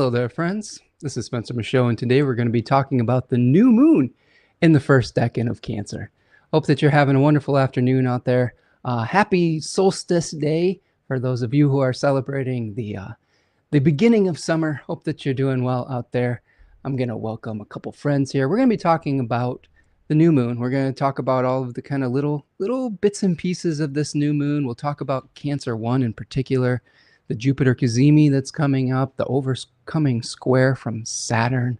Hello there, friends. This is Spencer Michaud, and today we're going to be talking about the new moon in the first decan of Cancer. Hope that you're having a wonderful afternoon out there. Happy solstice day for those of you who are celebrating the beginning of summer. Hope that you're doing well out there. I'm going to welcome a couple friends here. We're going to be talking about the new moon. We're going to talk about all of the kind of little bits and pieces of this new moon. We'll talk about Cancer 1 in particular, the Jupiter Cazimi that's coming up, the overcoming square from Saturn.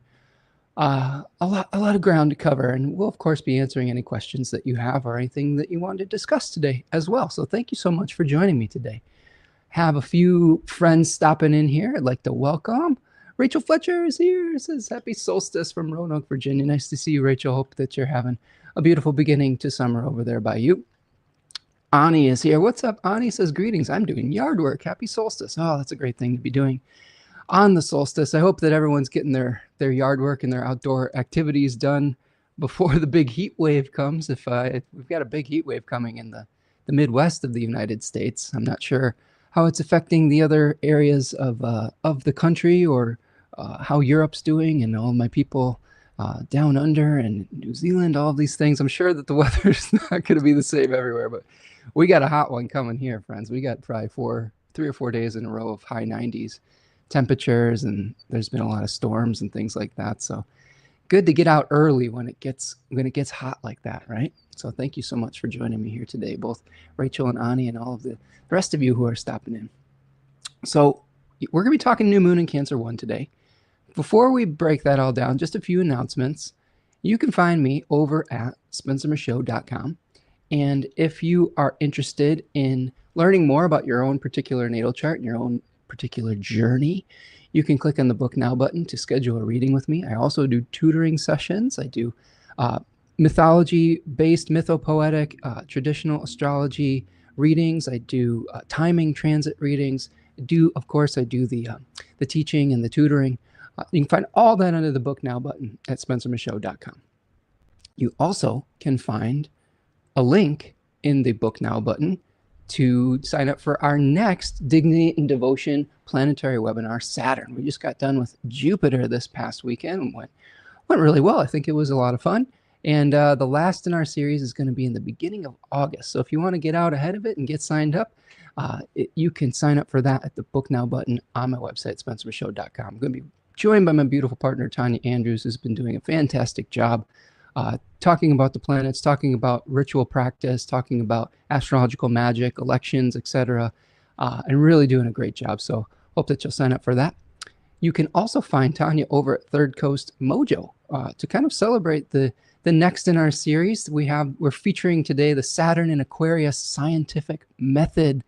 A lot of ground to cover, and we'll of course be answering any questions that you have or anything that you want to discuss today as well. So thank you so much for joining me today. Have a few friends stopping in here. I'd like to welcome Rachel Fletcher is here. It says happy solstice from Roanoke, Virginia. Nice to see you, Rachel. Hope that you're having a beautiful beginning to summer over there by you. Ani is here. What's up? Ani says, greetings. I'm doing yard work. Happy solstice. Oh, that's a great thing to be doing on the solstice. I hope that everyone's getting their yard work and their outdoor activities done before the big heat wave comes. If we've got a big heat wave coming in the Midwest of the United States. I'm not sure how it's affecting the other areas of the country, or how Europe's doing, and all my people down under and New Zealand, all of these things. I'm sure that the weather's not going to be the same everywhere, but we got a hot one coming here, friends. We got probably 3 or 4 days in a row of high 90s temperatures, and there's been a lot of storms and things like that. So good to get out early when it gets hot like that, right? So thank you so much for joining me here today, both Rachel and Ani and all of the rest of you who are stopping in. So we're going to be talking new moon in Cancer 1 today. Before we break that all down, just a few announcements. You can find me over at spencermichaud.com. And if you are interested in learning more about your own particular natal chart and your own particular journey, you can click on the Book Now button to schedule a reading with me. I also do tutoring sessions. I do mythology-based, mythopoetic, traditional astrology readings. I do timing transit readings. I do the teaching and the tutoring. You can find all that under the Book Now button at spencermichaud.com. You also can find a link in the Book Now button to sign up for our next Dignity and Devotion planetary webinar, Saturn. We just got done with Jupiter this past weekend and went really well. I think it was a lot of fun. And the last in our series is going to be in the beginning of August. So if you want to get out ahead of it and get signed up, you can sign up for that at the Book Now button on my website, spencermichaud.com. I'm going to be joined by my beautiful partner, Tanya Andrews, who's been doing a fantastic job talking about the planets, talking about ritual practice, talking about astrological magic, elections, etc., and really doing a great job. So hope that you'll sign up for that. You can also find Tanya over at Third Coast Mojo to kind of celebrate the next in our series. We're featuring today the Saturn in Aquarius scientific method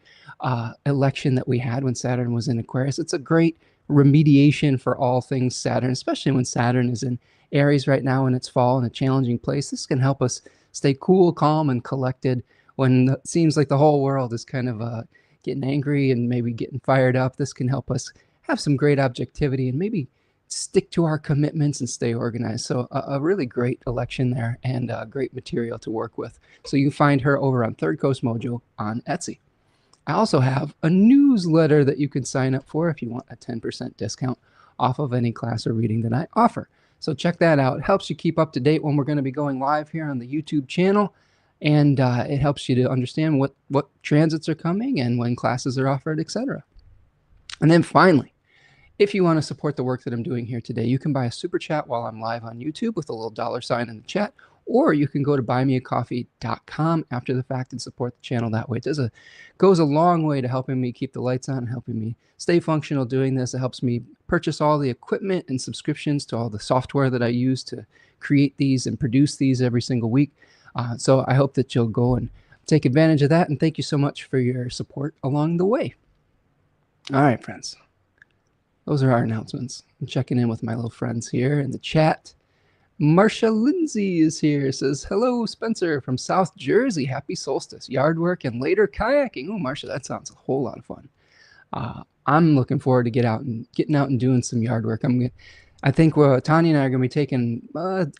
election that we had when Saturn was in Aquarius. It's a great remediation for all things Saturn, especially when Saturn is in Aries right now in its fall in a challenging place. This can help us stay cool, calm, and collected when it seems like the whole world is kind of getting angry and maybe getting fired up. This can help us have some great objectivity and maybe stick to our commitments and stay organized. So a really great election there, and great material to work with. So you find her over on Third Coast Mojo on Etsy. I also have a newsletter that you can sign up for if you want a 10% discount off of any class or reading that I offer. So check that out. It helps you keep up to date when we're going to be going live here on the YouTube channel. And it helps you to understand what transits are coming and when classes are offered, etc. And then finally, if you want to support the work that I'm doing here today, you can buy a super chat while I'm live on YouTube with a little $sign in the chat, or you can go to buymeacoffee.com after the fact and support the channel that way. It goes a long way to helping me keep the lights on, helping me stay functional doing this. It helps me purchase all the equipment and subscriptions to all the software that I use to create these and produce these every single week. So I hope that you'll go and take advantage of that, and thank you so much for your support along the way. All right, friends. Those are our announcements. I'm checking in with my little friends here in the chat. Marcia Lindsay is here. Says, hello, Spencer from South Jersey. Happy solstice. Yard work and later kayaking. Oh, Marcia, that sounds a whole lot of fun. I'm looking forward to getting out and doing some yard work. I think Tanya and I are going to be taking,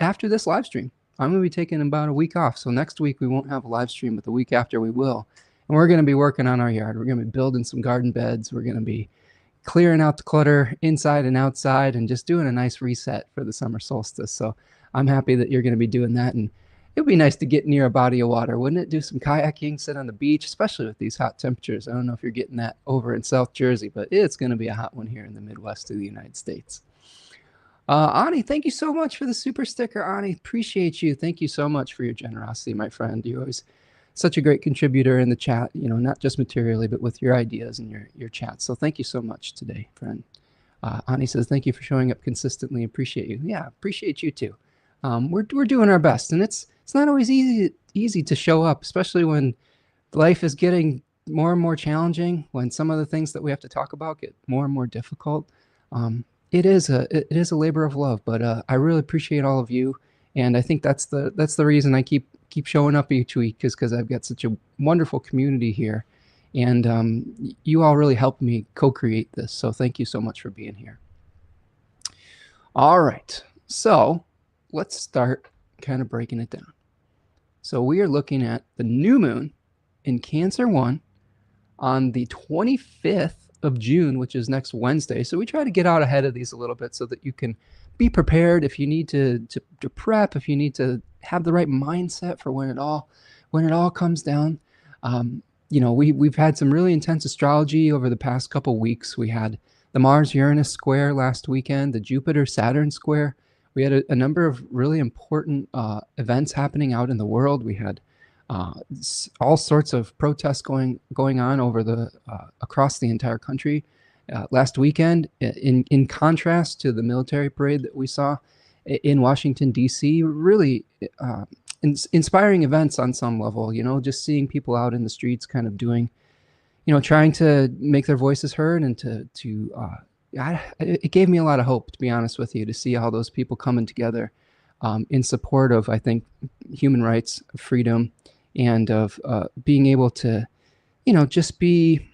after this live stream, I'm going to be taking about a week off. So next week we won't have a live stream, but the week after we will. And we're going to be working on our yard. We're going to be building some garden beds. We're going to be clearing out the clutter inside and outside and just doing a nice reset for the summer solstice. So I'm happy that you're going to be doing that. And it would be nice to get near a body of water, wouldn't it? Do some kayaking, sit on the beach, especially with these hot temperatures. I don't know if you're getting that over in South Jersey, but it's going to be a hot one here in the Midwest of the United States. Ani, thank you so much for the super sticker. Ani, appreciate you. Thank you so much for your generosity, my friend. You're always such a great contributor in the chat, you know, not just materially, but with your ideas and your chat. So thank you so much today, friend. Ani says, thank you for showing up consistently. Appreciate you. Yeah, appreciate you too. We're doing our best, and it's not always easy to show up, especially when life is getting more and more challenging, when some of the things that we have to talk about get more and more difficult. It is a labor of love, but I really appreciate all of you, and I think that's the reason I keep showing up each week, is because I've got such a wonderful community here, and you all really helped me co-create this. So thank you so much for being here. All right, so let's start kind of breaking it down. So we are looking at the new moon in Cancer 1 on the 25th of June, which is next Wednesday. So we try to get out ahead of these a little bit so that you can be prepared if you need to prep, if you need to have the right mindset for when it all comes down. You know, we've had some really intense astrology over the past couple weeks. We had the Mars-Uranus square last weekend, the Jupiter-Saturn square. We had a number of really important events happening out in the world. We had all sorts of protests going on over across the entire country last weekend. In contrast to the military parade that we saw in Washington D.C., really inspiring events on some level. You know, just seeing people out in the streets, kind of doing, you know, trying to make their voices heard, and it gave me a lot of hope, to be honest with you, to see all those people coming together in support of, I think, human rights, freedom, and of being able to, you know, just be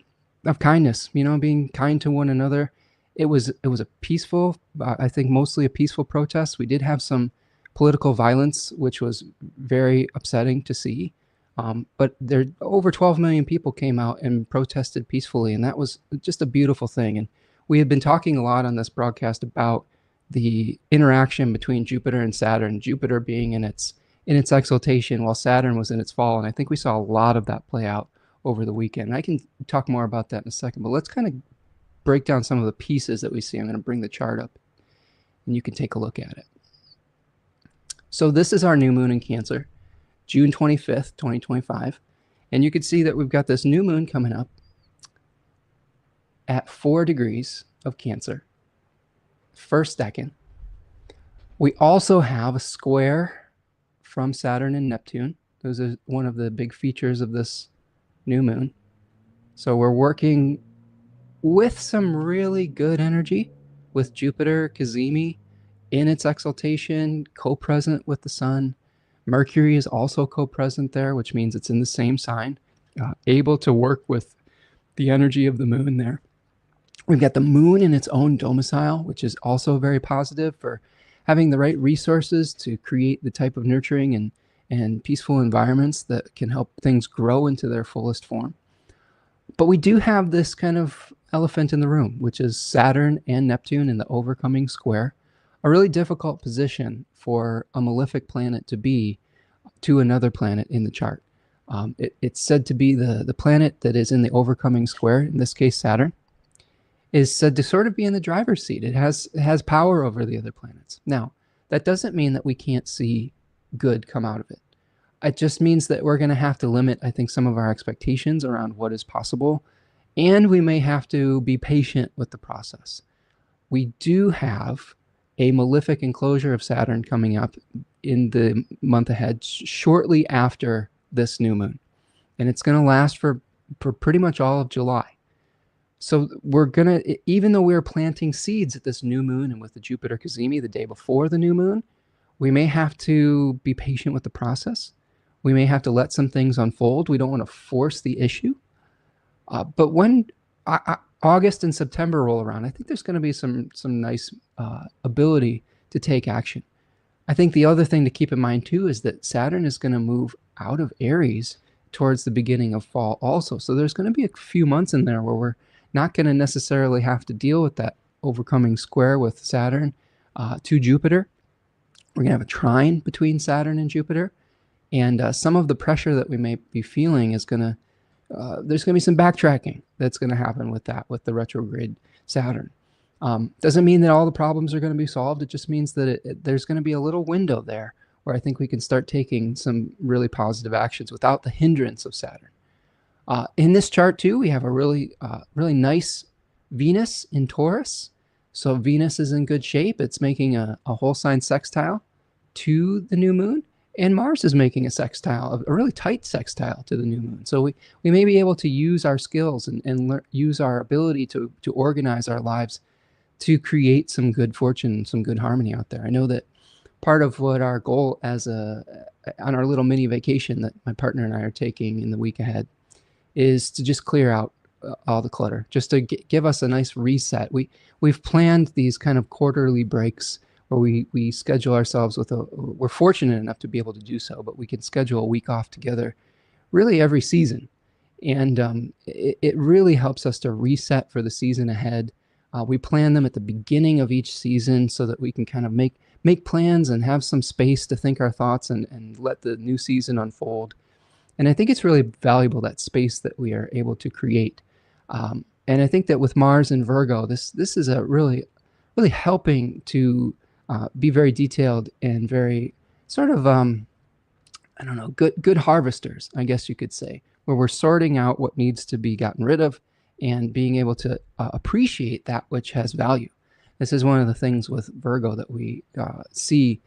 of kindness, you know, being kind to one another. It was a peaceful, I think mostly a peaceful protest. We did have some political violence, which was very upsetting to see. But there over 12 million people came out and protested peacefully, and that was just a beautiful thing. And we have been talking a lot on this broadcast about the interaction between Jupiter and Saturn, Jupiter being in its exaltation while Saturn was in its fall. And I think we saw a lot of that play out over the weekend. And I can talk more about that in a second, but let's kind of break down some of the pieces that we see. I'm going to bring the chart up and you can take a look at it. So this is our new moon in Cancer, June 25th, 2025. And you can see that we've got this new moon coming up at 4 degrees of Cancer, first decan. We also have a square from Saturn and Neptune. Those are one of the big features of this new moon. So we're working with some really good energy with Jupiter Cazimi in its exaltation, co-present with the sun. Mercury is also co-present there, which means it's in the same sign, able to work with the energy of the moon there. We've got the moon in its own domicile, which is also very positive for having the right resources to create the type of nurturing and peaceful environments that can help things grow into their fullest form. But we do have this kind of elephant in the room, which is Saturn and Neptune in the overcoming square, a really difficult position for a malefic planet to be to another planet in the chart. It's said to be the planet that is in the overcoming square, in this case Saturn, is said to sort of be in the driver's seat. It has power over the other planets. Now, that doesn't mean that we can't see good come out of it. It just means that we're going to have to limit, I think, some of our expectations around what is possible, and we may have to be patient with the process. We do have a malefic enclosure of Saturn coming up in the month ahead, shortly after this new moon, and it's going to last for pretty much all of July. So we're going to, even though we're planting seeds at this new moon and with the Jupiter Cazimi the day before the new moon, we may have to be patient with the process. We may have to let some things unfold. We don't want to force the issue. But when August and September roll around, I think there's going to be some nice ability to take action. I think the other thing to keep in mind too is that Saturn is going to move out of Aries towards the beginning of fall also. So there's going to be a few months in there where we're not going to necessarily have to deal with that overcoming square with Saturn to Jupiter. We're going to have a trine between Saturn and Jupiter. And some of the pressure that we may be feeling is going to, there's going to be some backtracking that's going to happen with that, with the retrograde Saturn. Doesn't mean that all the problems are going to be solved. It just means that there's going to be a little window there where I think we can start taking some really positive actions without the hindrance of Saturn. In this chart too, we have a really nice Venus in Taurus. So Venus is in good shape. It's making a whole sign sextile to the new moon. And Mars is making a sextile, a really tight sextile to the new moon. So we may be able to use our skills and use our ability to organize our lives to create some good fortune, some good harmony out there. I know that part of what our goal on our little mini vacation that my partner and I are taking in the week ahead is to just clear out all the clutter, just to give us a nice reset. We've planned these kind of quarterly breaks where we schedule ourselves with we're fortunate enough to be able to do so, but we can schedule a week off together really every season. And it really helps us to reset for the season ahead. We plan them at the beginning of each season so that we can kind of make plans and have some space to think our thoughts and let the new season unfold. And I think it's really valuable, that space that we are able to create. And I think that with Mars and Virgo, this is a really helping to be very detailed and very sort of, I don't know, good harvesters, I guess you could say, where we're sorting out what needs to be gotten rid of and being able to appreciate that which has value. This is one of the things with Virgo that we see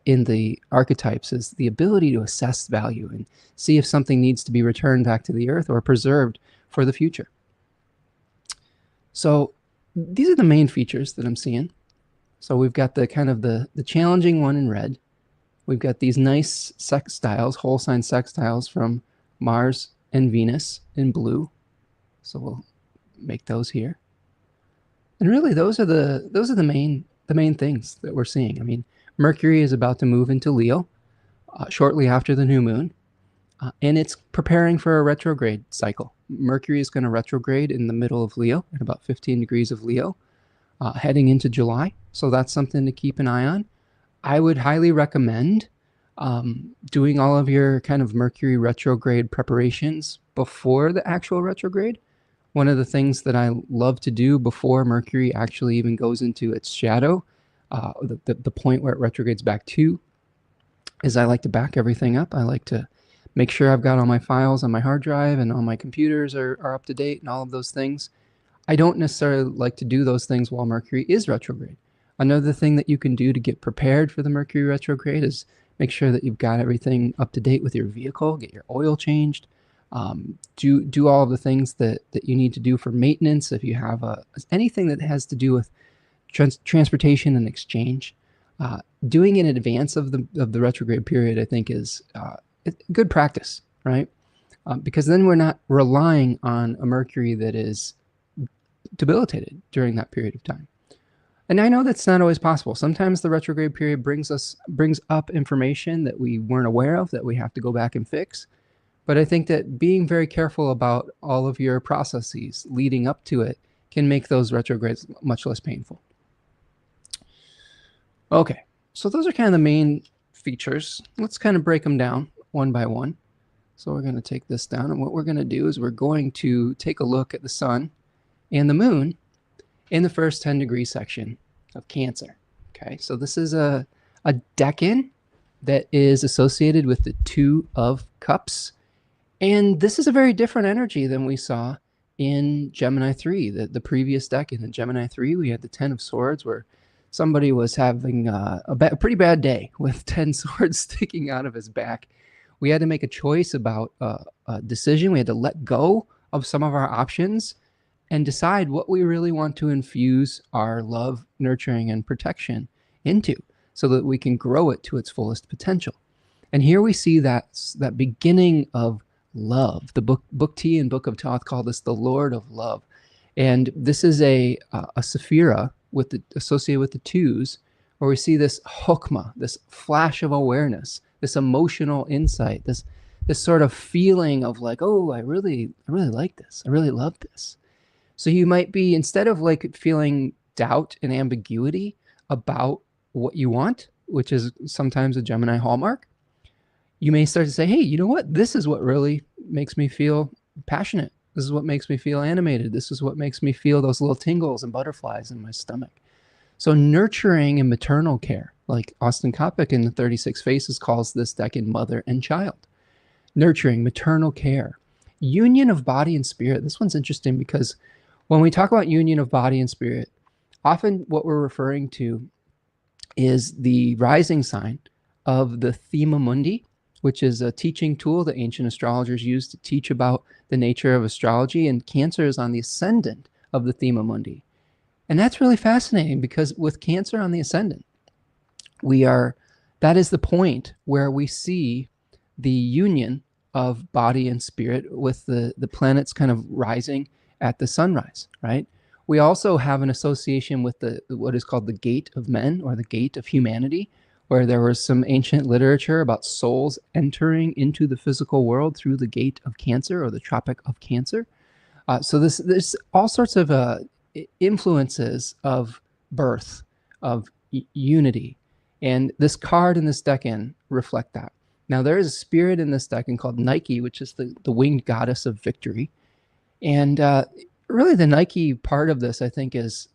in the archetypes, is the ability to assess value and see if something needs to be returned back to the earth or preserved for the future. So these are the main features that I'm seeing. So we've got the kind of the challenging one in red. We've got these nice sextiles, whole sign sextiles from Mars and Venus in blue. So we'll make those here. And really those are the main things that we're seeing. I mean, Mercury is about to move into Leo shortly after the new moon, and it's preparing for a retrograde cycle. Mercury is going to retrograde in the middle of Leo at about 15 degrees of Leo, heading into July. So that's something to keep an eye on. I would highly recommend doing all of your kind of Mercury retrograde preparations before the actual retrograde. One of the things that I love to do before Mercury actually even goes into its shadow, the point where it retrogrades back to, is I like to back everything up. I like to make sure I've got all my files on my hard drive and all my computers are up to date and all of those things. I don't necessarily like to do those things while Mercury is retrograde. Another thing that you can do to get prepared for the Mercury retrograde is make sure that you've got everything up to date with your vehicle, get your oil changed, do all of the things that you need to do for maintenance. If you have anything that has to do with transportation and exchange, doing in advance of the retrograde period, I think is good practice, right? Because then we're not relying on a Mercury that is debilitated during that period of time. And I know that's not always possible. Sometimes the retrograde period brings up information that we weren't aware of that we have to go back and fix. But I think that being very careful about all of your processes leading up to it can make those retrogrades much less painful. Okay, so those are kind of the main features. Let's kind of break them down one by one. So we're going to take this down, and what we're going to do is we're going to take a look at the sun and the moon in the first 10 degree section of Cancer. Okay, so this is a decan that is associated with the Two of Cups. And this is a very different energy than we saw in Gemini 3, the previous decan. In Gemini 3, we had the 10 of Swords, where somebody was having a pretty bad day with 10 swords sticking out of his back. We had to make a choice about a decision. We had to let go of some of our options and decide what we really want to infuse our love, nurturing, and protection into so that we can grow it to its fullest potential. And here we see that beginning of love. The book T and Book of Thoth call this the Lord of Love. And this is a sephira associated with the twos, where we see this chokmah, this flash of awareness, this emotional insight, this sort of feeling of like, oh, I really like this. I really love this. So you might be, instead of like feeling doubt and ambiguity about what you want, which is sometimes a Gemini hallmark, you may start to say, hey, you know what? This is what really makes me feel passionate. This is what makes me feel animated. This is what makes me feel those little tingles and butterflies in my stomach. So nurturing and maternal care, like Austin Coppock in the 36 Faces calls this deck in mother and child. Nurturing, maternal care, union of body and spirit. This one's interesting because when we talk about union of body and spirit, often what we're referring to is the rising sign of the Thema Mundi, which is a teaching tool that ancient astrologers used to teach about the nature of astrology. And Cancer is on the ascendant of the Thema Mundi. And that's really fascinating because with Cancer on the ascendant, that is the point where we see the union of body and spirit with the planets kind of rising at the sunrise, right? We also have an association with what is called the gate of men, or the gate of humanity, where there was some ancient literature about souls entering into the physical world through the gate of Cancer, or the Tropic of Cancer. So there's all sorts of influences of birth, of unity. And this card and this decan reflect that. Now, there is a spirit in this decan called Nike, which is the winged goddess of victory. And really the Nike part of this, I think, is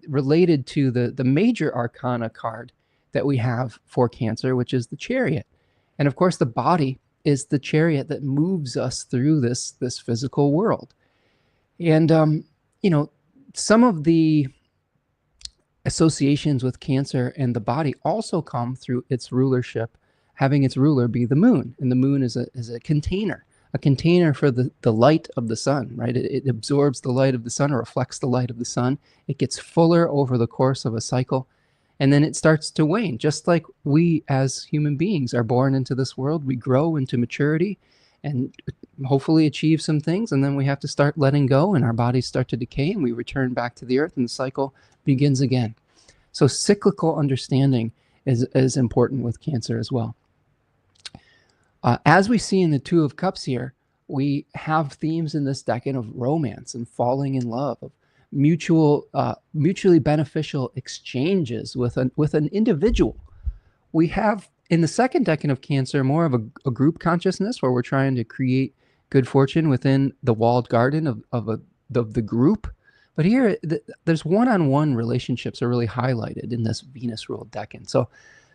related to the major arcana card that we have for Cancer, which is the Chariot. And of course, the body is the chariot that moves us through this physical world. And, some of the associations with Cancer and the body also come through its rulership, having its ruler be the moon. And the moon is a container for the light of the sun, right? It absorbs the light of the sun, or reflects the light of the sun. It gets fuller over the course of a cycle, and then it starts to wane. Just like we as human beings are born into this world, we grow into maturity and hopefully achieve some things, and then we have to start letting go, and our bodies start to decay, and we return back to the earth, and the cycle begins again. So cyclical understanding is important with Cancer as well. As we see in the Two of Cups here, we have themes in this decan of romance and falling in love, of mutually beneficial exchanges with an individual. We have in the second decan of Cancer more of a group consciousness, where we're trying to create good fortune within the walled garden of the group. But here, there's one-on-one relationships are really highlighted in this Venus-ruled decan. So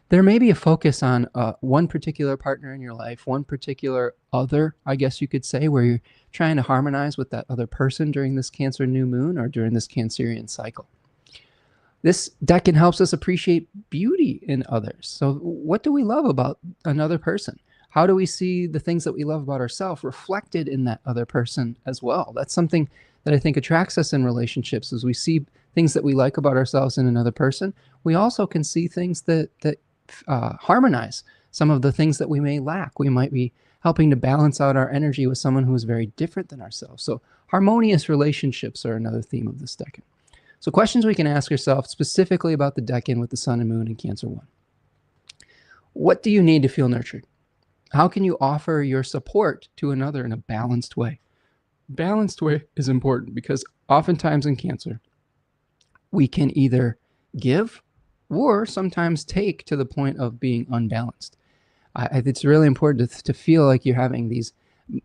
there may be a focus on one particular partner in your life, one particular other, I guess you could say, where you're trying to harmonize with that other person during this Cancer new moon, or during this Cancerian cycle. This decan helps us appreciate beauty in others. So what do we love about another person? How do we see the things that we love about ourselves reflected in that other person as well? That's something that I think attracts us in relationships, as we see things that we like about ourselves in another person. We also can see things that harmonize some of the things that we may lack. We might be helping to balance out our energy with someone who is very different than ourselves. So harmonious relationships are another theme of this decan. So questions we can ask ourselves specifically about the decan with the Sun and Moon in Cancer 1. What do you need to feel nurtured? How can you offer your support to another in a balanced way? Balanced way is important, because oftentimes in Cancer, we can either give or sometimes take to the point of being unbalanced. It's really important to feel like you're having these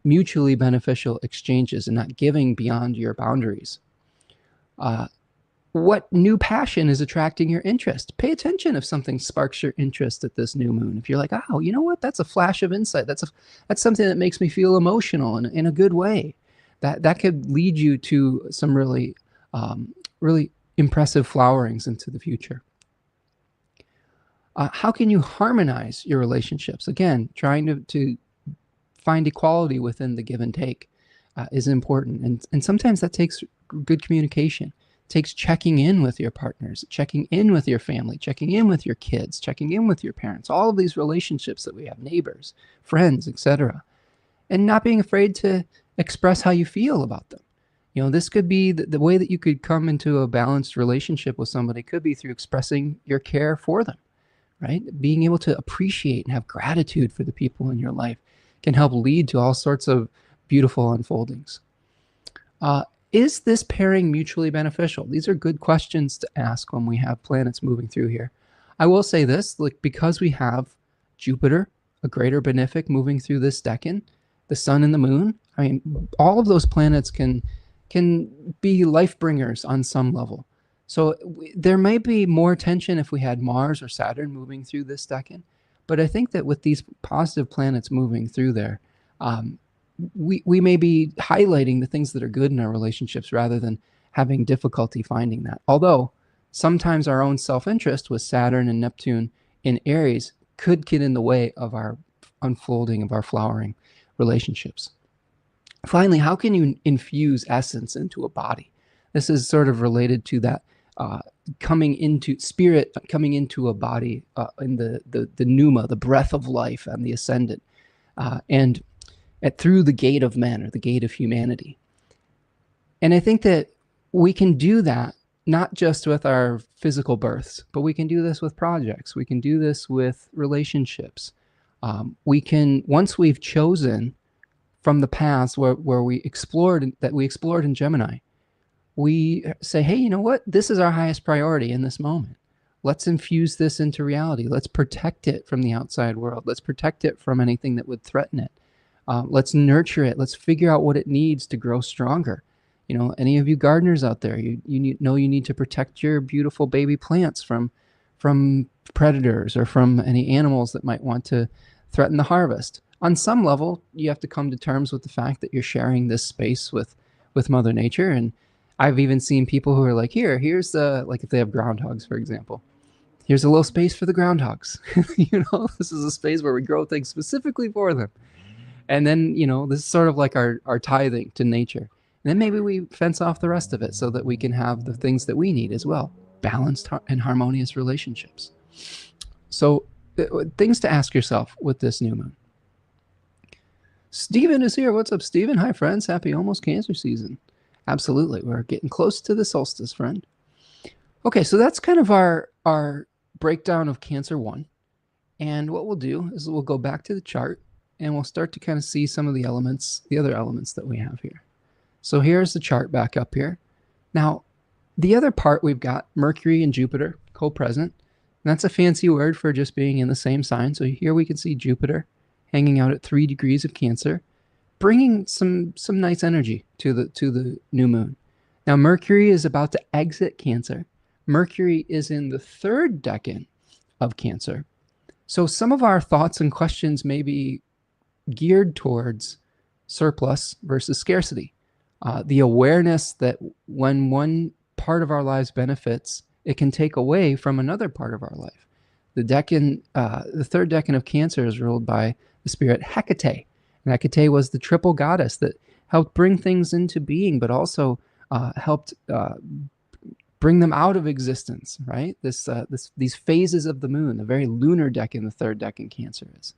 mutually beneficial exchanges and not giving beyond your boundaries. What new passion is attracting your interest? Pay attention if something sparks your interest at this new moon. If you're like, oh, you know what? That's a flash of insight. That's something that makes me feel emotional in a good way. That could lead you to some really impressive flowerings into the future. How can you harmonize your relationships? Again, trying to find equality within the give and take is important. And sometimes that takes good communication. It takes checking in with your partners, checking in with your family, checking in with your kids, checking in with your parents, all of these relationships that we have, neighbors, friends, etc. And not being afraid to express how you feel about them. This could be the way that you could come into a balanced relationship with somebody, could be through expressing your care for them, right? Being able to appreciate and have gratitude for the people in your life can help lead to all sorts of beautiful unfoldings. is this pairing mutually beneficial? These are good questions to ask when we have planets moving through here. I will say this, like, because we have Jupiter, a greater benefic, moving through this decan, the sun and the moon, I mean, all of those planets can be life bringers on some level. So there may be more tension if we had Mars or Saturn moving through this decan, but I think that with these positive planets moving through there, we may be highlighting the things that are good in our relationships rather than having difficulty finding that. Although sometimes our own self-interest with Saturn and Neptune in Aries could get in the way of our unfolding, of our flowering relationships. Finally, how can you infuse essence into a body? This is sort of related to that coming into spirit, coming into a body in the pneuma, the breath of life and the ascendant, and through the gate of men, or the gate of humanity. And I think that we can do that not just with our physical births, but we can do this with projects. We can do this with relationships. We can, once we've chosen from the past where we explored in Gemini, we say, hey, you know what? This is our highest priority in this moment. Let's infuse this into reality. Let's protect it from the outside world. Let's protect it from anything that would threaten it. Let's nurture it. Let's figure out what it needs to grow stronger. You know, any of you gardeners out there, you need to protect your beautiful baby plants from predators or from any animals that might want to threaten the harvest. On some level, you have to come to terms with the fact that you're sharing this space with Mother Nature. And I've even seen people who are like, here's the, like if they have groundhogs, for example, here's a little space for the groundhogs. You know, this is a space where we grow things specifically for them. And then, you know, this is sort of like our tithing to nature. And then maybe we fence off the rest of it so that we can have the things that we need as well. Balanced and harmonious relationships. So things to ask yourself with this new moon. Stephen is here. What's up, Stephen? Hi, friends. Happy almost Cancer season. Absolutely. We're getting close to the solstice, friend. Okay, so that's kind of our breakdown of Cancer 1. And what we'll do is we'll go back to the chart and we'll start to kind of see some of the elements, the other elements that we have here. So here's the chart back up here. Now, the other part, we've got Mercury and Jupiter co-present. And that's a fancy word for just being in the same sign. So here we can see Jupiter hanging out at 3 degrees of Cancer, bringing some nice energy to the new moon. Now, Mercury is about to exit Cancer. Mercury is in the 3rd decan of Cancer. So some of our thoughts and questions may be geared towards surplus versus scarcity. The awareness that when one part of our lives benefits, it can take away from another part of our life. The 3rd decan of Cancer is ruled by the spirit Hecate. And Hecate was the triple goddess that helped bring things into being, but also helped bring them out of existence, right? These phases of the moon, the very lunar decan, the 3rd decan Cancer is.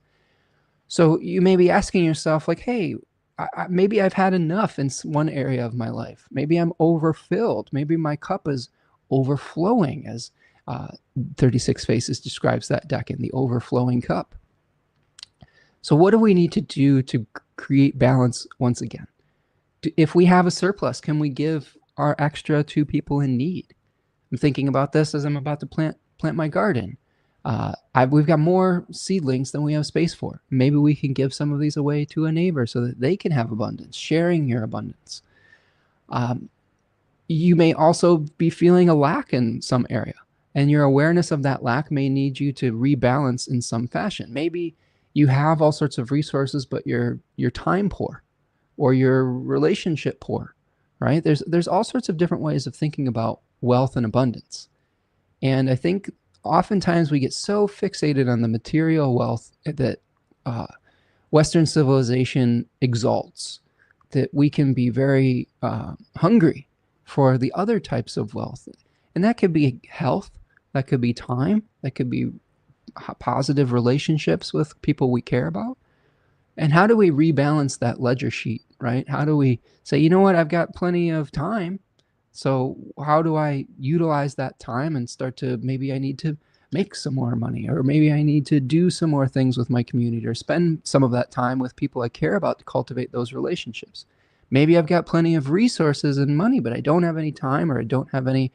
So you may be asking yourself, like, hey, maybe I've had enough in one area of my life. Maybe I'm overfilled. Maybe my cup is overflowing, as 36 Faces describes that decan, the overflowing cup. So what do we need to do to create balance once again? If we have a surplus, can we give our extra to people in need? I'm thinking about this as I'm about to plant my garden. We've got more seedlings than we have space for. Maybe we can give some of these away to a neighbor so that they can have abundance, sharing your abundance. You may also be feeling a lack in some area, and your awareness of that lack may need you to rebalance in some fashion. Maybe you have all sorts of resources, but you're time poor or your relationship poor, right? There's all sorts of different ways of thinking about wealth and abundance. And I think oftentimes we get so fixated on the material wealth that Western civilization exalts that we can be very hungry for the other types of wealth. And that could be health, that could be time, that could be positive relationships with people we care about. And how do we rebalance that ledger sheet, right? How do we say, you know what, I've got plenty of time, so how do I utilize that time and start to, maybe I need to make some more money, or maybe I need to do some more things with my community, or spend some of that time with people I care about to cultivate those relationships. Maybe I've got plenty of resources and money, but I don't have any time, or I don't have any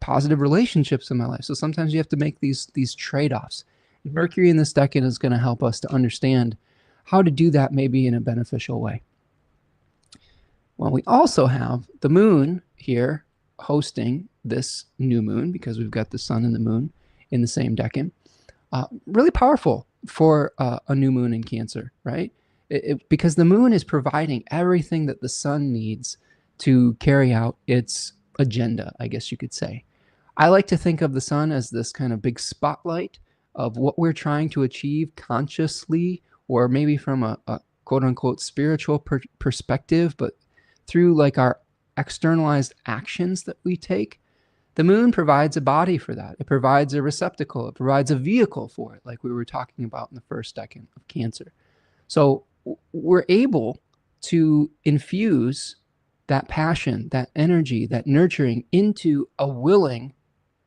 positive relationships in my life. So sometimes you have to make these trade-offs. Mercury in this decan is going to help us to understand how to do that maybe in a beneficial way. Well, we also have the moon here hosting this new moon, because we've got the sun and the moon in the same decan. Really powerful for a new moon in Cancer, right? Because the moon is providing everything that the sun needs to carry out its agenda, I guess you could say. I like to think of the sun as this kind of big spotlight of what we're trying to achieve consciously, or maybe from a quote unquote spiritual perspective, but through like our externalized actions that we take. The moon provides a body for that. It provides a receptacle. It provides a vehicle for it, like we were talking about in the first decan of Cancer. So we're able to infuse that passion, that energy, that nurturing into a willing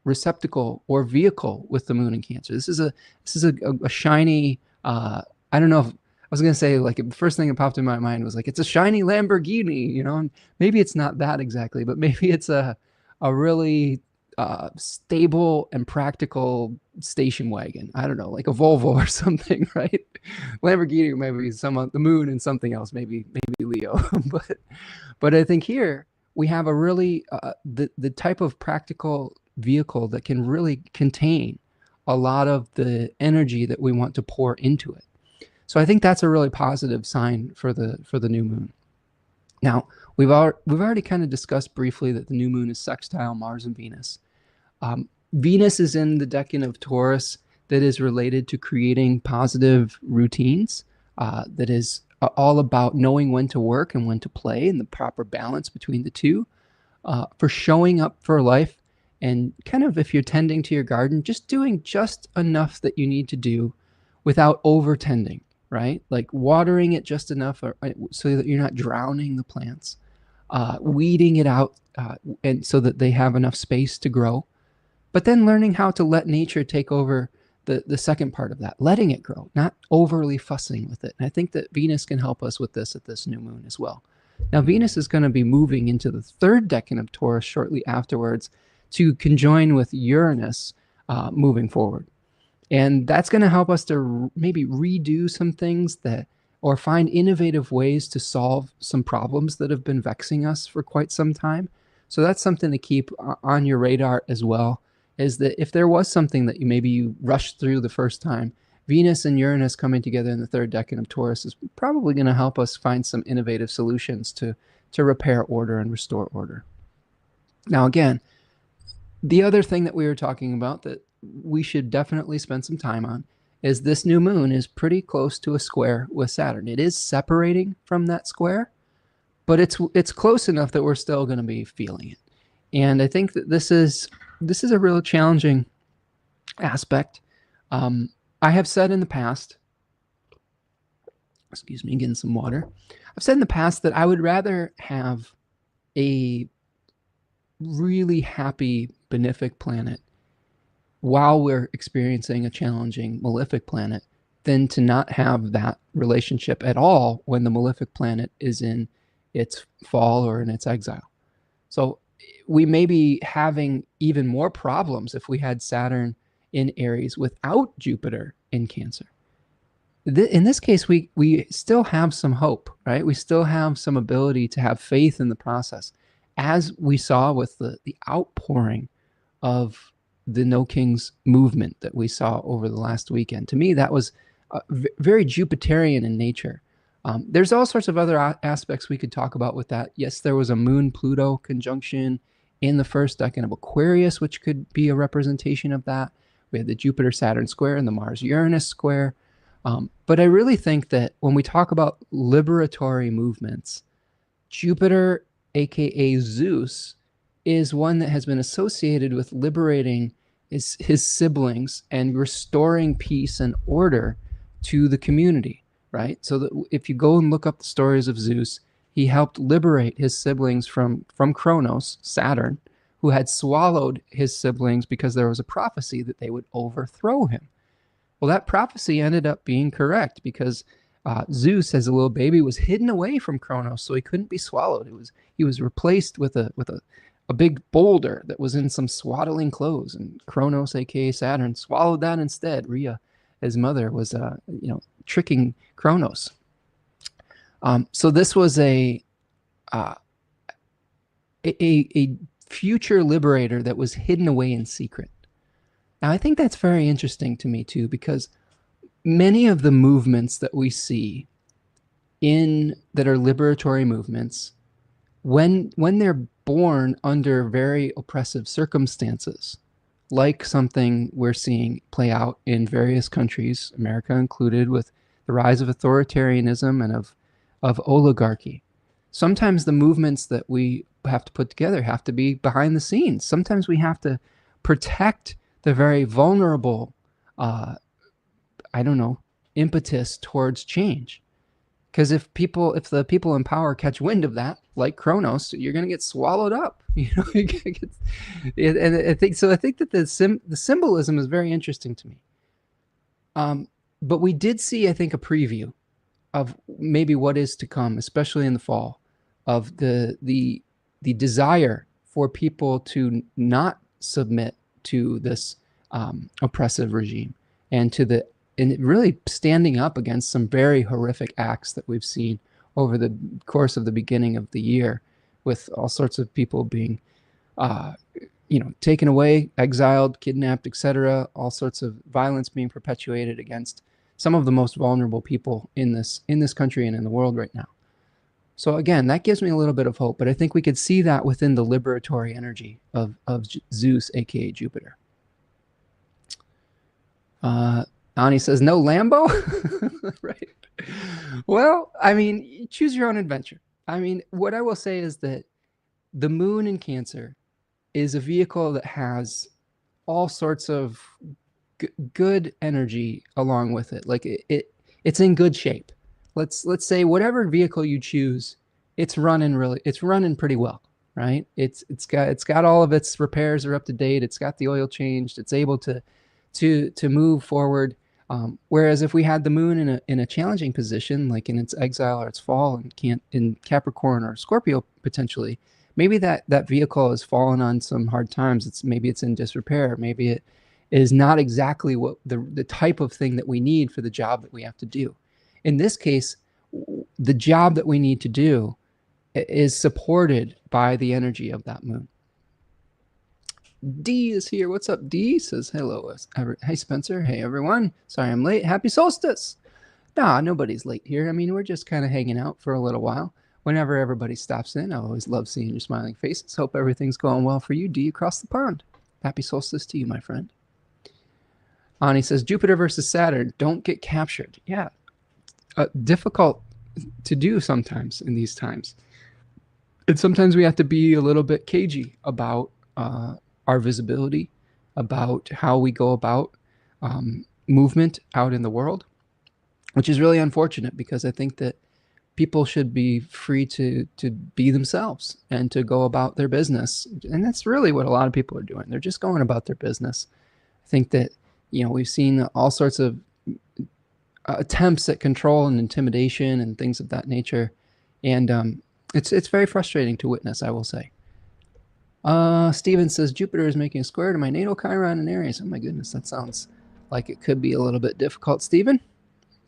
receptacle or vehicle with the moon in Cancer. This is a shiny, I don't know if, I was going to say, like, the first thing that popped in my mind was like, it's a shiny Lamborghini, you know, and maybe it's not that exactly, but maybe it's a really stable and practical station wagon. I don't know, like a Volvo or something, right? Lamborghini maybe some of the moon and something else, maybe Leo. but I think here we have a really the type of practical vehicle that can really contain a lot of the energy that we want to pour into it. So I think that's a really positive sign for the new moon. Now, we've already kind of discussed briefly that the new moon is sextile Mars and Venus. Venus is in the decan of Taurus, that is related to creating positive routines, that is all about knowing when to work and when to play, and the proper balance between the two, for showing up for life, and kind of, if you're tending to your garden, just doing just enough that you need to do without over tending, right? Like watering it just enough so that you're not drowning the plants, weeding it out, and so that they have enough space to grow, but then learning how to let nature take over the second part of that, letting it grow, not overly fussing with it. And I think that Venus can help us with this at this new moon as well. Now, Venus is going to be moving into the third decan of Taurus shortly afterwards to conjoin with Uranus moving forward. And that's going to help us to maybe redo some things or find innovative ways to solve some problems that have been vexing us for quite some time. So that's something to keep on your radar as well, is that if there was something that maybe you rushed through the first time, Venus and Uranus coming together in the third decan of Taurus is probably going to help us find some innovative solutions to repair order and restore order. Now, again, the other thing that we were talking about that we should definitely spend some time on is this new moon is pretty close to a square with Saturn. It is separating from that square, but it's close enough that we're still going to be feeling it. And I think that this is a real challenging aspect. I have said in the past, excuse me, getting some water. I've said in the past that I would rather have a really happy benefic planet while we're experiencing a challenging malefic planet than to not have that relationship at all when the malefic planet is in its fall or in its exile. So we may be having even more problems if we had Saturn in Aries without Jupiter in Cancer. In this case, we still have some hope, right? We still have some ability to have faith in the process, as we saw with the outpouring of the No Kings movement that we saw over the last weekend. To me, that was very Jupiterian in nature. There's all sorts of other aspects we could talk about with that. Yes, there was a Moon-Pluto conjunction in the first decan of Aquarius, which could be a representation of that. We had the Jupiter-Saturn square and the Mars-Uranus square. But I really think that when we talk about liberatory movements, Jupiter, aka Zeus, is one that has been associated with liberating his siblings and restoring peace and order to the community, right? So that if you go and look up the stories of Zeus, he helped liberate his siblings from Kronos, Saturn, who had swallowed his siblings because there was a prophecy that they would overthrow him. Well, that prophecy ended up being correct, because Zeus, as a little baby, was hidden away from Kronos, so he couldn't be swallowed. He was replaced with a big boulder that was in some swaddling clothes, and Kronos, aka Saturn, swallowed that instead. Rhea, his mother, was tricking Kronos. So this was a future liberator that was hidden away in secret. Now, I think that's very interesting to me too, because many of the movements that we see that are liberatory movements, when they're born under very oppressive circumstances, like something we're seeing play out in various countries, America included, with the rise of authoritarianism and of oligarchy. Sometimes the movements that we have to put together have to be behind the scenes. Sometimes we have to protect the very vulnerable, impetus towards change. Because if the people in power catch wind of that, like Kronos, you're going to get swallowed up. And I think that the symbolism is very interesting to me. But we did see, I think, a preview of maybe what is to come, especially in the fall, of the desire for people to not submit to this oppressive regime, and really standing up against some very horrific acts that we've seen over the course of the beginning of the year, with all sorts of people being taken away, exiled, kidnapped, etc. All sorts of violence being perpetuated against some of the most vulnerable people in this country and in the world right now. So again, that gives me a little bit of hope, but I think we could see that within the liberatory energy of Zeus, aka Jupiter. Ani says, no Lambo? Right. Well, I mean, choose your own adventure. I mean, what I will say is that the moon in Cancer is a vehicle that has all sorts of good energy along with it. Like it's in good shape. Let's say whatever vehicle you choose, it's running pretty well, right? It's got all of its repairs are up to date. It's got the oil changed. It's able to move forward. Whereas if we had the moon in a challenging position, like in its exile or its fall in Capricorn or Scorpio potentially, maybe that vehicle has fallen on some hard times. Maybe it's in disrepair. Maybe it is not exactly what the type of thing that we need for the job that we have to do. In this case, the job that we need to do is supported by the energy of that moon. D is here. What's up, D? Says hello. Hey, Spencer. Hey, everyone. Sorry I'm late. Happy solstice. Nah, nobody's late here. I mean, we're just kind of hanging out for a little while. Whenever everybody stops in, I always love seeing your smiling faces. Hope everything's going well for you, D, across the pond. Happy solstice to you, my friend. Ani says, Jupiter versus Saturn. Don't get captured. Yeah. Difficult to do sometimes in these times. And sometimes we have to be a little bit cagey about our visibility, about how we go about movement out in the world, which is really unfortunate, because I think that people should be free to be themselves and to go about their business. And that's really what a lot of people are doing. They're just going about their business. I think that, we've seen all sorts of attempts at control and intimidation and things of that nature. And it's very frustrating to witness, I will say. Steven says, Jupiter is making a square to my natal Chiron in Aries. Oh my goodness, that sounds like it could be a little bit difficult, Steven.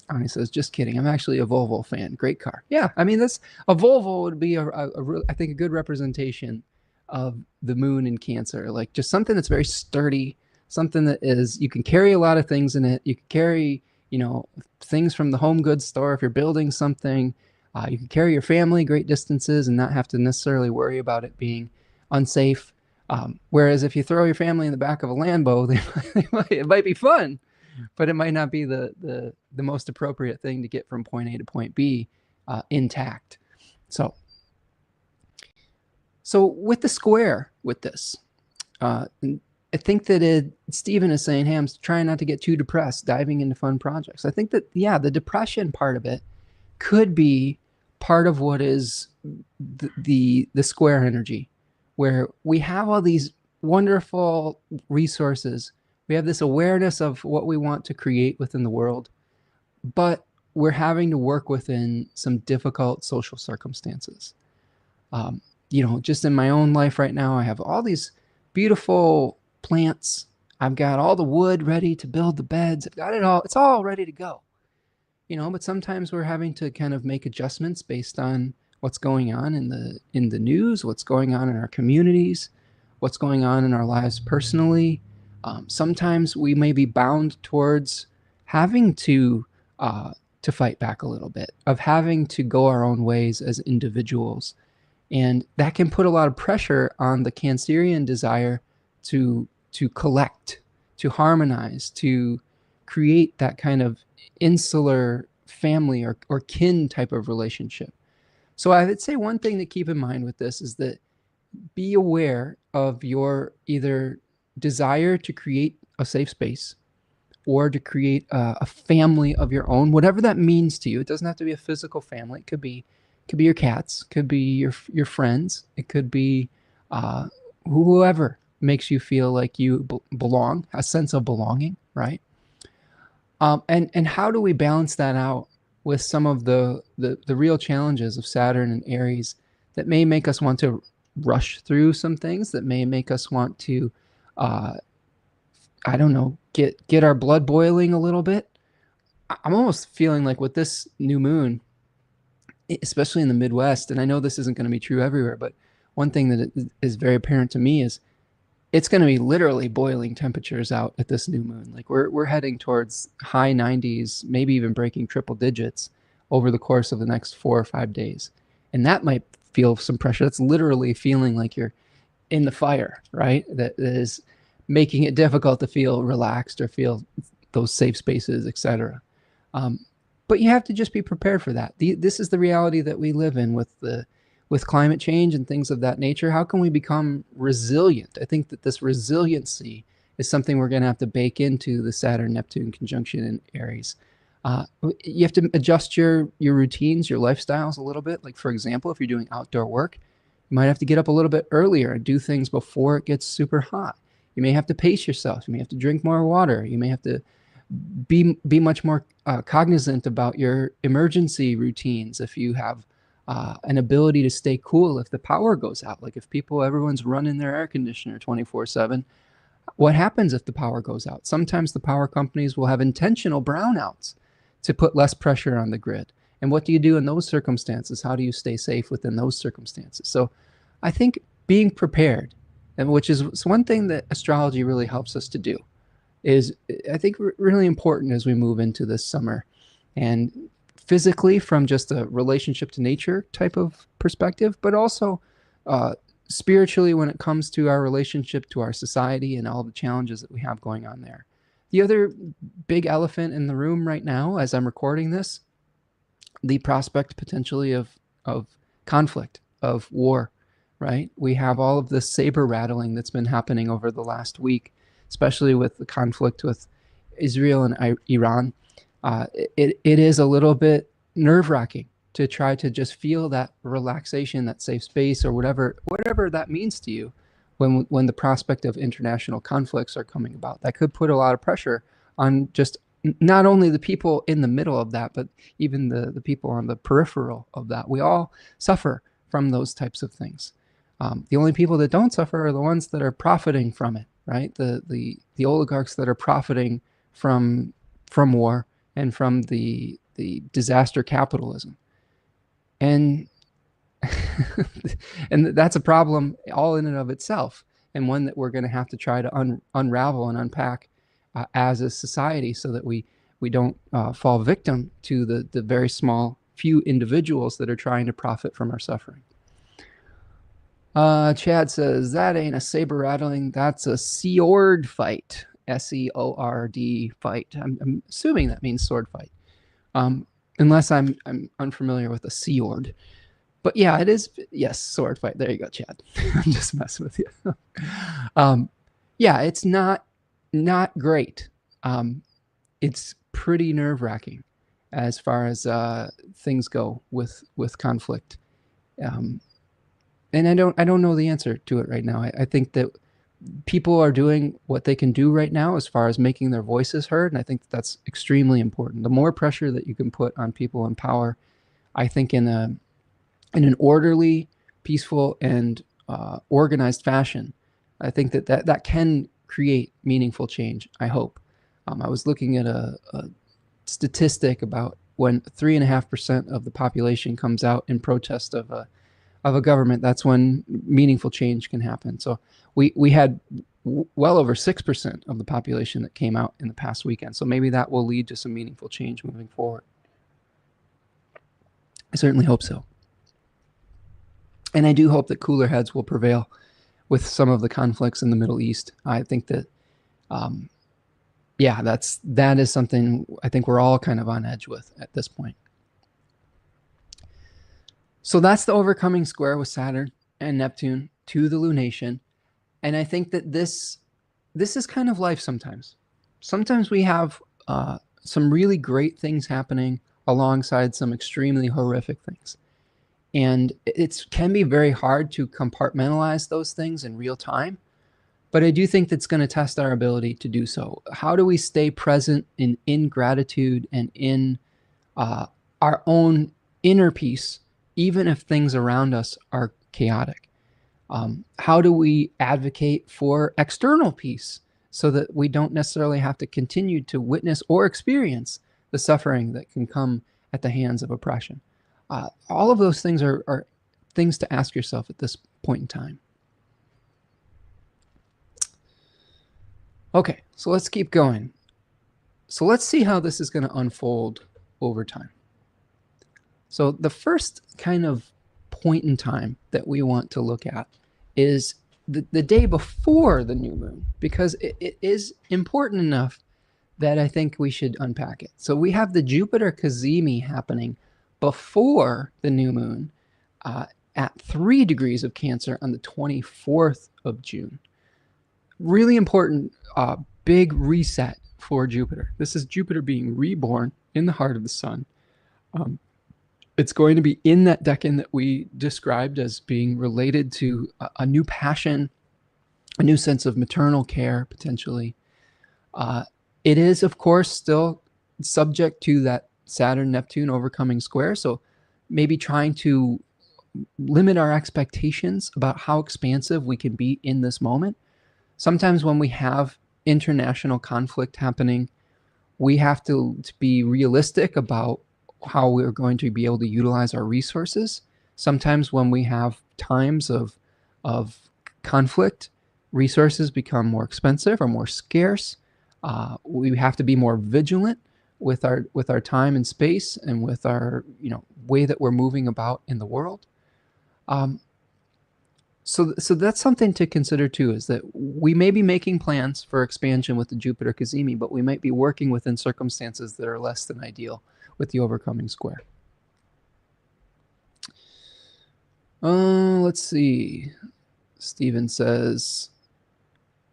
And he says, just kidding. I'm actually a Volvo fan. Great car. Yeah, I mean, a Volvo would be I think a good representation of the moon in Cancer. Like just something that's very sturdy, something that you can carry a lot of things in it. You can carry, things from the home goods store if you're building something. You can carry your family great distances and not have to necessarily worry about it being unsafe. Whereas if you throw your family in the back of a Lambo, it might be fun, but it might not be the most appropriate thing to get from point A to point B intact. So with the square with this, I think that Stephen is saying, hey, I'm trying not to get too depressed, diving into fun projects. I think that, yeah, the depression part of it could be part of what is the square energy, where we have all these wonderful resources. We have this awareness of what we want to create within the world, but we're having to work within some difficult social circumstances. You know, just in my own life right now, I have all these beautiful plants. I've got all the wood ready to build the beds. I've got it all. It's all ready to go. You know, but sometimes we're having to kind of make adjustments based on what's going on in the news, what's going on in our communities, what's going on in our lives personally. Sometimes we may be bound towards having to fight back a little bit, of having to go our own ways as individuals. And that can put a lot of pressure on the Cancerian desire to collect, to harmonize, to create that kind of insular family or kin type of relationship. So I would say one thing to keep in mind with this is that be aware of your either desire to create a safe space or to create a family of your own, whatever that means to you. It doesn't have to be a physical family. It could be your cats, could be your friends, it could be whoever makes you feel like you belong, a sense of belonging, right? And how do we balance that out with some of the real challenges of Saturn and Aries that may make us want to rush through some things, that may make us want to, I don't know, get our blood boiling a little bit? I'm almost feeling like with this new moon, especially in the Midwest, and I know this isn't going to be true everywhere, but one thing that is very apparent to me is it's going to be literally boiling temperatures out at this new moon. Like we're heading towards high 90s, maybe even breaking triple digits over the course of the next 4 or 5 days. And that might feel some pressure. That's literally feeling like you're in the fire, right? That is making it difficult to feel relaxed or feel those safe spaces, etc. But you have to just be prepared for that. This is the reality that we live in with climate change and things of that nature. How can we become resilient? I think that this resiliency is something we're going to have to bake into the Saturn-Neptune conjunction in Aries. You have to adjust your routines, your lifestyles a little bit. Like, for example, if you're doing outdoor work, you might have to get up a little bit earlier and do things before it gets super hot. You may have to pace yourself. You may have to drink more water. You may have to be much more cognizant about your emergency routines. If you have an ability to stay cool if the power goes out, like if everyone's running their air conditioner 24/7, what happens if the power goes out? Sometimes the power companies will have intentional brownouts to put less pressure on the grid. And what do you do in those circumstances? How do you stay safe within those circumstances? So I think being prepared, and which is one thing that astrology really helps us to do, is I think really important as we move into this summer. And physically from just a relationship to nature type of perspective, but also spiritually when it comes to our relationship to our society and all the challenges that we have going on there. The other big elephant in the room right now, as I'm recording this, the prospect potentially of conflict, of war, right? We have all of this saber rattling that's been happening over the last week, especially with the conflict with Israel and Iran. It is a little bit nerve-wracking to try to just feel that relaxation, that safe space, or whatever that means to you when the prospect of international conflicts are coming about. That could put a lot of pressure on just not only the people in the middle of that, but even the people on the peripheral of that. We all suffer from those types of things. The only people that don't suffer are the ones that are profiting from it, right? The oligarchs that are profiting from war and from the disaster capitalism. And and that's a problem all in and of itself, and one that we're going to have to try to unravel and unpack as a society, so that we don't fall victim to the very small few individuals that are trying to profit from our suffering. Chad says, that ain't a saber rattling, that's a seord fight. S-E-O-R-D fight. I'm assuming that means sword fight, unless I'm unfamiliar with a seord. But yeah, it is. Yes, sword fight. There you go, Chad. I'm just messing with you. Yeah, it's not great. It's pretty nerve-wracking as far as things go with conflict. And I don't know the answer to it right now. I think that people are doing what they can do right now as far as making their voices heard, and I think that's extremely important. The more pressure that you can put on people in power, I think in an orderly, peaceful, and organized fashion, I think that can create meaningful change, I hope. I was looking at a statistic about when 3.5% of the population comes out in protest of a government, that's when meaningful change can happen. So we had well over 6% of the population that came out in the past weekend. So maybe that will lead to some meaningful change moving forward. I certainly hope so. And I do hope that cooler heads will prevail with some of the conflicts in the Middle East. I think that, yeah, that is something I think we're all kind of on edge with at this point. So that's the overcoming square with Saturn and Neptune to the lunation. And I think that this is kind of life sometimes. Sometimes we have some really great things happening alongside some extremely horrific things. And it can be very hard to compartmentalize those things in real time. But I do think that's going to test our ability to do so. How do we stay present in gratitude and in our own inner peace, even if things around us are chaotic? How do we advocate for external peace so that we don't necessarily have to continue to witness or experience the suffering that can come at the hands of oppression? All of those things are things to ask yourself at this point in time. Okay, so let's keep going. So let's see how this is going to unfold over time. So the first kind of point in time that we want to look at is the day before the new moon, because it is important enough that I think we should unpack it. So we have the Jupiter cazimi happening before the new moon at 3 degrees of Cancer on the 24th of June. Really important, big reset for Jupiter. This is Jupiter being reborn in the heart of the sun. It's going to be in that decan that we described as being related to a new passion, a new sense of maternal care, potentially. It is, of course, still subject to that Saturn-Neptune overcoming square. So maybe trying to limit our expectations about how expansive we can be in this moment. Sometimes when we have international conflict happening, we have to be realistic about how we're going to be able to utilize our resources. Sometimes when we have times of conflict, resources become more expensive or more scarce. We have to be more vigilant with our time and space and with our way that we're moving about in the world. So that's something to consider too, is that we may be making plans for expansion with the Jupiter cazimi, but we might be working within circumstances that are less than ideal with the overcoming square. Let's see. Stephen says,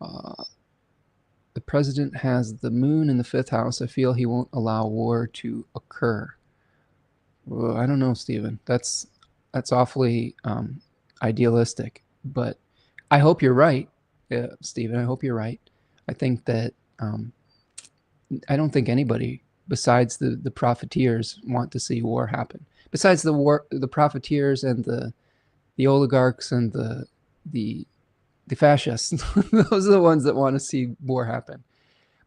the president has the moon in the 5th house. I feel he won't allow war to occur. Well, I don't know, Stephen. That's awfully idealistic, but I hope you're right, Stephen. I hope you're right. I think that I don't think anybody besides the profiteers want to see war happen. Besides the profiteers and the oligarchs and the fascists, those are the ones that want to see war happen.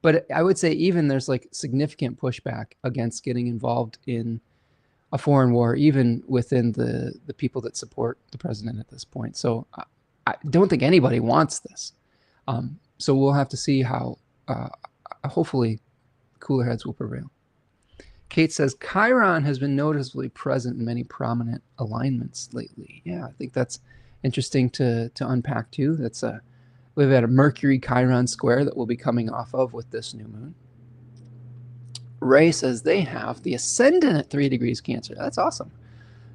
But I would say even there's like significant pushback against getting involved in a foreign war, even within the people that support the president at this point. So I don't think anybody wants this. So we'll have to see how, hopefully, cooler heads will prevail. Kate says, Chiron has been noticeably present in many prominent alignments lately. Yeah, I think that's interesting to unpack too. We've had a Mercury Chiron square that we'll be coming off of with this new moon. Ray says they have the ascendant at 3 degrees Cancer. That's awesome.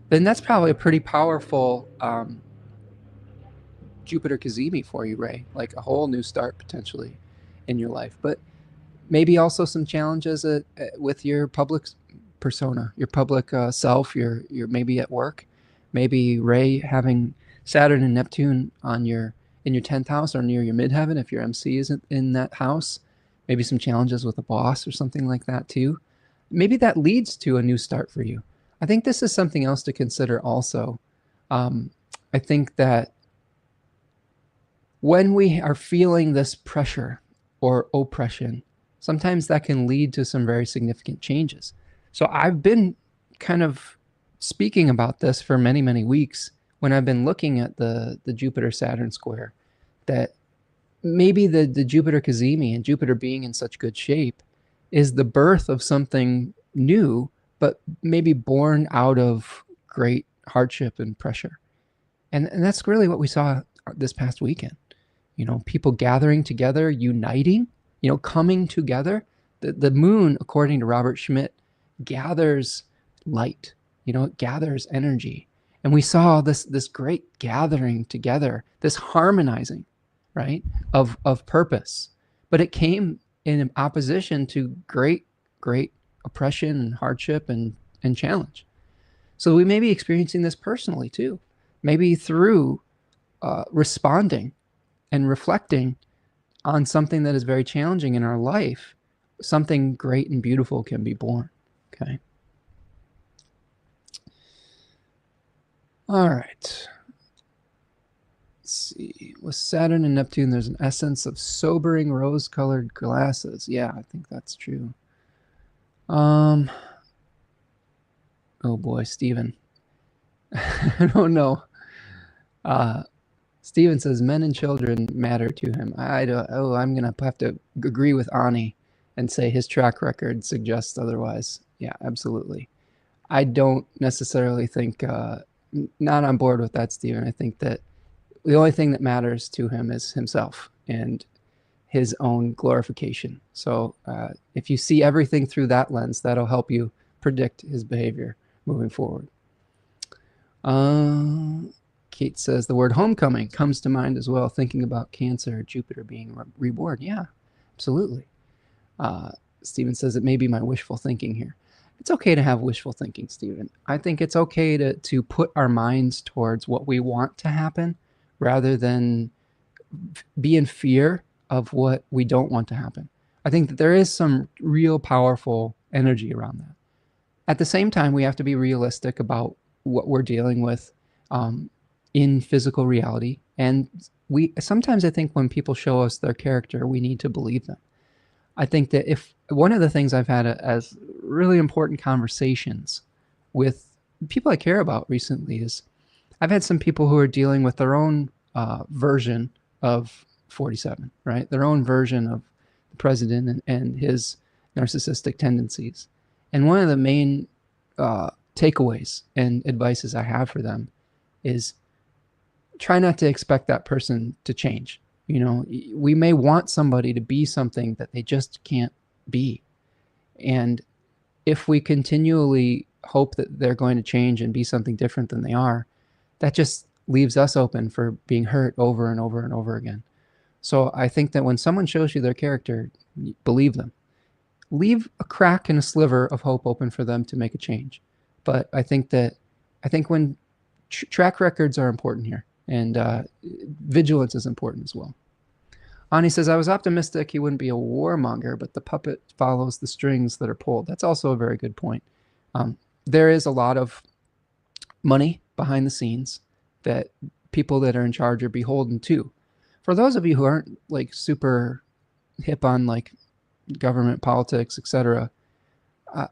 Then that's probably a pretty powerful Jupiter cazimi for you, Ray. Like a whole new start potentially in your life. But maybe also some challenges with your public persona, your public self. You're maybe at work. Maybe Ray having Saturn and Neptune on your in your 10th house or near your midheaven if your MC isn't in that house. Maybe some challenges with a boss or something like that too. Maybe that leads to a new start for you. I think this is something else to consider also. I think that when we are feeling this pressure or oppression, sometimes that can lead to some very significant changes. So I've been kind of speaking about this for many, many weeks when I've been looking at the Jupiter-Saturn square, that maybe the Jupiter Cazimi and Jupiter being in such good shape is the birth of something new, but maybe born out of great hardship and pressure. And that's really what we saw this past weekend. You know, people gathering together, uniting, you know, coming together. The moon, according to Robert Schmidt, gathers light, you know, it gathers energy. And we saw this great gathering together, this harmonizing, right, of purpose. But it came in opposition to great oppression and hardship and challenge. So we may be experiencing this personally too, maybe through responding and reflecting on something that is very challenging in our life. Something great and beautiful can be born. Okay. All right. Let's see. With Saturn and Neptune, there's an essence of sobering rose-colored glasses. Yeah, I think that's true. Oh boy, Stephen. I don't know. Stephen says men and children matter to him. I'm gonna have to agree with Ani and say his track record suggests otherwise. Yeah, absolutely. I don't necessarily think, not on board with that, Stephen. I think that the only thing that matters to him is himself and his own glorification. So if you see everything through that lens, that'll help you predict his behavior moving forward. Kate says the word homecoming comes to mind as well, thinking about Cancer, Jupiter being reborn. Yeah, absolutely. Stephen says it may be my wishful thinking here. It's okay to have wishful thinking, Stephen. I think it's okay to put our minds towards what we want to happen rather than be in fear of what we don't want to happen. I think that there is some real powerful energy around that. At the same time, we have to be realistic about what we're dealing with in physical reality. And sometimes I think when people show us their character, we need to believe them. I think that if one of the things I've had as really important conversations with people I care about recently is I've had some people who are dealing with their own version of 47, right? Their own version of the president and his narcissistic tendencies. And one of the main takeaways and advices I have for them is try not to expect that person to change. You know, we may want somebody to be something that they just can't be. And if we continually hope that they're going to change and be something different than they are, that just leaves us open for being hurt over and over and over again. So I think that when someone shows you their character, believe them. Leave a crack and a sliver of hope open for them to make a change. But I think when track records are important here, and vigilance is important as well. Ani says, I was optimistic he wouldn't be a warmonger, but the puppet follows the strings that are pulled. That's also a very good point. There is a lot of money behind the scenes that people that are in charge are beholden to. For those of you who aren't like super hip on like government politics, etc.,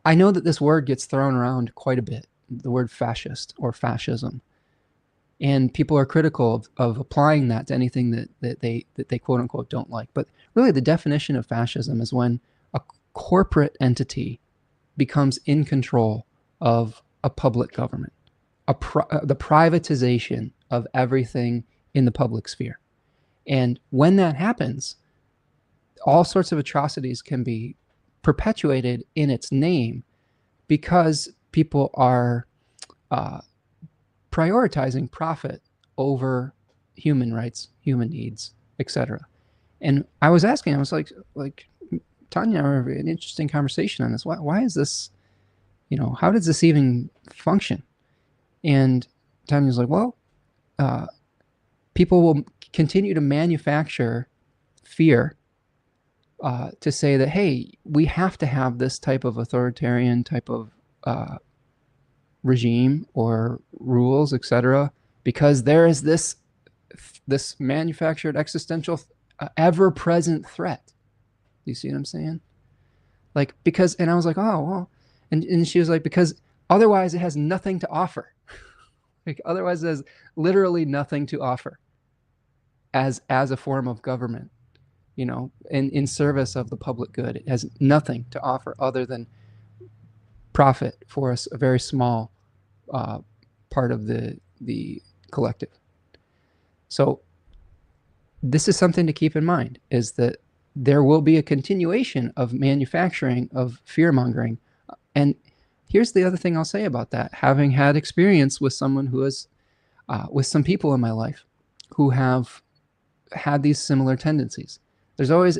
I know that this word gets thrown around quite a bit, the word fascist or fascism. And people are critical of applying that to anything that they quote unquote don't like. But really the definition of fascism is when a corporate entity becomes in control of a public government, the privatization of everything in the public sphere. And when that happens, all sorts of atrocities can be perpetuated in its name because people are prioritizing profit over human rights, human needs, etc. And I was asking, I was like Tanya, I have an interesting conversation on this. Why is this, you know, how does this even function? And Tanya's like, well, people will continue to manufacture fear to say that, hey, we have to have this type of authoritarian type of regime or rules, etc., because there is this manufactured existential ever-present threat. You see what I'm saying? Like, because, and I was like, oh, well, and she was like, because otherwise it has nothing to offer. Like, otherwise it has literally nothing to offer as a form of government, you know, in service of the public good. It has nothing to offer other than profit for a very small part of the collective. So this is something to keep in mind, is that there will be a continuation of manufacturing of fear-mongering. And here's the other thing I'll say about that. Having had experience with someone who is, with some people in my life who have had these similar tendencies. There's always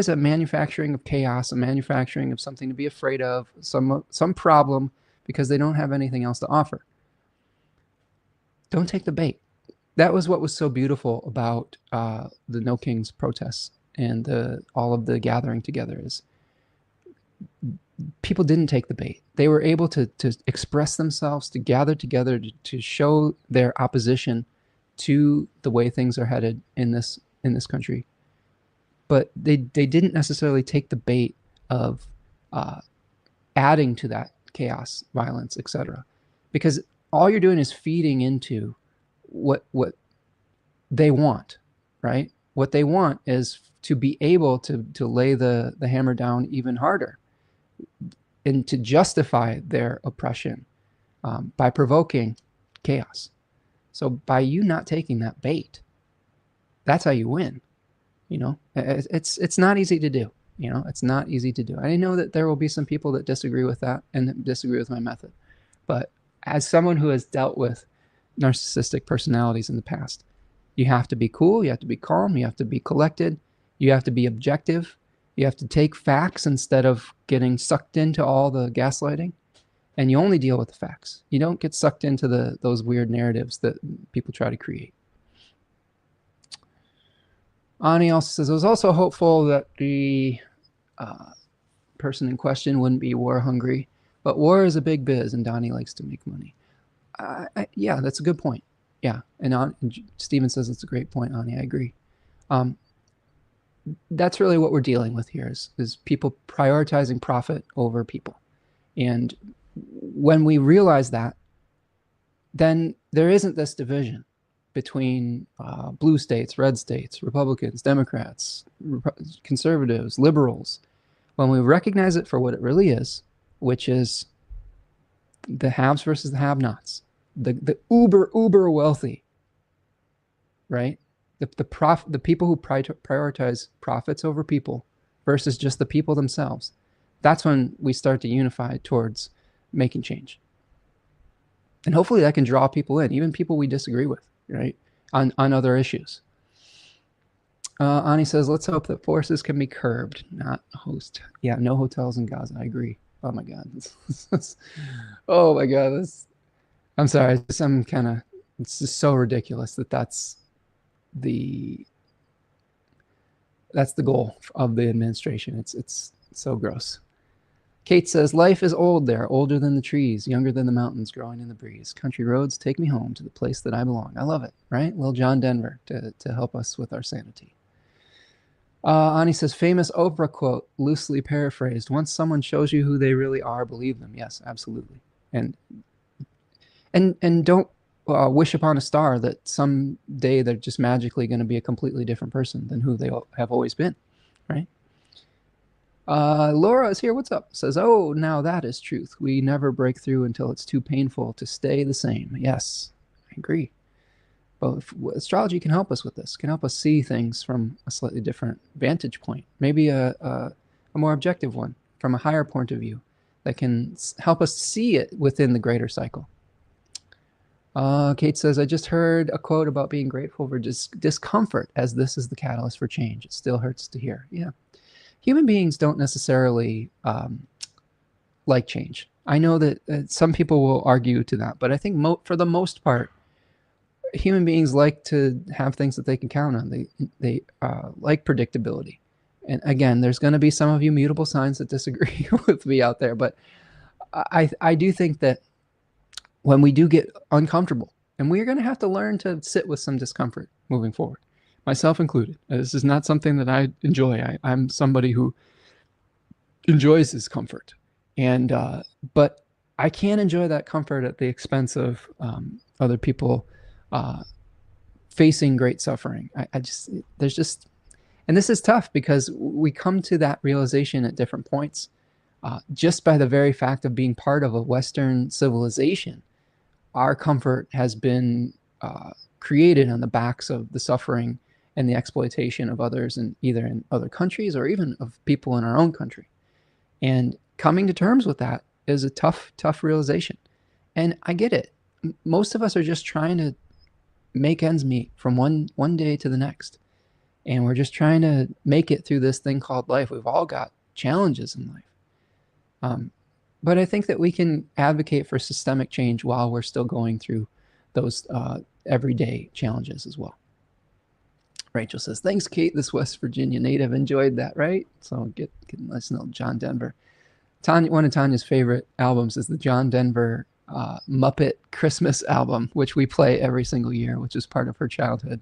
a manufacturing of chaos, a manufacturing of something to be afraid of, some problem, because they don't have anything else to offer. Don't take the bait. That was what was so beautiful about the No Kings protests and all of the gathering together, is people didn't take the bait. They were able to express themselves, to gather together, to show their opposition to the way things are headed in this country. But they didn't necessarily take the bait of adding to that chaos, violence, etc. Because all you're doing is feeding into what they want, right? What they want is to be able to lay the hammer down even harder and to justify their oppression by provoking chaos. So by you not taking that bait, that's how you win. You know, it's not easy to do. You know, it's not easy to do. I know that there will be some people that disagree with that and that disagree with my method. But as someone who has dealt with narcissistic personalities in the past, you have to be cool, you have to be calm, you have to be collected, you have to be objective, you have to take facts instead of getting sucked into all the gaslighting, and you only deal with the facts. You don't get sucked into those weird narratives that people try to create. Ani also says, I was also hopeful that the person in question wouldn't be war hungry, but war is a big biz and Donnie likes to make money. Yeah, that's a good point. Yeah, and Stephen says it's a great point, Ani. I agree. That's really what we're dealing with here, is people prioritizing profit over people. And when we realize that, then there isn't this division between blue states, red states, Republicans, Democrats, conservatives, liberals. When we recognize it for what it really is, which is the haves versus the have-nots, the uber wealthy, right? The people who prioritize profits over people versus just the people themselves. That's when we start to unify towards making change. And hopefully that can draw people in, even people we disagree with, right? On other issues. Ani says, let's hope that forces can be curbed, not host. Yeah, no hotels in Gaza. I agree. Oh my God. Oh my God. I'm sorry. It's just so ridiculous that's the goal of the administration. It's so gross. Kate says, life is old there, older than the trees, younger than the mountains growing in the breeze. Country roads take me home to the place that I belong. I love it, right? Little John Denver to help us with our sanity. Ani says, famous Oprah quote, loosely paraphrased, once someone shows you who they really are, believe them. Yes, absolutely. And don't wish upon a star that someday they're just magically going to be a completely different person than who they have always been, right? Laura is here. What's up? Says, oh, now that is truth. We never break through until it's too painful to stay the same. Yes, I agree. But astrology can help us with this, can help us see things from a slightly different vantage point, maybe a more objective one from a higher point of view that can help us see it within the greater cycle. Kate says, I just heard a quote about being grateful for discomfort, as this is the catalyst for change. It still hurts to hear. Yeah. Human beings don't necessarily like change. I know that some people will argue to that, but I think for the most part, human beings like to have things that they can count on. They like predictability. And again, there's going to be some of you mutable signs that disagree with me out there, but I do think that when we do get uncomfortable, and we're going to have to learn to sit with some discomfort moving forward, myself included. This is not something that I enjoy. I'm somebody who enjoys discomfort, and but I can't enjoy that comfort at the expense of other people facing great suffering. There's just, and this is tough because we come to that realization at different points, just by the very fact of being part of a Western civilization. Our comfort has been created on the backs of the suffering and the exploitation of others, in either in other countries or even of people in our own country. And coming to terms with that is a tough realization. And I get it. Most of us are just trying to make ends meet from one day to the next. And we're just trying to make it through this thing called life. We've all got challenges in life. But I think that we can advocate for systemic change while we're still going through those everyday challenges as well. Rachel says, thanks, Kate, this West Virginia native. Enjoyed that, right? So get listen to John Denver. One of Tanya's favorite albums is the John Denver Muppet Christmas album, which we play every single year, which is part of her childhood.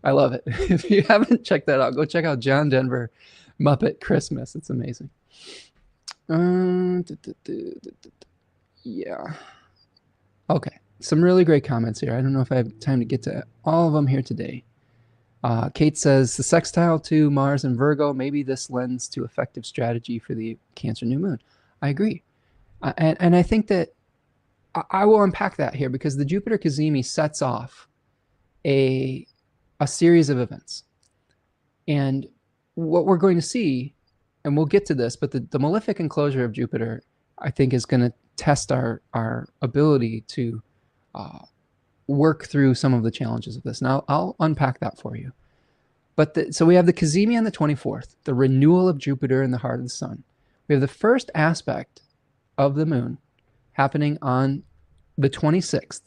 I love it. If you haven't checked that out, go check out John Denver Muppet Christmas. It's amazing. Yeah. Okay. Some really great comments here. I don't know if I have time to get to all of them here today. Kate says, the sextile to Mars and Virgo, maybe this lends to effective strategy for the Cancer new moon. I agree. And I think that I will unpack that here, because the Jupiter Cazimi sets off a series of events. And what we're going to see, and we'll get to this, but the malefic enclosure of Jupiter, I think, is going to test our ability to work through some of the challenges of this. Now, I'll unpack that for you. But so we have the Cazimi on the 24th, the renewal of Jupiter in the heart of the sun. We have the first aspect of the moon happening on the 26th,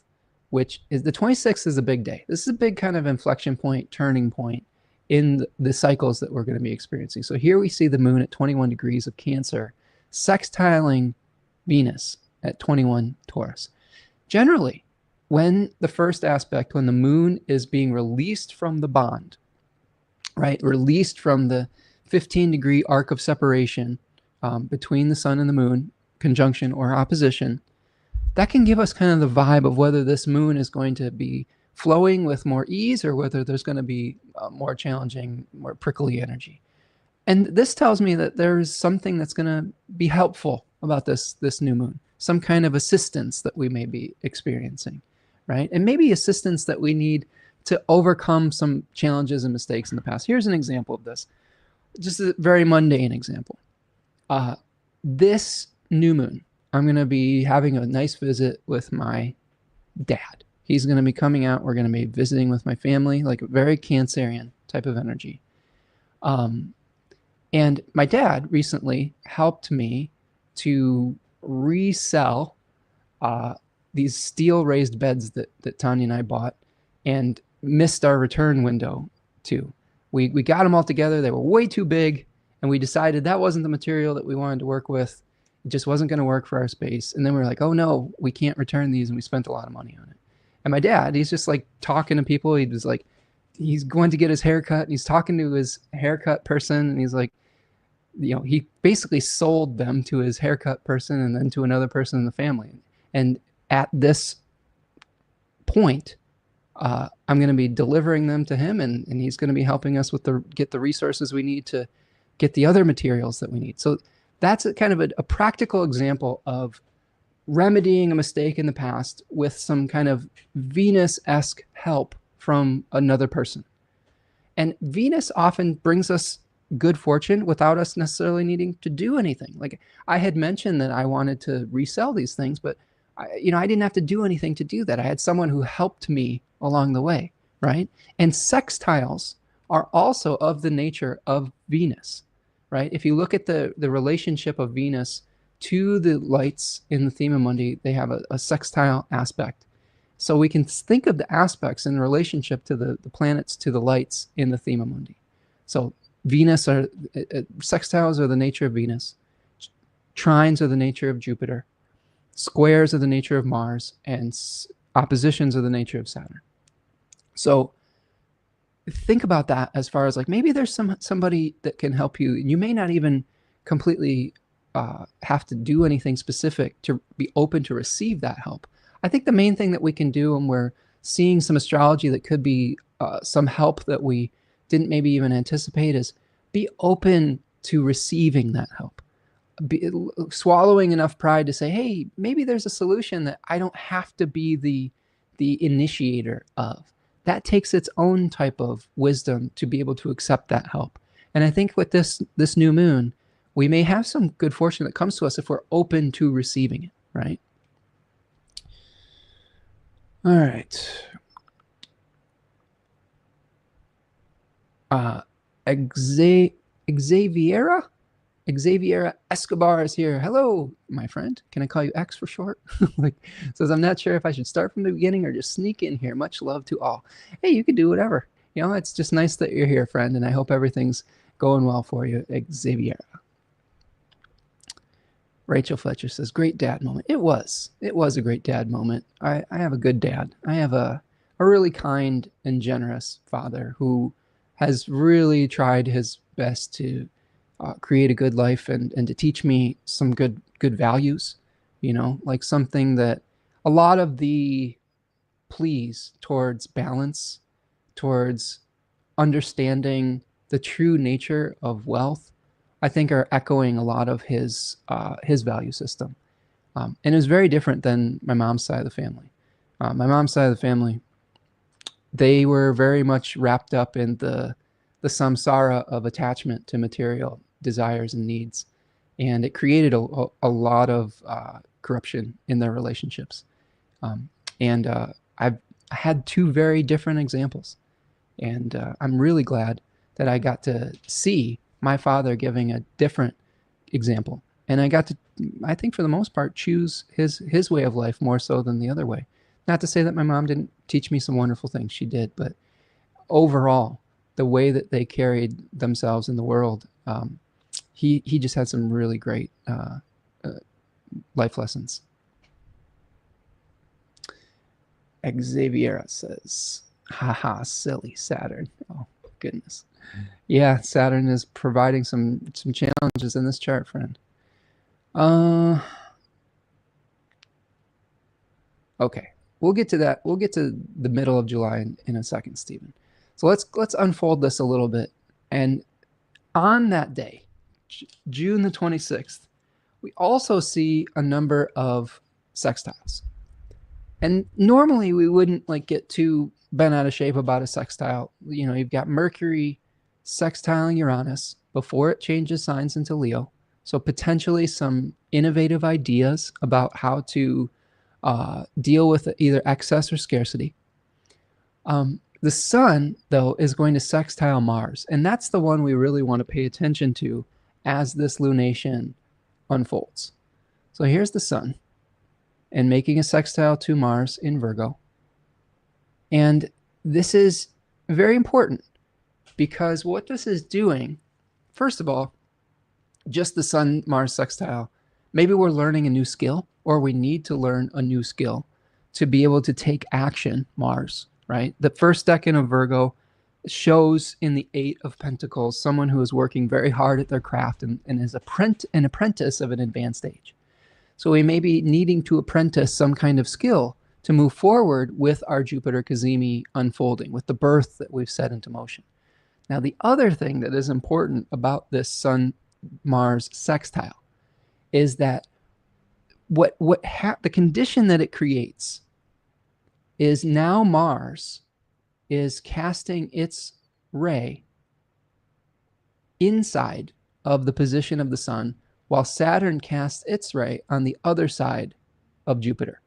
which is the 26th is a big day. This is a big kind of inflection point, turning point in the cycles that we're going to be experiencing. So here we see the moon at 21 degrees of Cancer, sextiling Venus at 21 Taurus. Generally, when the first aspect, when the moon is being released from the bond, right, released from the 15-degree arc of separation between the sun and the moon, conjunction or opposition, that can give us kind of the vibe of whether this moon is going to be flowing with more ease or whether there's going to be more challenging, more prickly energy. And this tells me that there is something that's going to be helpful about this new moon, some kind of assistance that we may be experiencing, right? And maybe assistance that we need to overcome some challenges and mistakes in the past. Here's an example of this, just a very mundane example. This new moon, I'm going to be having a nice visit with my dad. He's going to be coming out. We're going to be visiting with my family, like a very Cancerian type of energy. And my dad recently helped me to resell these steel raised beds that Tanya and I bought and missed our return window to. We got them all together. They were way too big, and we decided that wasn't the material that we wanted to work with. It just wasn't going to work for our space. And then we were like, oh no, we can't return these, and we spent a lot of money on it. And my dad, he's just like talking to people. He was like, he's going to get his haircut, and he's talking to his haircut person, and he's like, you know, he basically sold them to his haircut person and then to another person in the family. And at this point, I'm going to be delivering them to him, and he's going to be helping us with get the resources we need to get the other materials that we need. So that's a kind of a practical example of remedying a mistake in the past with some kind of Venus-esque help from another person. And Venus often brings us good fortune without us necessarily needing to do anything. Like I had mentioned that I wanted to resell these things, but I didn't have to do anything to do that. I had someone who helped me along the way, right? And sextiles are also of the nature of Venus, right? If you look at the relationship of Venus to the lights in the Thema Mundi, they have a sextile aspect. So we can think of the aspects in relationship to the planets, to the lights in the Thema Mundi. So Venus sextiles are the nature of Venus. Trines are the nature of Jupiter. Squares are the nature of Mars, and oppositions are the nature of Saturn. So think about that as far as like maybe there's somebody that can help you. You may not even completely have to do anything specific to be open to receive that help. I think the main thing that we can do when we're seeing some astrology that could be some help that we didn't maybe even anticipate is be open to receiving that help. Swallowing enough pride to say, hey, maybe there's a solution that I don't have to be the initiator of. That takes its own type of wisdom to be able to accept that help. And I think with this new moon, we may have some good fortune that comes to us if we're open to receiving it, right? All right. Xaviera Escobar is here. Hello, my friend. Can I call you X for short? Like, says, I'm not sure if I should start from the beginning or just sneak in here. Much love to all. Hey, you can do whatever. You know, it's just nice that you're here, friend, and I hope everything's going well for you, Xaviera. Rachel Fletcher says, great dad moment. It was a great dad moment. I have a good dad. I have a really kind and generous father who has really tried his best to create a good life and to teach me some good values, you know, like something that a lot of the pleas towards balance, towards understanding the true nature of wealth, I think are echoing a lot of his value system. And it was very different than my mom's side of the family. My mom's side of the family, they were very much wrapped up in the samsara of attachment to material desires and needs. And it created a lot of corruption in their relationships. I've had two very different examples. And I'm really glad that I got to see my father giving a different example. And I got to, I think for the most part, choose his way of life more so than the other way. Not to say that my mom didn't teach me some wonderful things. She did. But overall, the way that they carried themselves in the world, he just had some really great life lessons. Xavier says, haha, silly Saturn. Oh, goodness. Yeah, Saturn is providing some challenges in this chart, friend. Okay, we'll get to that. We'll get to the middle of July in a second, Stephen. So let's unfold this a little bit. And on that day, June the 26th, we also see a number of sextiles. And normally we wouldn't like get too bent out of shape about a sextile. You know, you've got Mercury sextiling Uranus before it changes signs into Leo. So potentially some innovative ideas about how to deal with either excess or scarcity. The sun, though, is going to sextile Mars. And that's the one we really want to pay attention to as this lunation unfolds. So here's the sun and making a sextile to Mars in Virgo. And this is very important because what this is doing, first of all, just the Sun-Mars sextile, maybe we're learning a new skill or we need to learn a new skill to be able to take action, Mars, right? The first decan of Virgo shows in the Eight of Pentacles someone who is working very hard at their craft and is an apprentice of an advanced age. So we may be needing to apprentice some kind of skill to move forward with our Jupiter Cazimi unfolding, with the birth that we've set into motion. Now, the other thing that is important about this Sun-Mars sextile is that the condition that it creates is now Mars is casting its ray inside of the position of the sun, while Saturn casts its ray on the other side of Jupiter.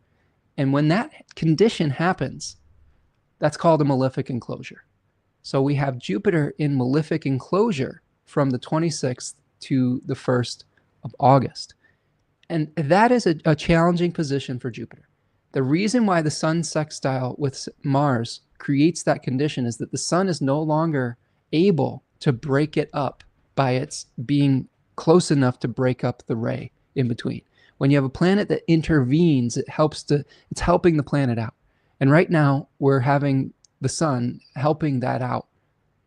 And when that condition happens, that's called a malefic enclosure. So we have Jupiter in malefic enclosure from the 26th to the 1st of August. And that is a challenging position for Jupiter. The reason why the sun sextile with Mars creates that condition is that the sun is no longer able to break it up by its being close enough to break up the ray in between. When you have a planet that intervenes, it's helping the planet out. And right now we're having the sun helping that out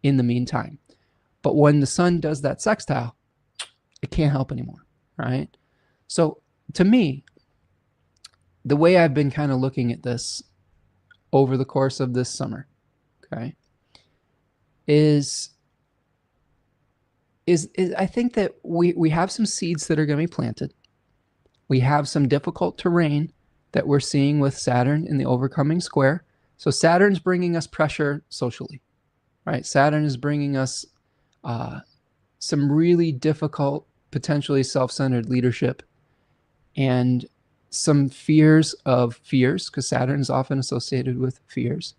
in the meantime. But when the sun does that sextile, it can't help anymore, right? So to me, the way I've been kind of looking at this over the course of this summer, okay, is I think that we have some seeds that are going to be planted. We have some difficult terrain that we're seeing with Saturn in the overcoming square. So Saturn's bringing us pressure socially, right? Saturn is bringing us some really difficult, potentially self-centered leadership, and some fears, because Saturn is often associated with fears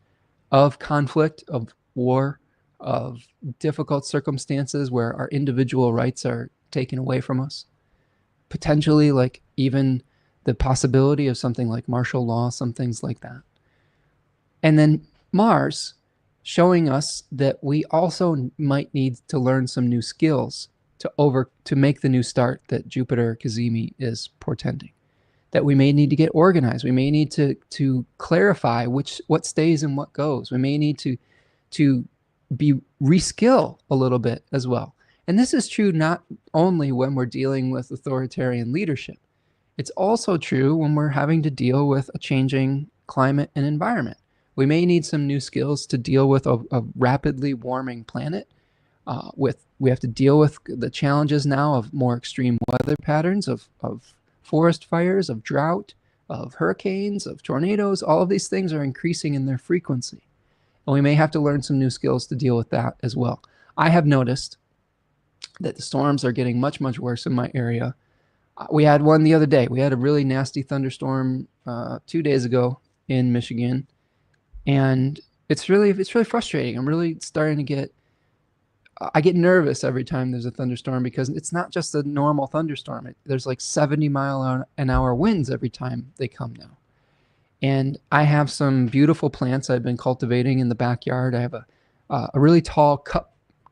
of conflict, of war, of difficult circumstances where our individual rights are taken away from us. Potentially, like even the possibility of something like martial law, some things like that. And then Mars showing us that we also might need to learn some new skills to make the new start that Jupiter Cazimi is portending. That we may need to get organized. We may need to clarify what stays and what goes. We may need to be reskill a little bit as well. And this is true not only when we're dealing with authoritarian leadership. It's also true when we're having to deal with a changing climate and environment. We may need some new skills to deal with a rapidly warming planet. We have to deal with the challenges now of more extreme weather patterns, of forest fires, of drought, of hurricanes, of tornadoes. All of these things are increasing in their frequency. And we may have to learn some new skills to deal with that as well. I have noticed that the storms are getting much, much worse in my area. We had one the other day. We had a really nasty thunderstorm 2 days ago in Michigan. And it's really frustrating. I'm really starting to get nervous every time there's a thunderstorm, because it's not just a normal thunderstorm. There's like 70-mile-an-hour winds every time they come now. And I have some beautiful plants I've been cultivating in the backyard. I have a really tall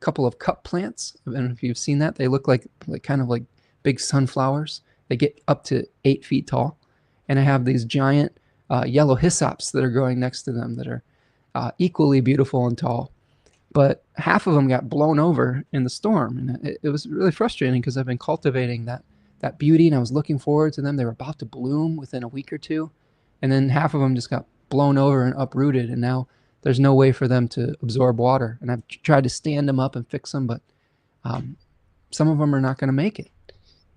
couple of cup plants. I don't know if you've seen that. They look like kind of like big sunflowers. They get up to 8 feet tall. And I have these giant yellow hyssops that are growing next to them that are equally beautiful and tall. But half of them got blown over in the storm. And it was really frustrating, because I've been cultivating that beauty, and I was looking forward to them. They were about to bloom within a week or two. And then half of them just got blown over and uprooted. And now there's no way for them to absorb water. And I've tried to stand them up and fix them, but some of them are not going to make it.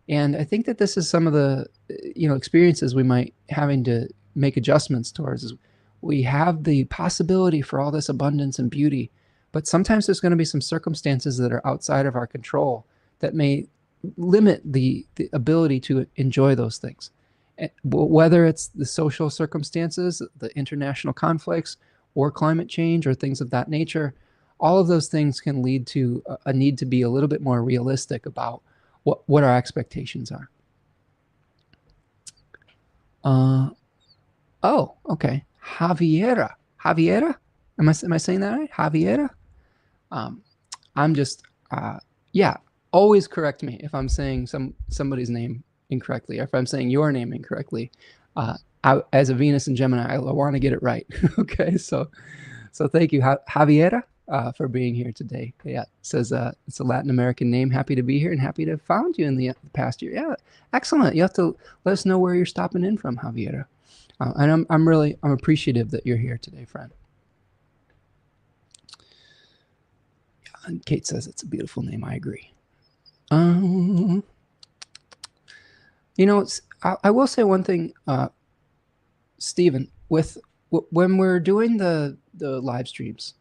And I think that this is some of the experiences we might having to make adjustments towards. Is we have the possibility for all this abundance and beauty, but sometimes there's going to be some circumstances that are outside of our control that may limit the ability to enjoy those things. Whether it's the social circumstances, the international conflicts, or climate change, or things of that nature, all of those things can lead to a need to be a little bit more realistic about what our expectations are. Oh, okay. Javiera. Am I saying that right? Javiera? I'm just, yeah, always correct me if I'm saying somebody's name incorrectly, or if I'm saying your name incorrectly. As a Venus and Gemini, I want to get it right. Okay, so thank you, Javiera, for being here today. Yeah, it says it's a Latin American name. Happy to be here and happy to have found you in the past year. Yeah, excellent. You have to let us know where you're stopping in from, Javiera. And I'm appreciative that you're here today, friend. And Kate says it's a beautiful name. I agree. I will say one thing, Stephen, when we're doing the live streams,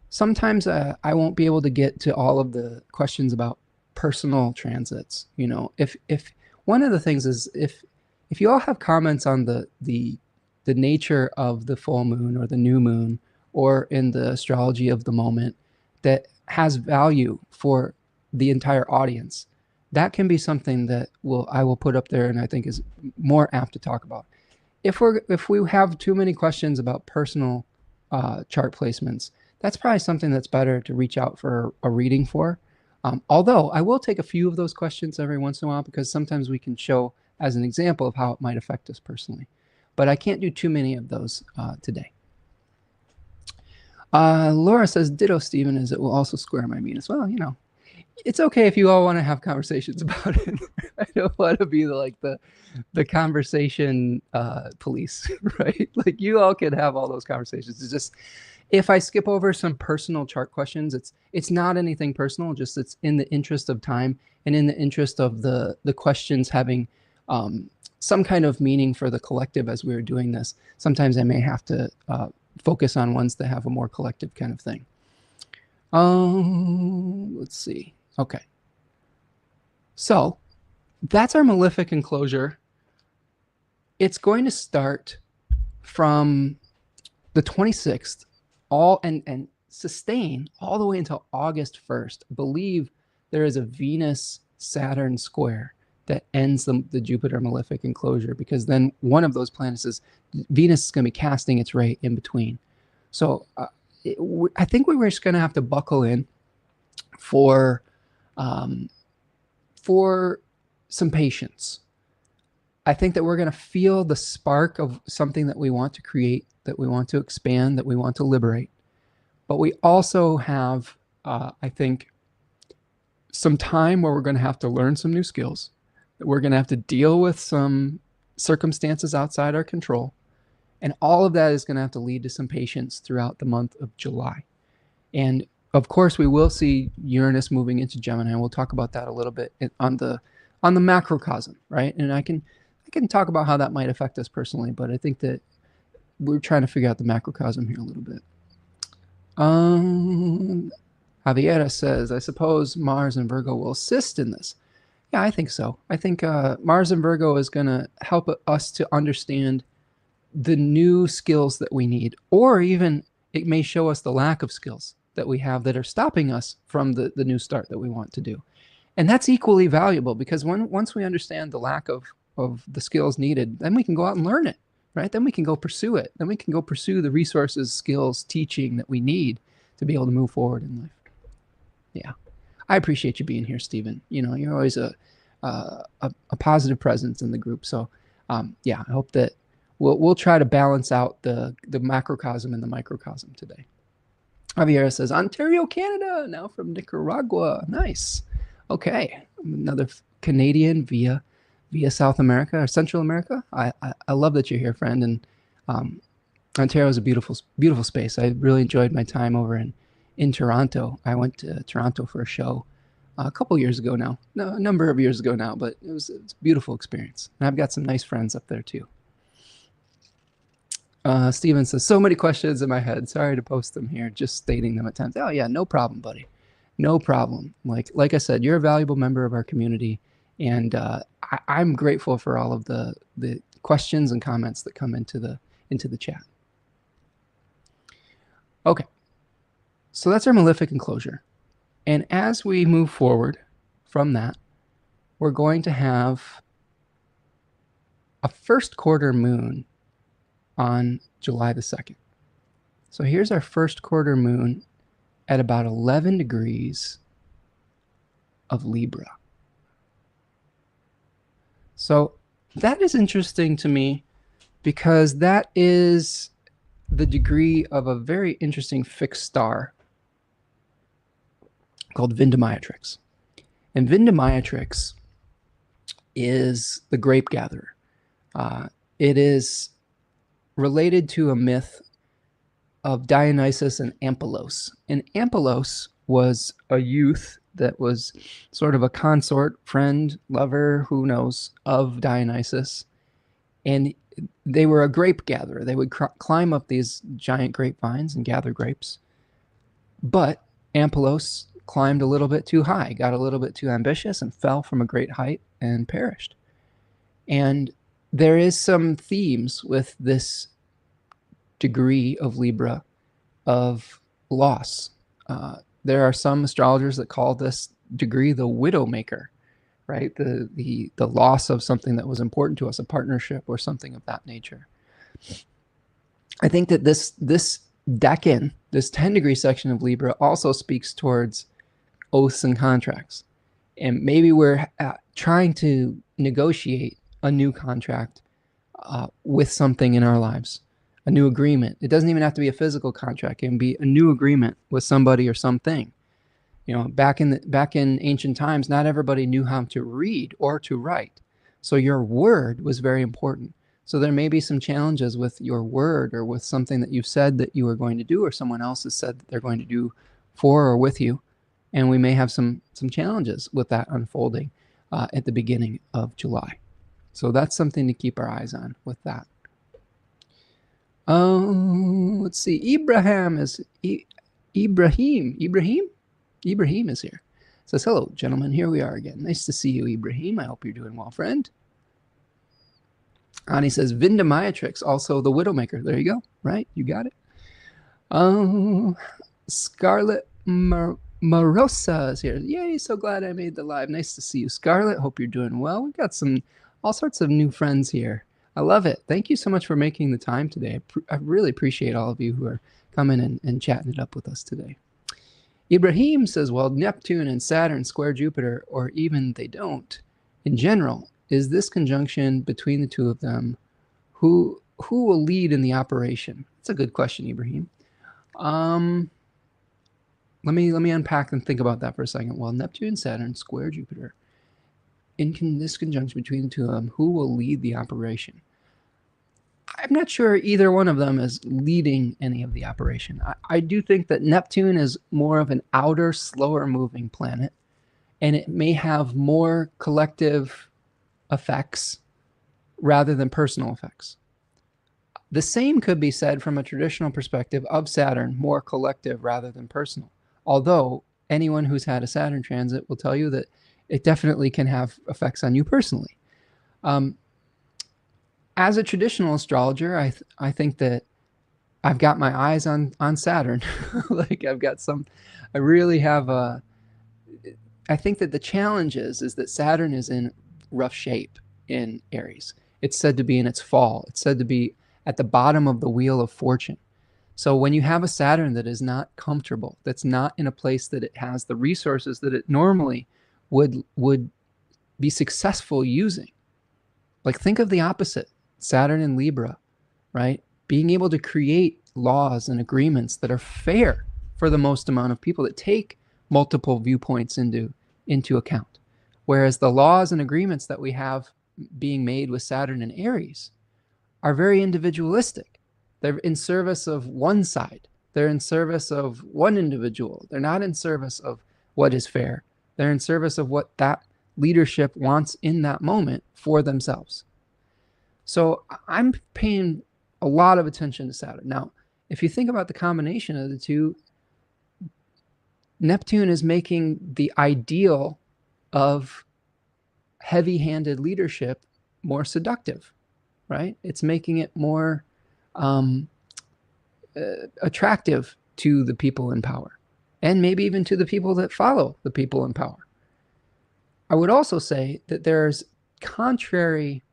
sometimes I won't be able to get to all of the questions about personal transits. If one of the things is if you all have comments on the nature of the full moon or the new moon, or in the astrology of the moment, that has value for the entire audience, that can be something that I will put up there, and I think is more apt to talk about. if we have too many questions about personal chart placements, that's probably something that's better to reach out for a reading for. Although I will take a few of those questions every once in a while, because sometimes we can show as an example of how it might affect us personally. But I can't do too many of those today. Laura says, ditto, Stephen, as it will also square my Venus. Well, you know, it's okay if you all want to have conversations about it. I don't want to be the conversation police, right? Like, you all can have all those conversations. It's just, if I skip over some personal chart questions, it's not anything personal, just it's in the interest of time and in the interest of the questions having some kind of meaning for the collective as we were doing this. Sometimes I may have to focus on ones that have a more collective kind of thing. Let's see. Okay. So that's our malefic enclosure. It's going to start from the 26th and sustain all the way until August 1st. I believe there is a Venus-Saturn square that ends the Jupiter malefic enclosure, because then one of those planets is, Venus is going to be casting its ray in between. So I think we were just going to have to buckle in for some patience. I think that we're going to feel the spark of something that we want to create, that we want to expand, that we want to liberate. But we also have, I think, some time where we're going to have to learn some new skills. We're going to have to deal with some circumstances outside our control. And all of that is going to have to lead to some patience throughout the month of July. And of course, we will see Uranus moving into Gemini. We'll talk about that a little bit on the macrocosm, right? And I can talk about how that might affect us personally, but I think that we're trying to figure out the macrocosm here a little bit. Javiera says, I suppose Mars and Virgo will assist in this. Yeah, I think so. I think Mars and Virgo is going to help us to understand the new skills that we need, or even it may show us the lack of skills that we have that are stopping us from the new start that we want to do. And that's equally valuable, because once we understand the lack of the skills needed, then we can go out and learn it, right? Then we can go pursue it. Then we can go pursue the resources, skills, teaching that we need to be able to move forward in life. Yeah. I appreciate you being here, Stephen. You know, you're always a positive presence in the group. So yeah, I hope that we'll try to balance out the macrocosm and the microcosm today. Javier says, Ontario, Canada, now from Nicaragua. Nice. Okay, another Canadian via South America or Central America. I love that you're here, friend. And Ontario is a beautiful space. I really enjoyed my time over in Toronto. I went to Toronto for a show a couple years ago now, no, a number of years ago now, but it's a beautiful experience. And I've got some nice friends up there too. Steven says, so many questions in my head. Sorry to post them here, just stating them at times. Oh yeah, no problem, buddy. No problem. Like I said, you're a valuable member of our community, and I'm grateful for all of the questions and comments that come into the chat. Okay, so that's our malefic enclosure. And as we move forward from that, we're going to have a first quarter moon on July the 2nd. So here's our first quarter moon at about 11 degrees of Libra. So that is interesting to me, because that is the degree of a very interesting fixed star called Vindamayatrix. And Vindamayatrix is the grape gatherer. It is related to a myth of Dionysus and Ampelos. And Ampelos was a youth that was sort of a consort, friend, lover, who knows, of Dionysus. And they were a grape gatherer. They would climb up these giant grapevines and gather grapes. But Ampelos climbed a little bit too high, got a little bit too ambitious, and fell from a great height and perished. And there is some themes with this degree of Libra of loss. There are some astrologers that call this degree the widowmaker, right? The loss of something that was important to us, a partnership or something of that nature. I think that this decan, this 10-degree section of Libra, also speaks towards oaths and contracts. And maybe we're trying to negotiate a new contract with something in our lives, a new agreement. It doesn't even have to be a physical contract. It can be a new agreement with somebody or something. You know, back in ancient times, not everybody knew how to read or to write. So your word was very important. So there may be some challenges with your word or with something that you've said that you are going to do, or someone else has said that they're going to do for or with you. And we may have some challenges with that unfolding at the beginning of July. So that's something to keep our eyes on with that. Let's see. Ibrahim is here. Says, hello, gentlemen. Here we are again. Nice to see you, Ibrahim. I hope you're doing well, friend. Ani says, Vinda Mayatrix, also the Widowmaker. There you go. Right? You got it. Scarlet Marosa is here. Yay, so glad I made the live. Nice to see you, Scarlet. Hope you're doing well. We've got all sorts of new friends here. I love it. Thank you so much for making the time today. I really appreciate all of you who are coming and chatting it up with us today. Ibrahim says, well, Neptune and Saturn square Jupiter, or even they don't, in general, is this conjunction between the two of them, who will lead in the operation? That's a good question, Ibrahim. Let me unpack and think about that for a second. Well, Neptune and Saturn square Jupiter, in this conjunction between the two of them, who will lead the operation? I'm not sure either one of them is leading any of the operation. I do think that Neptune is more of an outer, slower moving planet, and it may have more collective effects rather than personal effects. The same could be said from a traditional perspective of Saturn, more collective rather than personal. Although anyone who's had a Saturn transit will tell you that it definitely can have effects on you personally. As a traditional astrologer, I think that I've got my eyes on Saturn. Like I really have I think that the challenge is that Saturn is in rough shape in Aries. It's said to be in its fall. It's said to be at the bottom of the wheel of fortune. So when you have a Saturn that is not comfortable, that's not in a place that it has the resources that it normally would be successful using. Like, think of the opposite. Saturn in Libra, right? Being able to create laws and agreements that are fair for the most amount of people, that take multiple viewpoints into account. Whereas the laws and agreements that we have being made with Saturn and Aries are very individualistic. They're in service of one side. They're in service of one individual. They're not in service of what is fair. They're in service of what that leadership wants in that moment for themselves. So I'm paying a lot of attention to Saturn. Now, if you think about the combination of the two, Neptune is making the ideal of heavy-handed leadership more seductive, right? It's making it more attractive to the people in power, and maybe even to the people that follow the people in power. I would also say that there's contrary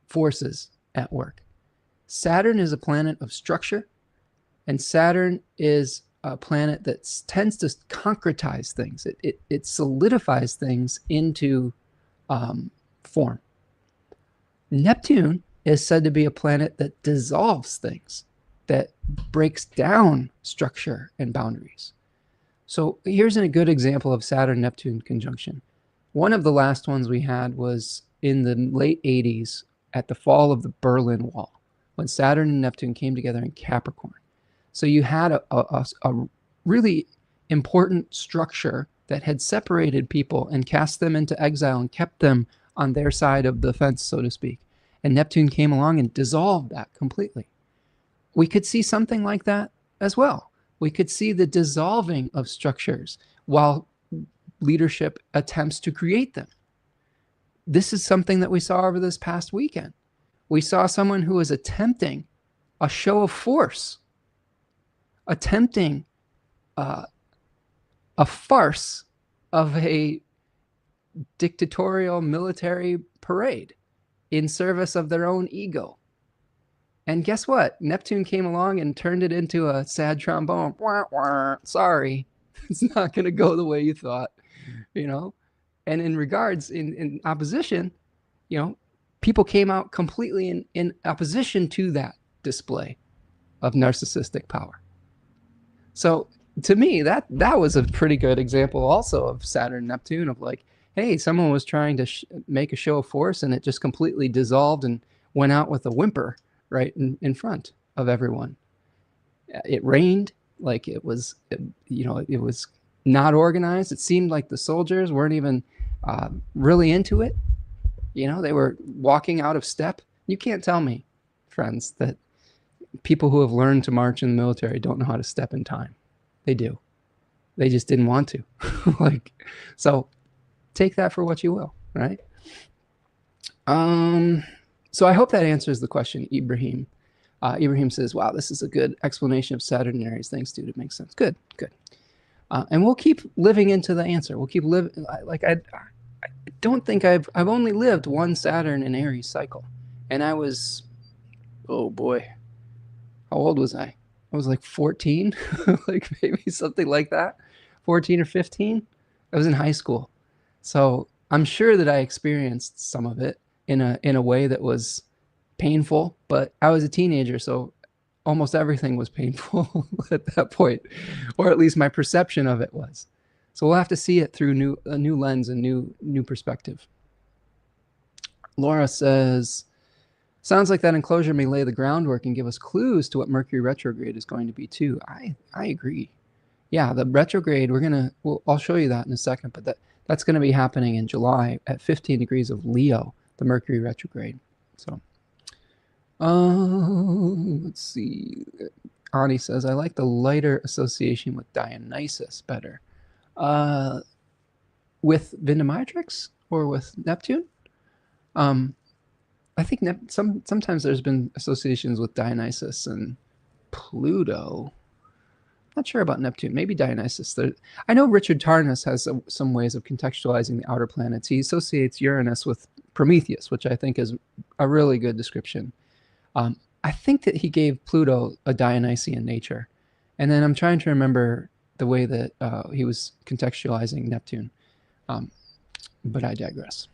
forces at work. Saturn is a planet of structure, and Saturn is a planet that tends to concretize things. It solidifies things into form. Neptune is said to be a planet that dissolves things, that breaks down structure and boundaries. So here's a good example of Saturn-Neptune conjunction. One of the last ones we had was in the late 80s at the fall of the Berlin Wall, when Saturn and Neptune came together in Capricorn. So you had a really important structure that had separated people and cast them into exile and kept them on their side of the fence, so to speak. And Neptune came along and dissolved that completely. We could see something like that as well. We could see the dissolving of structures while leadership attempts to create them. This is something that we saw over this past weekend. We saw someone who was attempting a show of force, attempting a farce of a dictatorial military parade in service of their own ego. And guess what? Neptune came along and turned it into a sad trombone. Wah, wah. Sorry, it's not going to go the way you thought, you know? And in regards, in opposition, you know, people came out completely in opposition to that display of narcissistic power. So to me, that was a pretty good example also of Saturn Neptune, of like, hey, someone was trying to make a show of force and it just completely dissolved and went out with a whimper right in front of everyone. It rained, like it was, it was not organized. It seemed like the soldiers weren't even really into it. You know, they were walking out of step. You can't tell me, friends, that people who have learned to march in the military don't know how to step in time. They do. They just didn't want to. Like, so take that for what you will, right? So I hope that answers the question, Ibrahim. Ibrahim says, wow, this is a good explanation of Saturn and Aries. Thanks, dude. It makes sense. Good, good. And we'll keep living into the answer. We'll keep living. Like, I don't think I've only lived one Saturn and Aries cycle. And I was, oh boy, how old was I? I was like 14, like maybe something like that, 14 or 15. I was in high school. So I'm sure that I experienced some of it in a way that was painful, but I was a teenager, so almost everything was painful at that point, or at least my perception of it was. So we'll have to see it through a new lens and new perspective. Laura says, sounds like that enclosure may lay the groundwork and give us clues to what Mercury retrograde is going to be too. I agree. Yeah, the retrograde, I'll show you that in a second, but that's going to be happening in July at 15 degrees of Leo, the Mercury retrograde. So, let's see. Ani says, I like the lighter association with Dionysus better. With Venematrix or with Neptune? I think sometimes there's been associations with Dionysus and Pluto. Not sure about Neptune. Maybe Dionysus. I know Richard Tarnas has some ways of contextualizing the outer planets. He associates Uranus with Prometheus, which I think is a really good description. I think that he gave Pluto a Dionysian nature. And then I'm trying to remember the way that he was contextualizing Neptune. But I digress.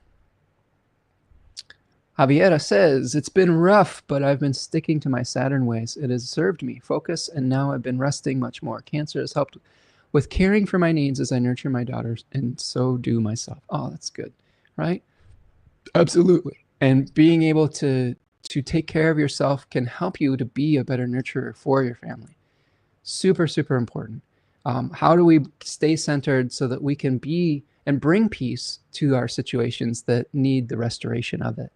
Javiera says, it's been rough, but I've been sticking to my Saturn ways. It has served me focus, and now I've been resting much more. Cancer has helped with caring for my needs as I nurture my daughters, and so do myself. Oh, that's good, right? Absolutely. And being able to take care of yourself can help you to be a better nurturer for your family. Super, super important. How do we stay centered so that we can be and bring peace to our situations that need the restoration of it?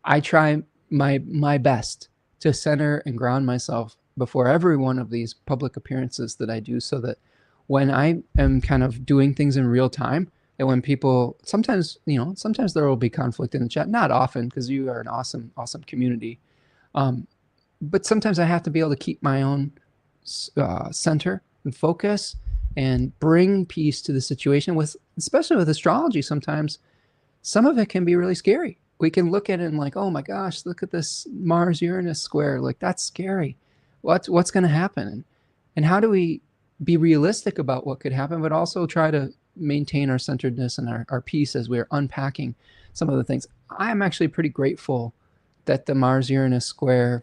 I try my best to center and ground myself before every one of these public appearances that I do, so that when I am kind of doing things in real time, and when people, sometimes there will be conflict in the chat, not often, because you are an awesome community. But sometimes I have to be able to keep my own center and focus and bring peace to the situation. Especially with astrology, sometimes some of it can be really scary. We can look at it and like, oh my gosh, look at this Mars-Uranus square. Like, that's scary. What's going to happen? And how do we be realistic about what could happen, but also try to maintain our centeredness and our peace as we're unpacking some of the things? I'm actually pretty grateful that the Mars-Uranus square,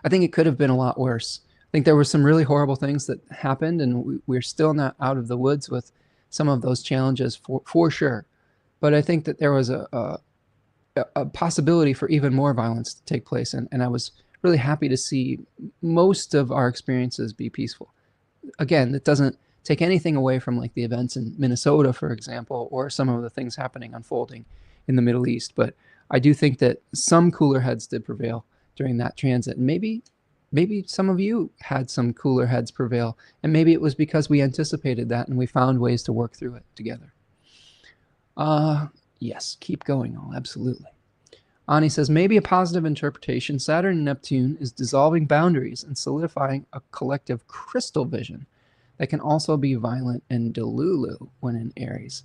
I think it could have been a lot worse. I think there were some really horrible things that happened, and we're still not out of the woods with some of those challenges for sure. But I think that there was a possibility for even more violence to take place. And I was really happy to see most of our experiences be peaceful. Again, that doesn't take anything away from like the events in Minnesota, for example, or some of the things unfolding in the Middle East. But I do think that some cooler heads did prevail during that transit. And maybe some of you had some cooler heads prevail. And maybe it was because we anticipated that and we found ways to work through it together. Yes, keep going. Oh, absolutely. Ani says, maybe a positive interpretation. Saturn and Neptune is dissolving boundaries and solidifying a collective crystal vision that can also be violent and delulu when in Aries.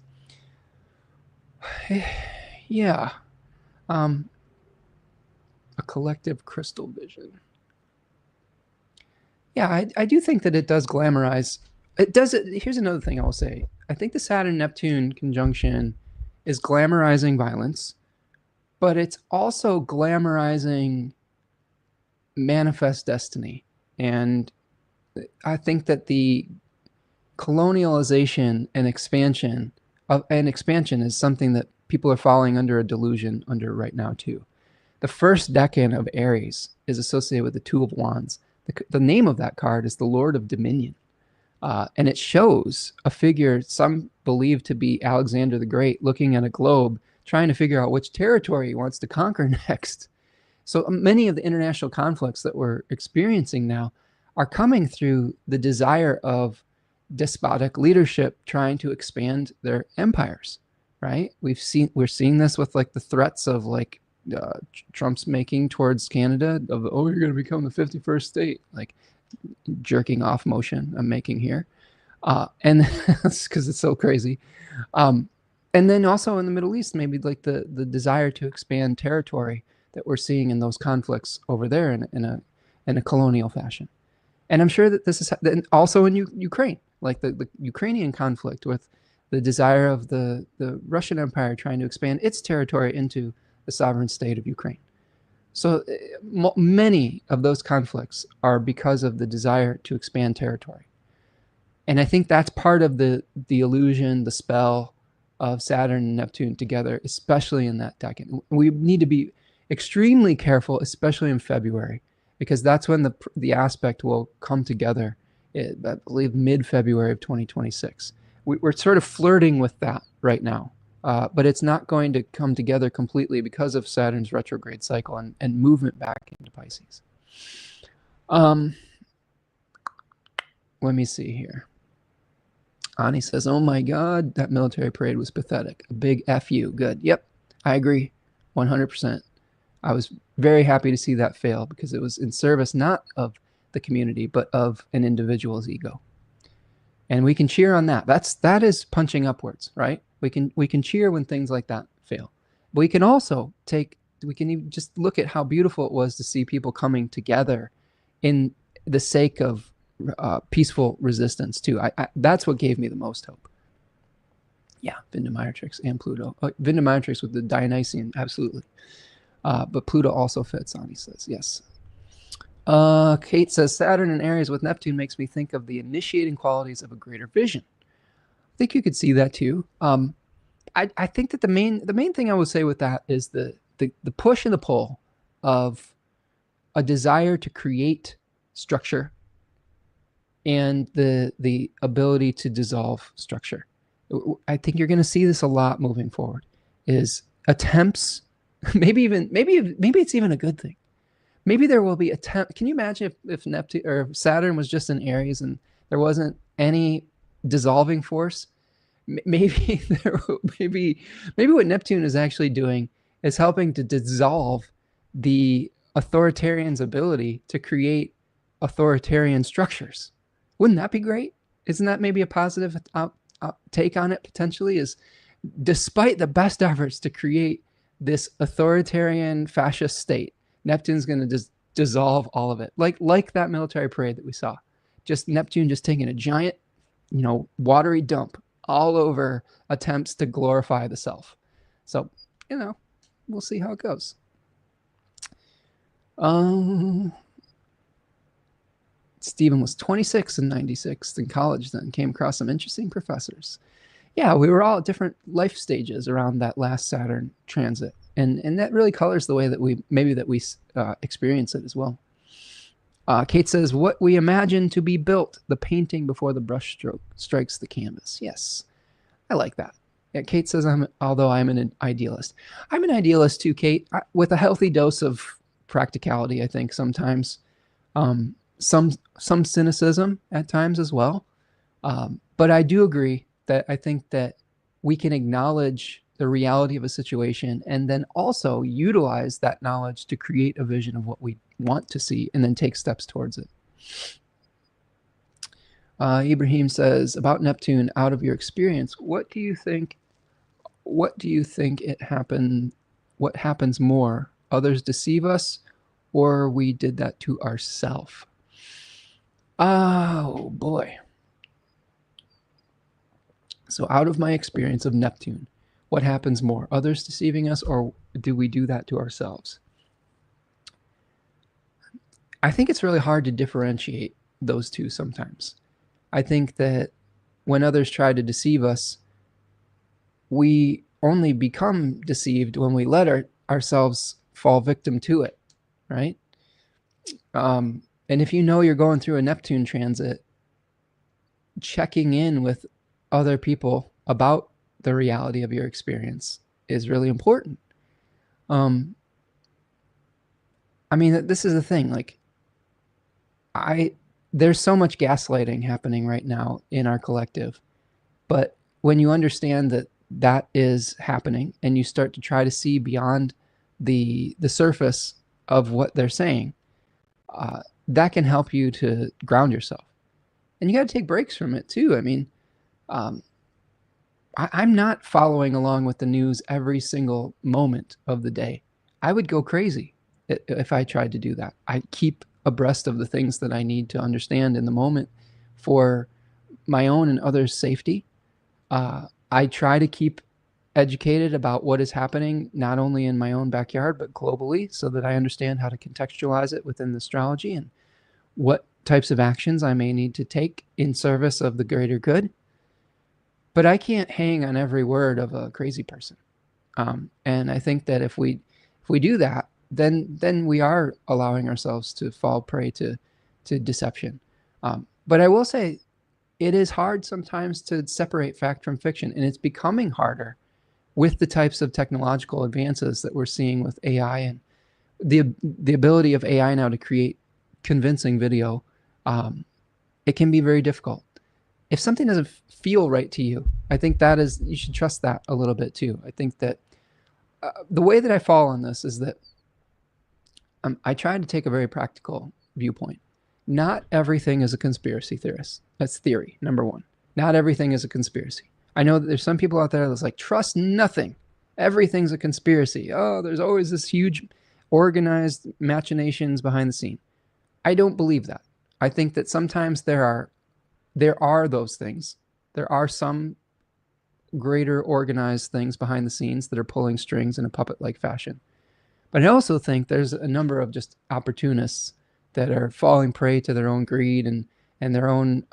Yeah. Um, a collective crystal vision. Yeah, I do think that it does glamorize. It does it. Here's another thing I will say. I think the Saturn Neptune conjunction is glamorizing violence, but it's also glamorizing manifest destiny. And I think that the colonialization and expansion is something that people are falling under a delusion under right now too. The first decan of Aries is associated with the Two of Wands. The name of that card is the Lord of Dominion. And it shows a figure some believe to be Alexander the Great looking at a globe, trying to figure out which territory he wants to conquer next. So many of the international conflicts that we're experiencing now are coming through the desire of despotic leadership trying to expand their empires, right? We're seeing this with like the threats of like Trump's making towards Canada of, oh, you're going to become the 51st state, like jerking off motion I'm making here. And because it's so crazy. And then also in the Middle East, maybe like the desire to expand territory that we're seeing in those conflicts over there in a colonial fashion. And I'm sure that this is also in Ukraine, like the Ukrainian conflict with the desire of the Russian Empire trying to expand its territory into the sovereign state of Ukraine. So many of those conflicts are because of the desire to expand territory. And I think that's part of the illusion, the spell of Saturn and Neptune together, especially in that decan. We need to be extremely careful, especially in February, because that's when the aspect will come together. I believe mid-February of 2026. We're sort of flirting with that right now, but it's not going to come together completely because of Saturn's retrograde cycle and movement back into Pisces. Let me see here. Ani says, oh my God, that military parade was pathetic. A big F you. Good. Yep, I agree 100%. I was very happy to see that fail because it was in service not of the community, but of an individual's ego. And we can cheer on that. That is punching upwards, right? We can cheer when things like that fail. But we can also even just look at how beautiful it was to see people coming together in the sake of peaceful resistance too. That's what gave me the most hope. Yeah, Vindamatrix and Pluto. Vindamatrix with the Dionysian, absolutely. But Pluto also fits on, he says. Yes. Kate says, Saturn in Aries with Neptune makes me think of the initiating qualities of a greater vision. I think you could see that too. I think that the main thing I would say with that is the push and the pull of a desire to create structure and the ability to dissolve structure. I think you're going to see this a lot moving forward. Is attempts, maybe it's even a good thing. Maybe there will be attempt. Can you imagine if Neptune or Saturn was just in Aries and there wasn't any dissolving force? Maybe what Neptune is actually doing is helping to dissolve the authoritarian's ability to create authoritarian structures. Wouldn't that be great? Isn't that maybe a positive take on it potentially? Is despite the best efforts to create this authoritarian fascist state, Neptune's going to just dissolve all of it, like that military parade that we saw. Just Neptune just taking a giant, watery dump all over attempts to glorify the self. So, we'll see how it goes. Stephen was 26 and 96 in college then, came across some interesting professors. Yeah, we were all at different life stages around that last Saturn transit. And that really colors the way that we experience it as well. Kate says, what we imagine to be built, the painting before the brush stroke strikes the canvas. Yes, I like that. Yeah, Kate says, although I'm an idealist. I'm an idealist too, Kate, with a healthy dose of practicality, I think, sometimes. Some cynicism at times as well. But I do agree that I think that we can acknowledge the reality of a situation and then also utilize that knowledge to create a vision of what we want to see and then take steps towards it. Ibrahim says, about Neptune, out of your experience, what do you think what do you think what happens more? Others deceive us, or we did that to ourselves? Oh boy. So out of my experience of Neptune, what happens more? Others deceiving us, or do we do that to ourselves? I think it's really hard to differentiate those two sometimes. I think that when others try to deceive us, we only become deceived when we let ourselves fall victim to it, right? And if you know you're going through a Neptune transit, checking in with other people about the reality of your experience is really important. I mean, this is the thing. Like, there's so much gaslighting happening right now in our collective, but when you understand that that is happening and you start to try to see beyond the surface of what they're saying, that can help you to ground yourself. And you got to take breaks from it too. I mean, I'm not following along with the news every single moment of the day. I would go crazy if I tried to do that. I keep abreast of the things that I need to understand in the moment for my own and others' safety. I try to keep educated about what is happening, not only in my own backyard, but globally, so that I understand how to contextualize it within the astrology and what types of actions I may need to take in service of the greater good. But I can't hang on every word of a crazy person. And I think that if we do that, then we are allowing ourselves to fall prey to deception. But I will say, it is hard sometimes to separate fact from fiction, and it's becoming harder with the types of technological advances that we're seeing with AI and the ability of AI now to create convincing video. It can be very difficult. If something doesn't feel right to you, I think you should trust that a little bit too. I think that the way that I fall on this is that I try to take a very practical viewpoint. Not everything is a conspiracy theorist. That's theory, number one. Not everything is a conspiracy. I know that there's some people out there that's like, trust nothing. Everything's a conspiracy. Oh, there's always this huge organized machinations behind the scene. I don't believe that. I think that sometimes there are those things. There are some greater organized things behind the scenes that are pulling strings in a puppet-like fashion. But I also think there's a number of just opportunists that are falling prey to their own greed and their own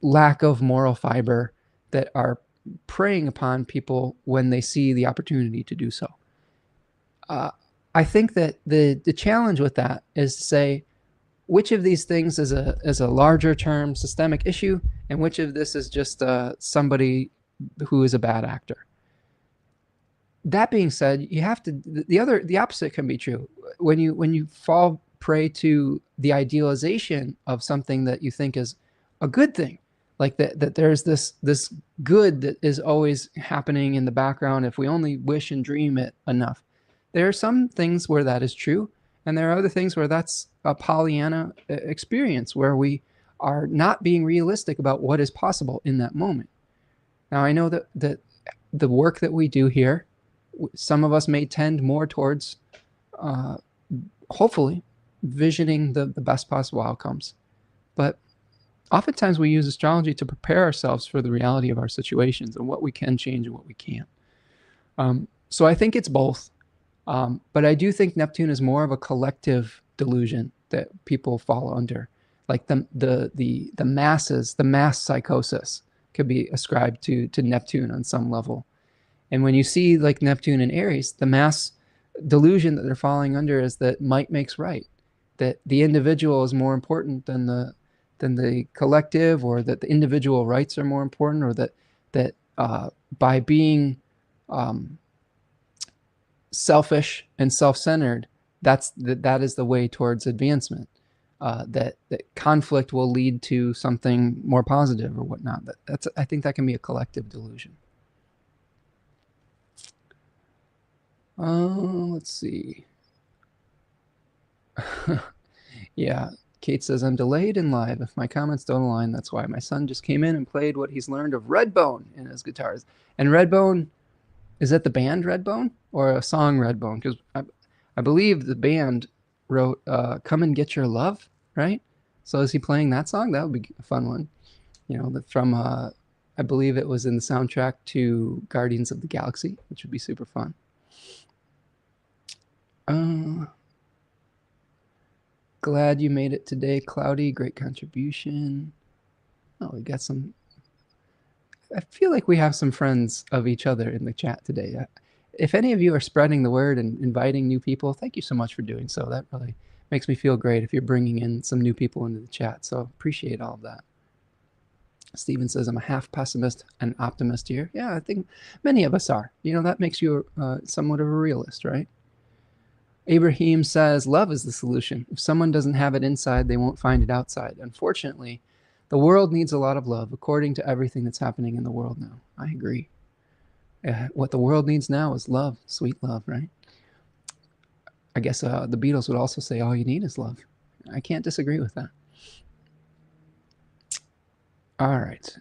lack of moral fiber that are preying upon people when they see the opportunity to do so. I think that the challenge with that is to say, which of these things is a larger term systemic issue, and which of this is just somebody who is a bad actor. That being said, you have to the opposite can be true. When you fall prey to the idealization of something that you think is a good thing, like that there's this good that is always happening in the background if we only wish and dream it enough. There are some things where that is true, and there are other things where that's a Pollyanna experience where we are not being realistic about what is possible in that moment. Now, I know that the work that we do here, some of us may tend more towards hopefully visioning the best possible outcomes. But oftentimes we use astrology to prepare ourselves for the reality of our situations and what we can change and what we can't. So I think it's both. But I do think Neptune is more of a collective delusion that people fall under. Like the masses, the mass psychosis could be ascribed to Neptune on some level. And when you see like Neptune and Aries, the mass delusion that they're falling under is that might makes right, that the individual is more important than the collective, or that the individual rights are more important, or that by being selfish and self-centered, that is the way towards advancement. That conflict will lead to something more positive or whatnot. I think that can be a collective delusion. Let's see. Yeah, Kate says, I'm delayed in live. If my comments don't align, that's why. My son just came in and played what he's learned of Redbone in his guitars. And Redbone, is that the band Redbone or a song Redbone? Because I believe the band wrote Come and Get Your Love, right? So is he playing that song? That would be a fun one. You know, from, I believe it was in the soundtrack to Guardians of the Galaxy, which would be super fun. Glad you made it today, Cloudy. Great contribution. Oh, we got some. I feel like we have some friends of each other in the chat today. If any of you are spreading the word and inviting new people, thank you so much for doing so. That really makes me feel great if you're bringing in some new people into the chat. So appreciate all of that. Stephen says, I'm a half pessimist and optimist here. Yeah, I think many of us are. You know, that makes you somewhat of a realist, right? Ibrahim says, love is the solution. If someone doesn't have it inside, they won't find it outside. Unfortunately, the world needs a lot of love, according to everything that's happening in the world now. I agree. What the world needs now is love, sweet love, right? I guess the Beatles would also say all you need is love. I can't disagree with that. All right.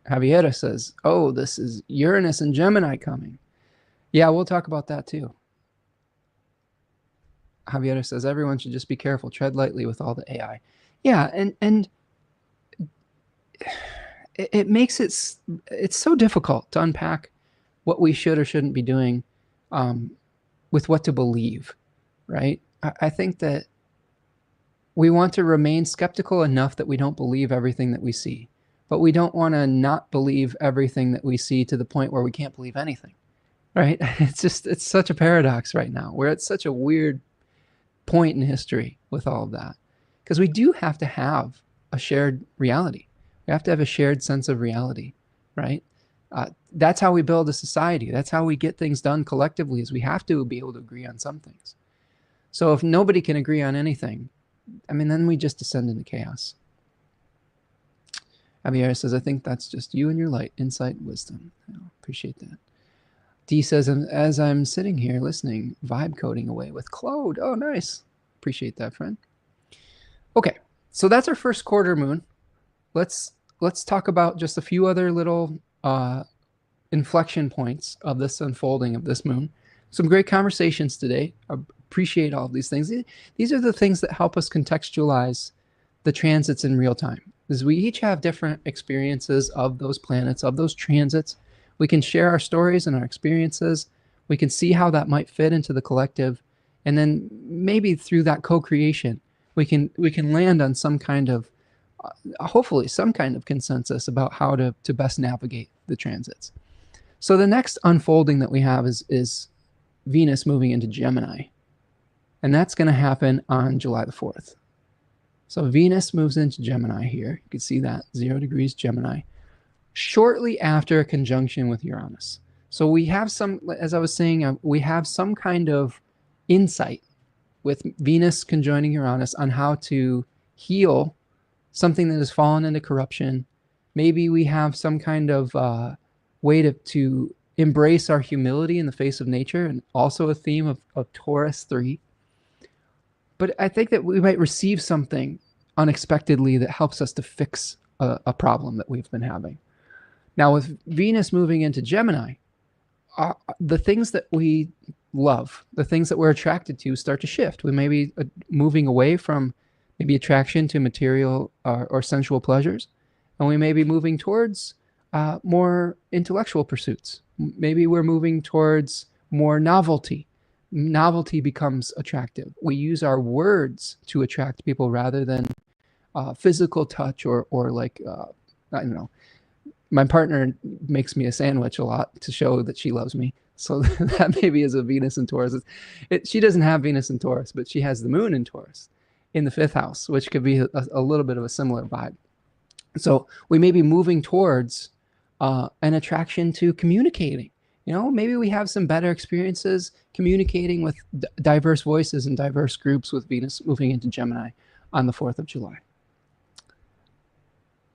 Javiera says, oh, this is Uranus and Gemini coming. Yeah, we'll talk about that too. Javiera says, everyone should just be careful. Tread lightly with all the AI. Yeah, and it makes it's so difficult to unpack what we should or shouldn't be doing with what to believe, right? I think that we want to remain skeptical enough that we don't believe everything that we see, but we don't want to not believe everything that we see to the point where we can't believe anything, right? It's such a paradox right now. We're at such a weird point in history with all of that, because we do have to have a shared reality. We have to have a shared sense of reality, right? That's how we build a society. That's how we get things done collectively, is we have to be able to agree on some things. So if nobody can agree on anything, I mean, then we just descend into chaos. Javier says, I think that's just you and your light, insight, wisdom. I appreciate that. D says, as I'm sitting here listening, vibe coding away with Claude. Oh, nice. Appreciate that, friend. Okay, so that's our first quarter moon. Let's talk about just a few other little inflection points of this unfolding of this moon. Some great conversations today. I appreciate all of these things. These are the things that help us contextualize the transits in real time. Because we each have different experiences of those planets, of those transits. We can share our stories and our experiences. We can see how that might fit into the collective. And then maybe through that co-creation, we can land on some kind of, hopefully some kind of consensus about how to best navigate the transits. So the next unfolding that we have is Venus moving into Gemini. And that's going to happen on July the 4th. So Venus moves into Gemini here. You can see that, 0 degrees Gemini, shortly after a conjunction with Uranus. So we have some, as I was saying, we have some kind of insight with Venus conjoining Uranus on how to heal something that has fallen into corruption. Maybe we have some kind of way to embrace our humility in the face of nature, and also a theme of Taurus 3. But I think that we might receive something unexpectedly that helps us to fix a problem that we've been having. Now, with Venus moving into Gemini, the things that we love, the things that we're attracted to, start to shift. We may be moving away from maybe attraction to material or sensual pleasures, and we may be moving towards more intellectual pursuits. Maybe we're moving towards more novelty. Novelty becomes attractive. We use our words to attract people rather than physical touch or like, I don't know. My partner makes me a sandwich a lot to show that she loves me. So that maybe is a Venus in Taurus. She doesn't have Venus in Taurus, but she has the moon in Taurus in the 5th house, which could be a little bit of a similar vibe. So we may be moving towards an attraction to communicating. You know, maybe we have some better experiences communicating with diverse voices and diverse groups with Venus moving into Gemini on the 4th of July.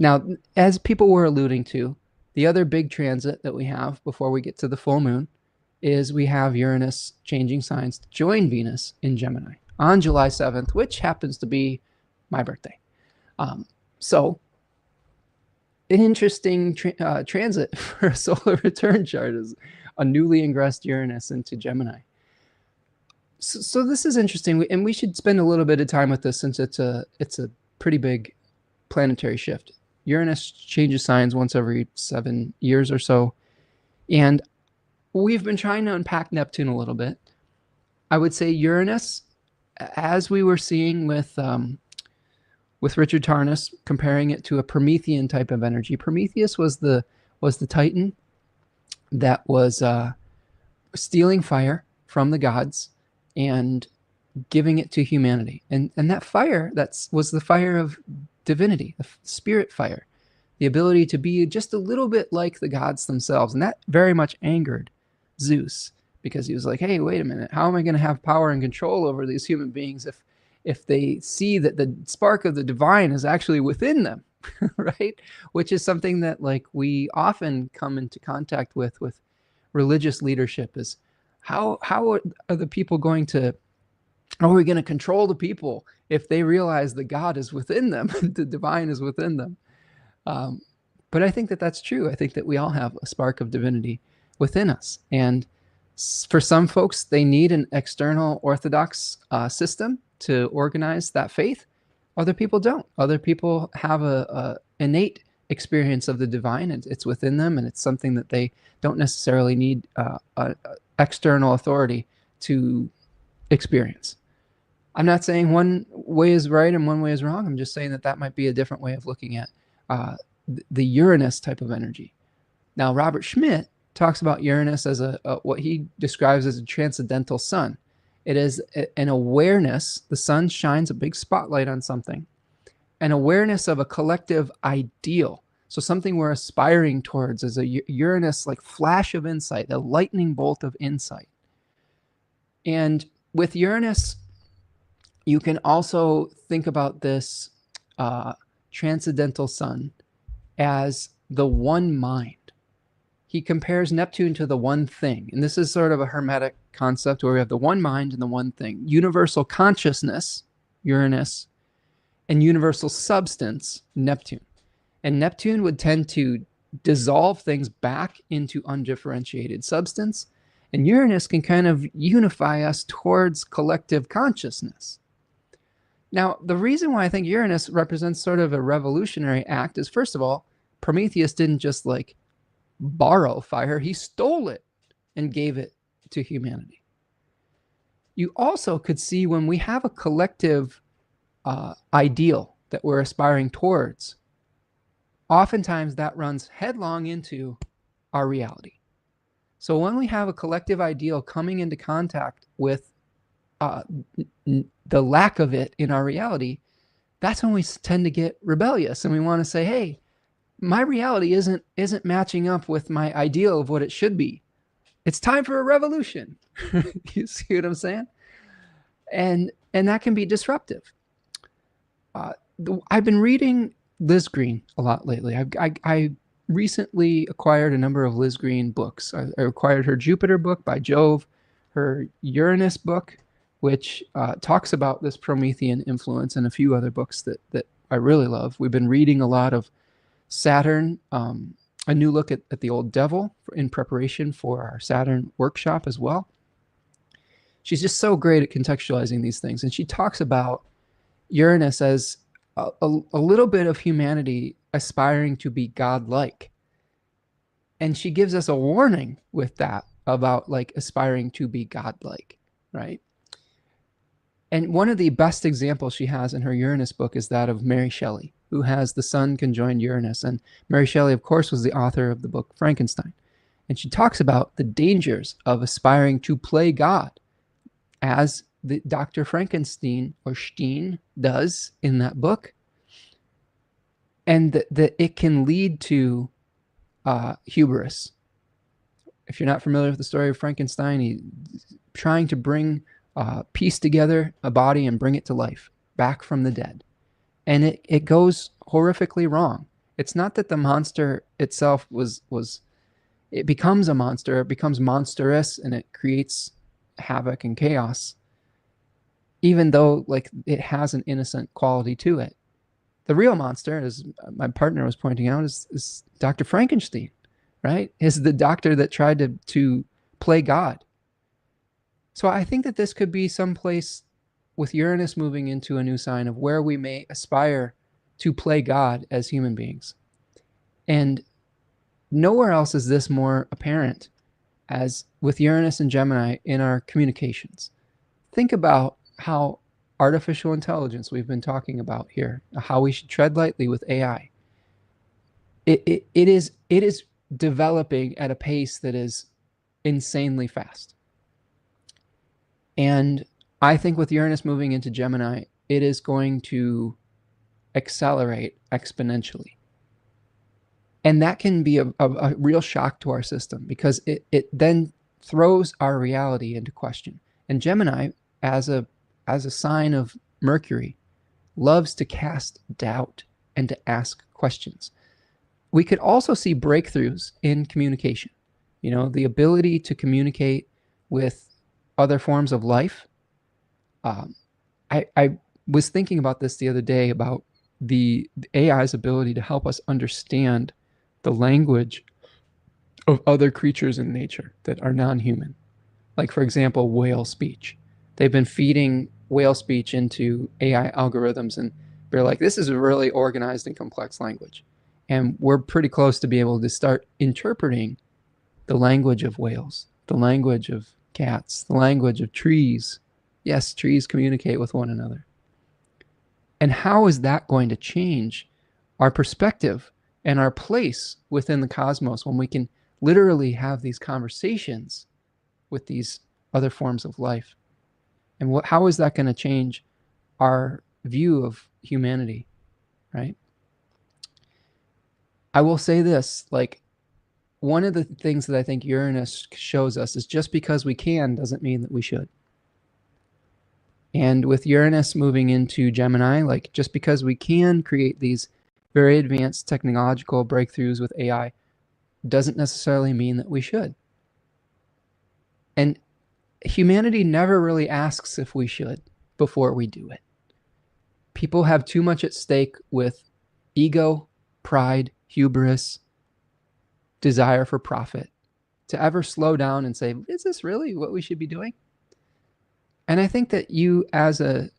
Now, as people were alluding to, the other big transit that we have before we get to the full moon is we have Uranus changing signs to join Venus in Gemini on July 7th, which happens to be my birthday. So an interesting transit for a solar return chart is a newly ingressed Uranus into Gemini. So this is interesting, and we should spend a little bit of time with this since it's a pretty big planetary shift. Uranus changes signs once every 7 years or so, and we've been trying to unpack Neptune a little bit. I would say Uranus, as we were seeing with Richard Tarnas, comparing it to a Promethean type of energy. Prometheus was the Titan that was stealing fire from the gods and giving it to humanity, and that fire was the fire of divinity, the spirit fire, the ability to be just a little bit like the gods themselves. And that very much angered Zeus, because he was like, hey, wait a minute, how am I going to have power and control over these human beings if they see that the spark of the divine is actually within them, right? Which is something that like we often come into contact with religious leadership, is how are the people going to, how are we going to control the people if they realize that God is within them, the divine is within them? But I think that that's true. I think that we all have a spark of divinity within us. And for some folks, they need an external orthodox system to organize that faith. Other people don't. Other people have a innate experience of the divine, and it's within them, and it's something that they don't necessarily need a external authority to experience. I'm not saying one way is right and one way is wrong. I'm just saying that that might be a different way of looking at the Uranus type of energy. Now, Robert Schmidt talks about Uranus as what he describes as a transcendental sun. It is an awareness. The sun shines a big spotlight on something, an awareness of a collective ideal. So something we're aspiring towards is a Uranus like flash of insight, a lightning bolt of insight. And with Uranus, you can also think about this transcendental sun as the one mind. He compares Neptune to the one thing. And this is sort of a hermetic concept where we have the one mind and the one thing. Universal consciousness, Uranus, and universal substance, Neptune. And Neptune would tend to dissolve things back into undifferentiated substance. And Uranus can kind of unify us towards collective consciousness. Now, the reason why I think Uranus represents sort of a revolutionary act is, first of all, Prometheus didn't just like borrow fire, he stole it and gave it to humanity. You also could see when we have a collective ideal that we're aspiring towards, oftentimes that runs headlong into our reality. So when we have a collective ideal coming into contact with the lack of it in our reality, that's when we tend to get rebellious and we want to say, hey, my reality isn't matching up with my ideal of what it should be. It's time for a revolution. You see what I'm saying? And that can be disruptive. I've been reading Liz Green a lot lately. I recently acquired a number of Liz Green books. I acquired her Jupiter book by Jove, her Uranus book, which talks about this Promethean influence, and a few other books that I really love. We've been reading a lot of Saturn, a new look at the old devil in preparation for our Saturn workshop as well. She's just so great at contextualizing these things. And she talks about Uranus as a little bit of humanity aspiring to be godlike. And she gives us a warning with that about like aspiring to be godlike, right? And one of the best examples she has in her Uranus book is that of Mary Shelley, who has the Sun conjoined Uranus. And Mary Shelley, of course, was the author of the book Frankenstein. And she talks about the dangers of aspiring to play God, as the Dr. Frankenstein or Steen does in that book. And that it can lead to hubris. If you're not familiar with the story of Frankenstein, he's trying to bring piece together a body and bring it to life, back from the dead. And it goes horrifically wrong. It's not that the monster itself it becomes a monster, it becomes monstrous, and it creates havoc and chaos. even though like it has an innocent quality to it. The real monster, as my partner was pointing out, is Dr. Frankenstein, right? Is the doctor that tried to play God. So I think that this could be someplace with Uranus moving into a new sign of where we may aspire to play God as human beings. And nowhere else is this more apparent as with Uranus and Gemini in our communications. Think about how artificial intelligence we've been talking about here, how we should tread lightly with AI. It is developing at a pace that is insanely fast. And I think with Uranus moving into Gemini, it is going to accelerate exponentially. And that can be a real shock to our system because it then throws our reality into question. And Gemini, as a sign of Mercury, loves to cast doubt and to ask questions. We could also see breakthroughs in communication. You know, the ability to communicate with other forms of life. I was thinking about this the other day about the AI's ability to help us understand the language of other creatures in nature that are non-human. Like, for example, whale speech. They've been feeding whale speech into AI algorithms, and they're like, this is a really organized and complex language. And we're pretty close to be able to start interpreting the language of whales, the language of cats, the language of trees. Yes, trees communicate with one another. And how is that going to change our perspective and our place within the cosmos when we can literally have these conversations with these other forms of life? And how is that going to change our view of humanity, right? I will say this, like, one of the things that I think Uranus shows us is just because we can doesn't mean that we should. And with Uranus moving into Gemini, like, just because we can create these very advanced technological breakthroughs with AI doesn't necessarily mean that we should. And humanity never really asks if we should before we do it. People have too much at stake with ego, pride, hubris, desire for profit to ever slow down and say, is this really what we should be doing? And I think that you, as a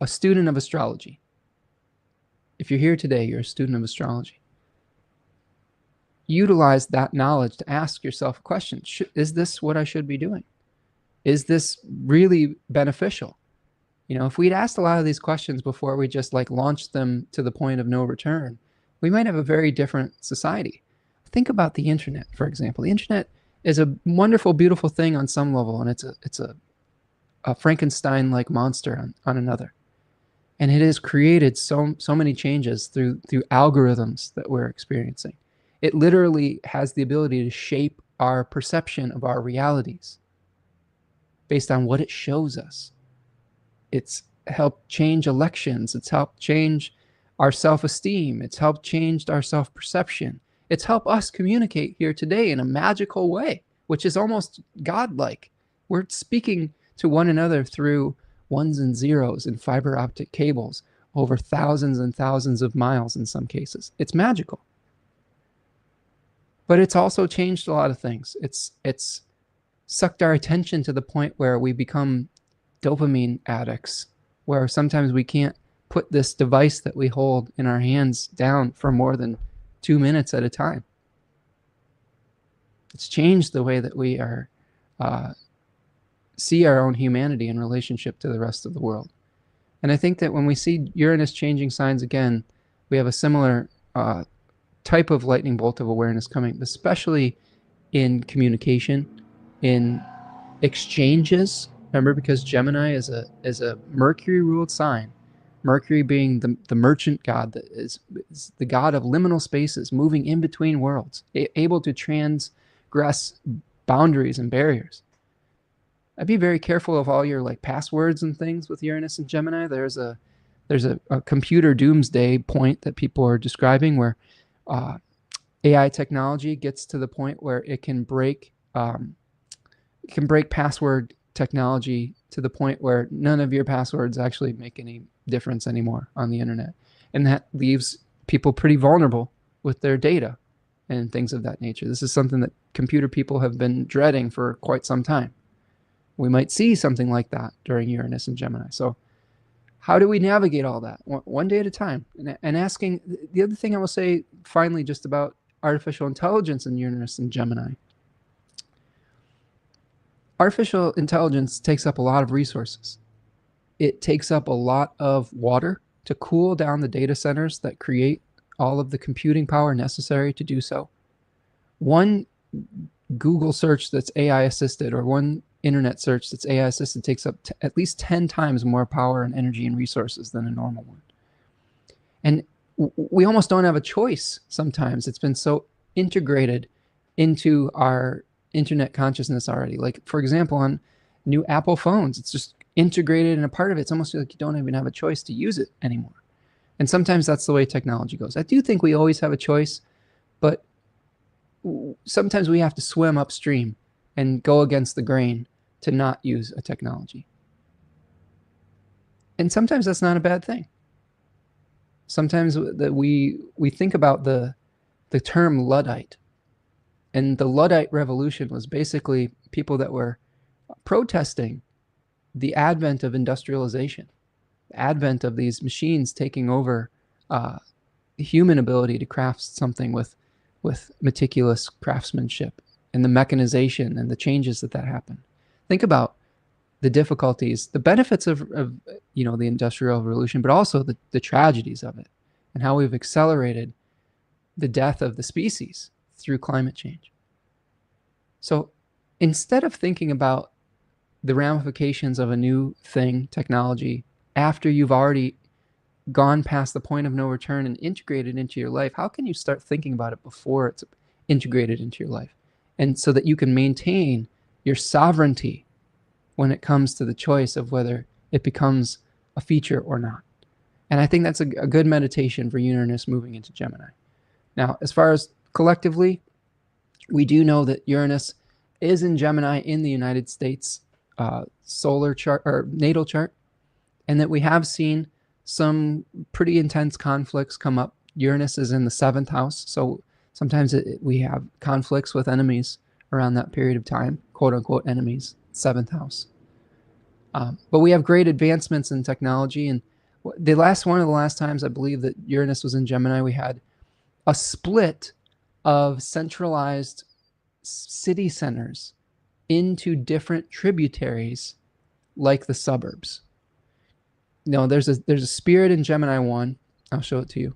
student of astrology, if you're here today, you're a student of astrology, utilize that knowledge to ask yourself a question. Is this what I should be doing? Is this really beneficial? You know, if we'd asked a lot of these questions before we just like launched them to the point of no return, we might have a very different society. Think about the internet, for example. The internet is a wonderful, beautiful thing on some level, and it's a Frankenstein-like monster on another. And it has created so many changes through algorithms that we're experiencing. It literally has the ability to shape our perception of our realities based on what it shows us. It's helped change elections. It's helped change our self-esteem. It's helped change our self-perception. It's helped us communicate here today in a magical way, which is almost godlike. We're speaking to one another through ones and zeros in fiber optic cables over thousands and thousands of miles in some cases. It's magical. But it's also changed a lot of things. It's sucked our attention to the point where we become dopamine addicts, where sometimes we can't put this device that we hold in our hands down for more than 2 minutes at a time. It's changed the way that we are see our own humanity in relationship to the rest of the world. And I think that when we see Uranus changing signs again, we have a similar type of lightning bolt of awareness coming, especially in communication, in exchanges. Remember, because Gemini is a Mercury-ruled sign, Mercury being the merchant god that is the god of liminal spaces, moving in between worlds, able to transgress boundaries and barriers. I'd be very careful of all your like passwords and things with Uranus and Gemini. There's a computer doomsday point that people are describing where AI technology gets to the point where it can break password technology to the point where none of your passwords actually make any difference anymore on the internet. And that leaves people pretty vulnerable with their data and things of that nature. This is something that computer people have been dreading for quite some time. We might see something like that during Uranus and Gemini. So how do we navigate all that? One day at a time. And asking, the other thing I will say finally just about artificial intelligence in Uranus and Gemini. Artificial intelligence takes up a lot of resources. It takes up a lot of water to cool down the data centers that create all of the computing power necessary to do so. One Google search that's AI assisted, or one internet search that's AI assisted, takes up at least 10 times more power and energy and resources than a normal one. And we almost don't have a choice sometimes. It's been so integrated into our internet consciousness already. Like, for example, on new Apple phones, it's just integrated and a part of it. It's almost like you don't even have a choice to use it anymore. And sometimes that's the way technology goes. I do think we always have a choice, but sometimes we have to swim upstream and go against the grain to not use a technology. And sometimes that's not a bad thing. Sometimes that we think about the term Luddite. And the Luddite revolution was basically people that were protesting the advent of industrialization, the advent of these machines taking over human ability to craft something with meticulous craftsmanship, and the mechanization and the changes that happen. Think about the difficulties, the benefits of the Industrial Revolution, but also the tragedies of it, and how we've accelerated the death of the species through climate change. So instead of thinking about the ramifications of a new thing, technology, after you've already gone past the point of no return and integrated into your life, how can you start thinking about it before it's integrated into your life? And so that you can maintain your sovereignty when it comes to the choice of whether it becomes a feature or not. And I think that's a good meditation for Uranus moving into Gemini. Now, as far as collectively, we do know that Uranus is in Gemini in the United States solar chart or natal chart, and that we have seen some pretty intense conflicts come up. Uranus is in the 7th house, so sometimes we have conflicts with enemies around that period of time, quote unquote enemies, 7th house. But we have great advancements in technology, and one of the last times I believe that Uranus was in Gemini, we had a split of centralized city centers into different tributaries like the suburbs. No, there's a spirit in Gemini 1. I'll show it to you.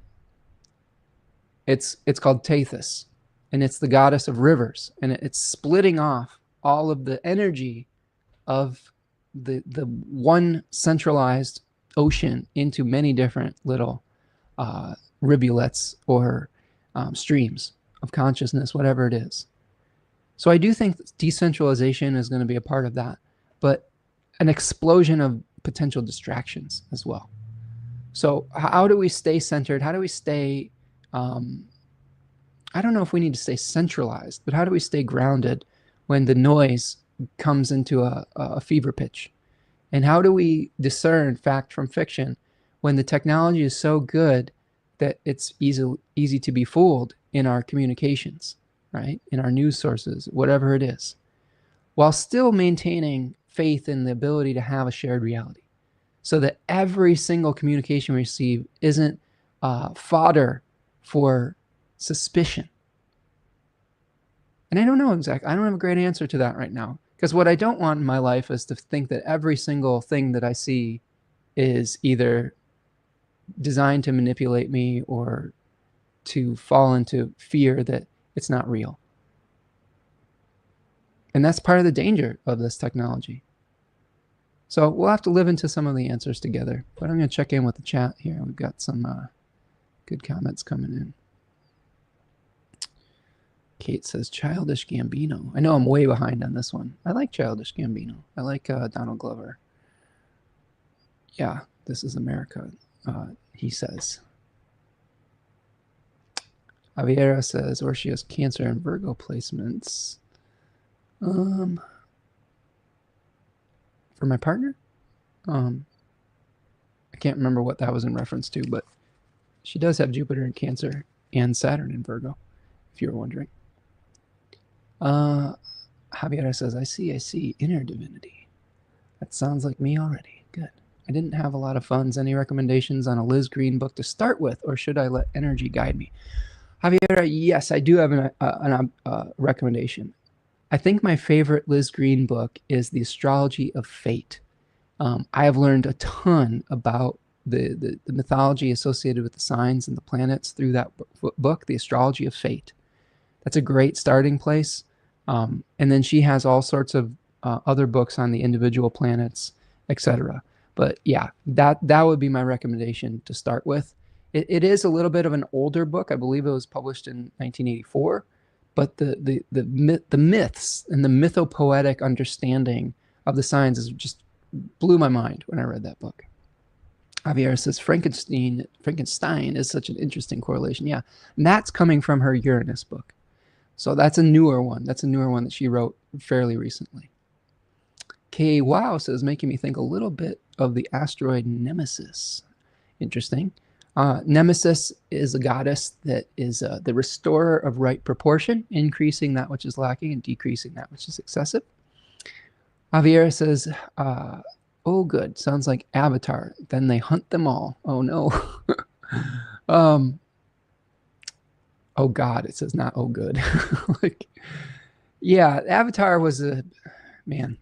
It's called Tethys, and it's the goddess of rivers, and it's splitting off all of the energy of the one centralized ocean into many different little rivulets or streams of consciousness, whatever it is. So I do think decentralization is going to be a part of that, but an explosion of potential distractions as well. So how do we stay centered? How do we stay, I don't know if we need to stay centralized, but how do we stay grounded when the noise comes into a fever pitch? And how do we discern fact from fiction when the technology is so good that it's easy to be fooled in our communications, right? In our news sources, whatever it is, while still maintaining faith in the ability to have a shared reality, so that every single communication we receive isn't fodder for suspicion. And I don't know exactly, I don't have a great answer to that right now, because what I don't want in my life is to think that every single thing that I see is either designed to manipulate me or to fall into fear that it's not real. And that's part of the danger of this technology. So we'll have to live into some of the answers together. But I'm going to check in with the chat here. We've got some good comments coming in. Kate says, Childish Gambino. I know I'm way behind on this one. I like Childish Gambino. I like Donald Glover. Yeah, this is America, he says. Javiera says, or she has Cancer and Virgo placements. for my partner. I can't remember what that was in reference to, but she does have Jupiter in Cancer and Saturn in Virgo, if you were wondering. Javier says, I see, inner divinity. That sounds like me already. Good. I didn't have a lot of funds. Any recommendations on a Liz Green book to start with, or should I let energy guide me? Javier, yes, I do have a recommendation. I think my favorite Liz Green book is The Astrology of Fate. I have learned a ton about the mythology associated with the signs and the planets through that book, The Astrology of Fate. That's a great starting place. And then she has all sorts of other books on the individual planets, etc. But yeah, that would be my recommendation to start with. It is a little bit of an older book. I believe it was published in 1984. But the myths and the mythopoetic understanding of the signs is just blew my mind when I read that book. Javier says Frankenstein is such an interesting correlation. Yeah, and that's coming from her Uranus book. So that's a newer one. That's a newer one that she wrote fairly recently. K. Wow says, making me think a little bit of the asteroid Nemesis. Interesting. Nemesis is a goddess that is the restorer of right proportion, increasing that which is lacking and decreasing that which is excessive. Javier says, oh, good. Sounds like Avatar. Then they hunt them all. Oh, no. Oh, God. It says not, oh, good. Like, yeah, Avatar was a, man,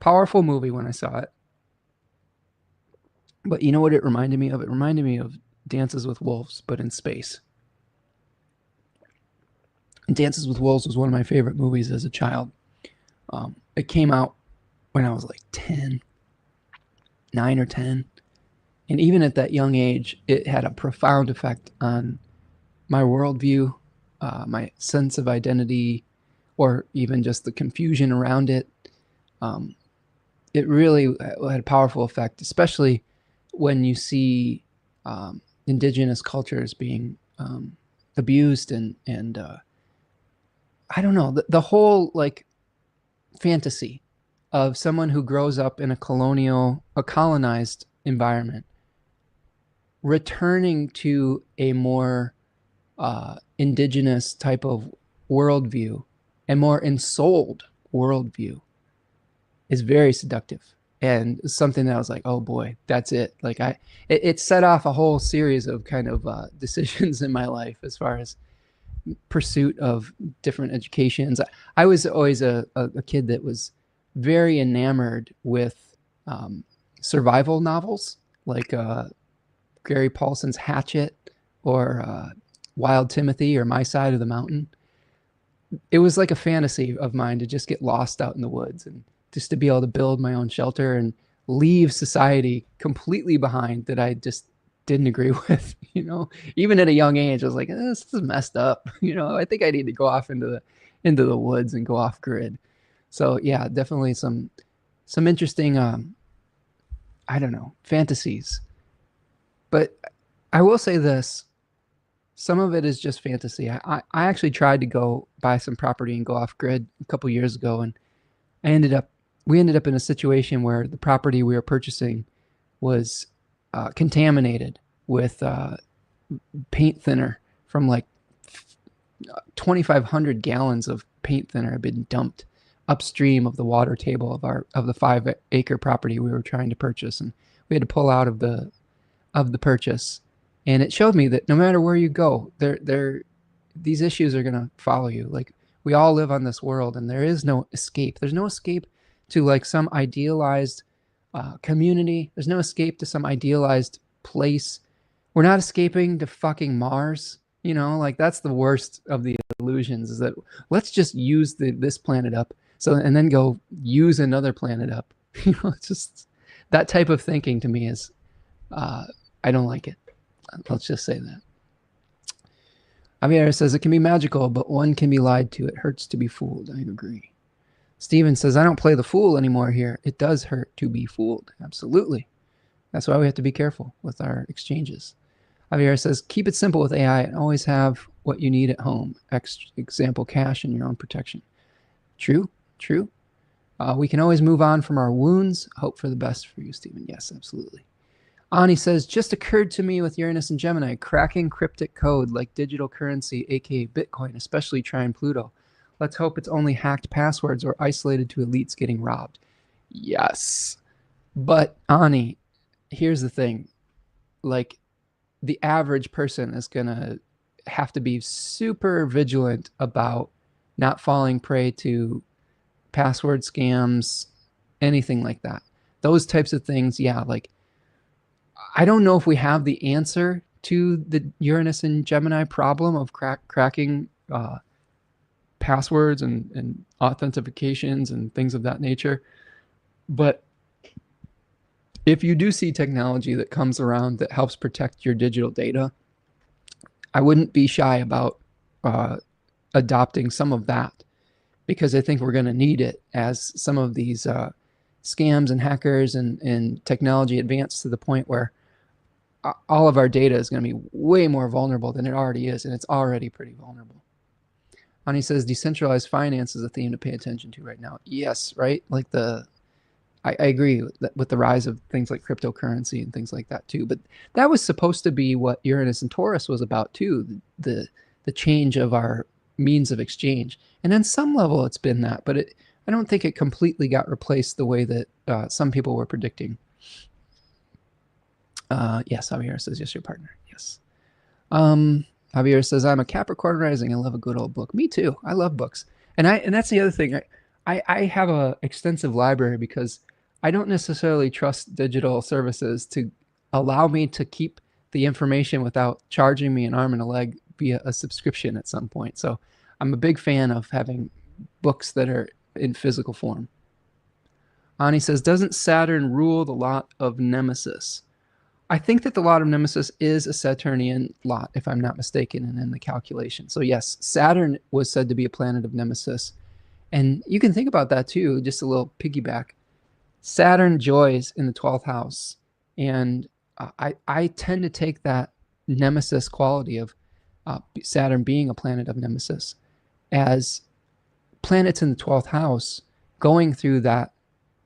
powerful movie when I saw it. But you know what it reminded me of? It reminded me of Dances with Wolves, but in space. And Dances with Wolves was one of my favorite movies as a child. It came out when I was like 10, 9 or 10. And even at that young age, it had a profound effect on my worldview, my sense of identity, or even just the confusion around it. It really had a powerful effect, especially when you see indigenous cultures being abused and I don't know, the whole like fantasy of someone who grows up in a colonized environment, returning to a more indigenous type of worldview and more ensouled worldview is very seductive. And something that I was like, oh boy, that's it. Like it set off a whole series of kind of decisions in my life as far as pursuit of different educations. I was always a kid that was very enamored with survival novels, like Gary Paulson's Hatchet or Wild Timothy or My Side of the Mountain. It was like a fantasy of mine to just get lost out in the woods and just to be able to build my own shelter and leave society completely behind that I just didn't agree with, you know. Even at a young age, I was like, this is messed up. You know, I think I need to go off into the woods and go off grid. So yeah, definitely some interesting, I don't know, fantasies. But I will say this, some of it is just fantasy. I actually tried to go buy some property and go off grid a couple years ago, and we ended up in a situation where the property we were purchasing was contaminated with paint thinner from like 2,500 gallons of paint thinner had been dumped upstream of the water table of the 5-acre property we were trying to purchase, and we had to pull out of the purchase. And it showed me that no matter where you go, these issues are going to follow you. Like, we all live on this world, and there is no escape. There's no escape to like some idealized community. There's no escape to some idealized place. We're not escaping to fucking Mars. You know, like that's the worst of the illusions, is that let's just use this planet up. So, and then go use another planet up. You know, it's just that type of thinking to me is, I don't like it. Let's just say that. Javier says, it can be magical, but one can be lied to. It hurts to be fooled. I agree. Steven says, I don't play the fool anymore here. It does hurt to be fooled. Absolutely. That's why we have to be careful with our exchanges. Javier says, keep it simple with AI and always have what you need at home. Example, cash and your own protection. True, true. We can always move on from our wounds. Hope for the best for you, Stephen. Yes, absolutely. Ani says, just occurred to me with Uranus and Gemini, cracking cryptic code like digital currency, aka Bitcoin, especially trine Pluto. Let's hope it's only hacked passwords or isolated to elites getting robbed. Yes. But Ani, here's the thing. Like, the average person is going to have to be super vigilant about not falling prey to password scams, anything like that. Those types of things, yeah, like, I don't know if we have the answer to the Uranus and Gemini problem of cracking passwords and authentications and things of that nature. But if you do see technology that comes around that helps protect your digital data, I wouldn't be shy about adopting some of that, because I think we're going to need it as some of these scams and hackers and technology advance to the point where all of our data is going to be way more vulnerable than it already is, and it's already pretty vulnerable. Ani says decentralized finance is a theme to pay attention to right now. Yes, right? Like I agree with the rise of things like cryptocurrency and things like that too. But that was supposed to be what Uranus and Taurus was about too, the change of our means of exchange. And on some level it's been that, but I don't think it completely got replaced the way that some people were predicting. Yes, Javier says, yes, your partner. Yes. Javier says, I'm a Capricorn rising. I love a good old book. Me too. I love books. And that's the other thing. I have a extensive library because I don't necessarily trust digital services to allow me to keep the information without charging me an arm and a leg via a subscription at some point. So I'm a big fan of having books that are in physical form. Ani says, doesn't Saturn rule the lot of Nemesis? I think that the lot of Nemesis is a Saturnian lot, if I'm not mistaken, and in the calculation. So yes, Saturn was said to be a planet of Nemesis. And you can think about that too, just a little piggyback. Saturn joys in the 12th house. And I tend to take that Nemesis quality of Saturn being a planet of Nemesis as planets in the 12th house going through that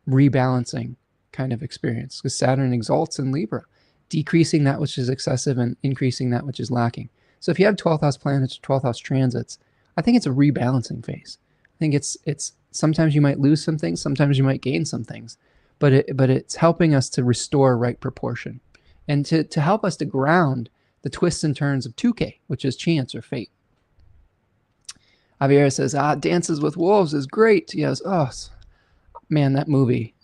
rebalancing kind of experience, because Saturn exalts in Libra, decreasing that which is excessive and increasing that which is lacking. So if you have 12th house planets, 12th house transits, I think it's a rebalancing phase. I think it's sometimes you might lose some things, sometimes you might gain some things, but it's helping us to restore right proportion and to help us to ground the twists and turns of 2K, which is chance or fate. Javier says, Dances with Wolves is great. Yes. Oh, man, that movie.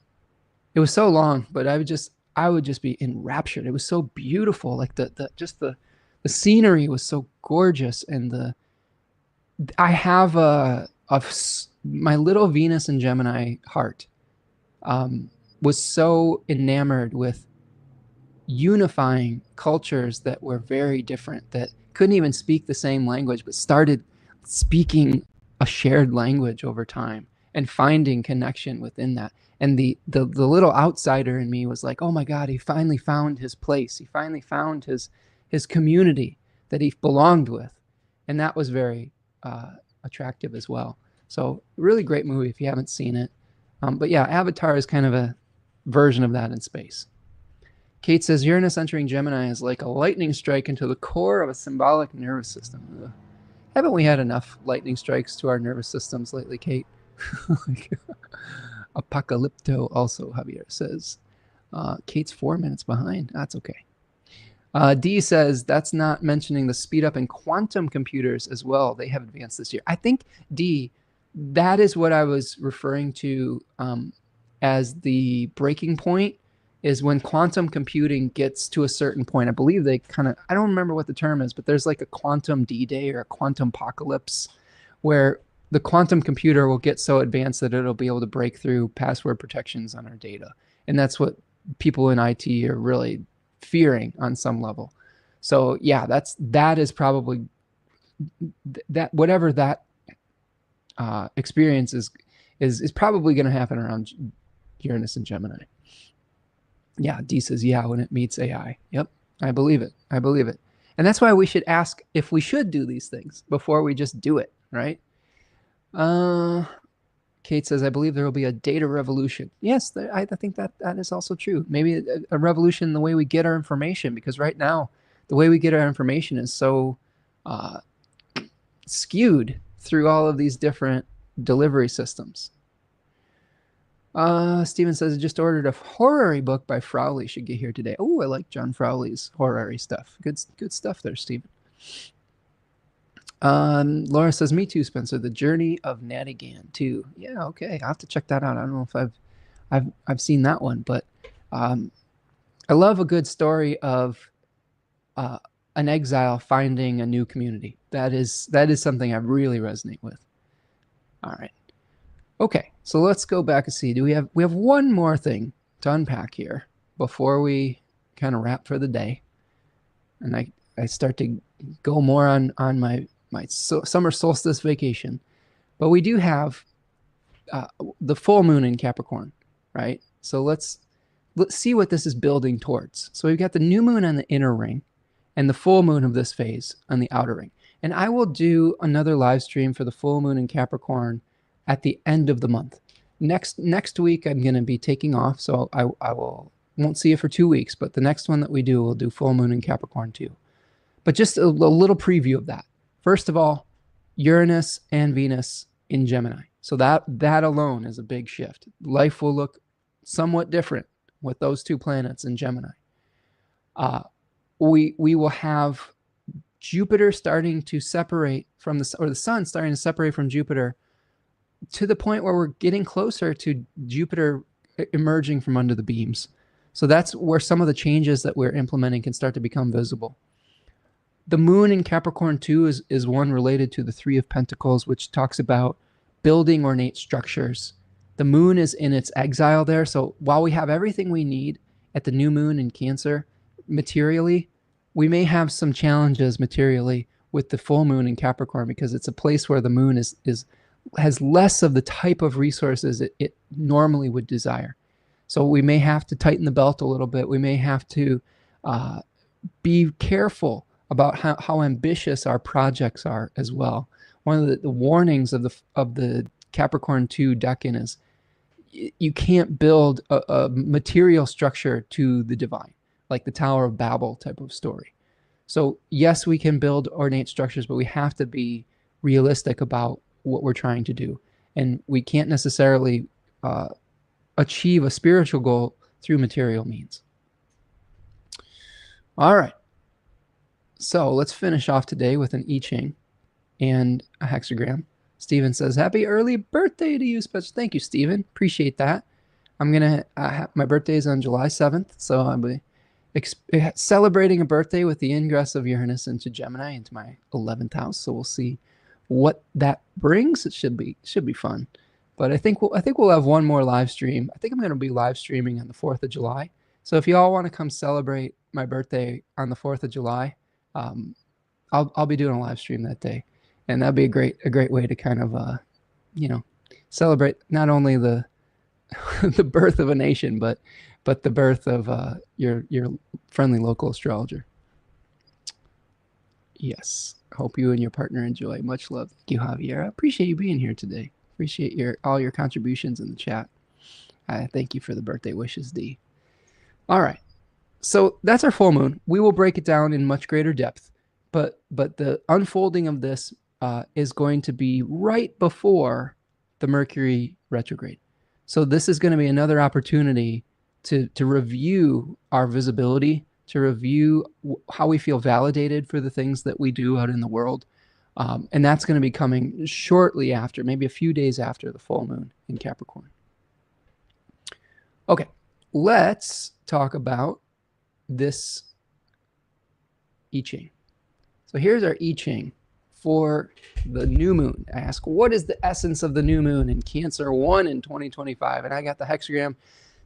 It was so long, but I would just be enraptured. It was so beautiful. Like the scenery was so gorgeous, and I have my little Venus and Gemini heart was so enamored with unifying cultures that were very different, that couldn't even speak the same language, but started speaking a shared language over time and finding connection within that. And the little outsider in me was like, oh my God, he finally found his place. He finally found his community that he belonged with. And that was very attractive as well. So really great movie if you haven't seen it. But yeah, Avatar is kind of a version of that in space. Kate says, Uranus entering Gemini is like a lightning strike into the core of a symbolic nervous system. Ugh. Haven't we had enough lightning strikes to our nervous systems lately, Kate? Apocalypto also, Javier says. Kate's 4 minutes behind. That's okay. D says, that's not mentioning the speed up in quantum computers as well. They have advanced this year. I think, D, that is what I was referring to as the breaking point, is when quantum computing gets to a certain point. I believe they kind of, I don't remember what the term is, but there's like a quantum D-Day or a quantum apocalypse where the quantum computer will get so advanced that it'll be able to break through password protections on our data. And that's what people in IT are really fearing on some level. So yeah, that is probably that, whatever that experience is probably going to happen around Uranus and Gemini. Yeah, D says, yeah, when it meets AI. Yep, I believe it. I believe it. And that's why we should ask if we should do these things before we just do it, right? Kate says, I believe there will be a data revolution. Yes, I think that is also true. Maybe a revolution in the way we get our information, because right now, the way we get our information is so skewed through all of these different delivery systems. Steven says, I just ordered a horror book by Frowley. Should get here today. Oh, I like John Frowley's horror stuff. Good stuff there, Steven. Laura says, me too, Spencer. The Journey of Natigan too. Yeah, okay. I'll have to check that out. I don't know if I've seen that one, but I love a good story of an exile finding a new community. That is something I really resonate with. All right. Okay, so let's go back and see. We have one more thing to unpack here before we kind of wrap for the day, and I start to go more on my summer solstice vacation. But we do have the full moon in Capricorn, right? So let's see what this is building towards. So we've got the new moon on the inner ring and the full moon of this phase on the outer ring. And I will do another live stream for the full moon in Capricorn at the end of the month. Next week, I'm going to be taking off, so I won't see you for 2 weeks, but the next one that we do, we'll do full moon in Capricorn too. But just a little preview of that. First of all, Uranus and Venus in Gemini. So that alone is a big shift. Life will look somewhat different with those two planets in Gemini. We will have Jupiter starting to separate from the Sun starting to separate from Jupiter, to the point where we're getting closer to Jupiter emerging from under the beams. So that's where some of the changes that we're implementing can start to become visible. The moon in Capricorn too is one related to the Three of Pentacles, which talks about building ornate structures. The moon is in its exile there. So while we have everything we need at the new moon in Cancer materially, we may have some challenges materially with the full moon in Capricorn, because it's a place where the moon has less of the type of resources it normally would desire. So we may have to tighten the belt a little bit. We may have to be careful about how ambitious our projects are as well. One of the warnings of the Capricorn 2 decan is you can't build a material structure to the divine, like the Tower of Babel type of story. So yes, we can build ornate structures, but we have to be realistic about what we're trying to do. And we can't necessarily achieve a spiritual goal through material means. All right. So let's finish off today with an I-Ching and a hexagram. Stephen says, happy early birthday to you, Spencer. Thank you, Stephen. Appreciate that. I'm going to, my birthday is on July 7th. So I'll be celebrating a birthday with the ingress of Uranus into Gemini, into my 11th house. So we'll see what that brings. It should be fun. But I think we'll have one more live stream. I think I'm going to be live streaming on the 4th of July. So if you all want to come celebrate my birthday on the 4th of July, I'll be doing a live stream that day, and that'd be a great way to kind of celebrate not only the the birth of a nation, but the birth of your friendly local astrologer. Yes. Hope you and your partner enjoy. Much love. Thank you, Javier. I appreciate you being here today. Appreciate all your contributions in the chat. Thank you for the birthday wishes, D. All right. So that's our full moon. We will break it down in much greater depth, but the unfolding of this is going to be right before the Mercury retrograde. So this is going to be another opportunity to review our visibility, to review how we feel validated for the things that we do out in the world. And that's going to be coming shortly after, maybe a few days after the full moon in Capricorn. Okay, let's talk about this I-Ching. So here's our I-Ching for the new moon. I ask, what is the essence of the new moon in Cancer 1 in 2025? And I got the hexagram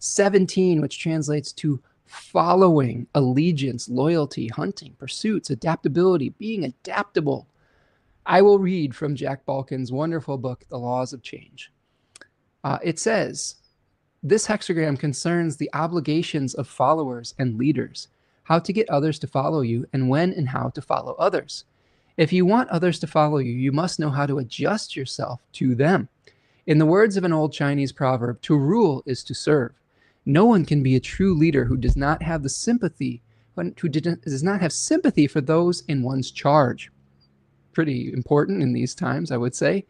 17, which translates to following, allegiance, loyalty, hunting, pursuits, adaptability, being adaptable. I will read from Jack Balkin's wonderful book, The Laws of Change. It says, this hexagram concerns the obligations of followers and leaders, how to get others to follow you, and when and how to follow others. If you want others to follow you, you must know how to adjust yourself to them. In the words of an old Chinese proverb, to rule is to serve. No one can be a true leader who does not have the sympathy, who does not have sympathy for those in one's charge. Pretty important in these times, I would say.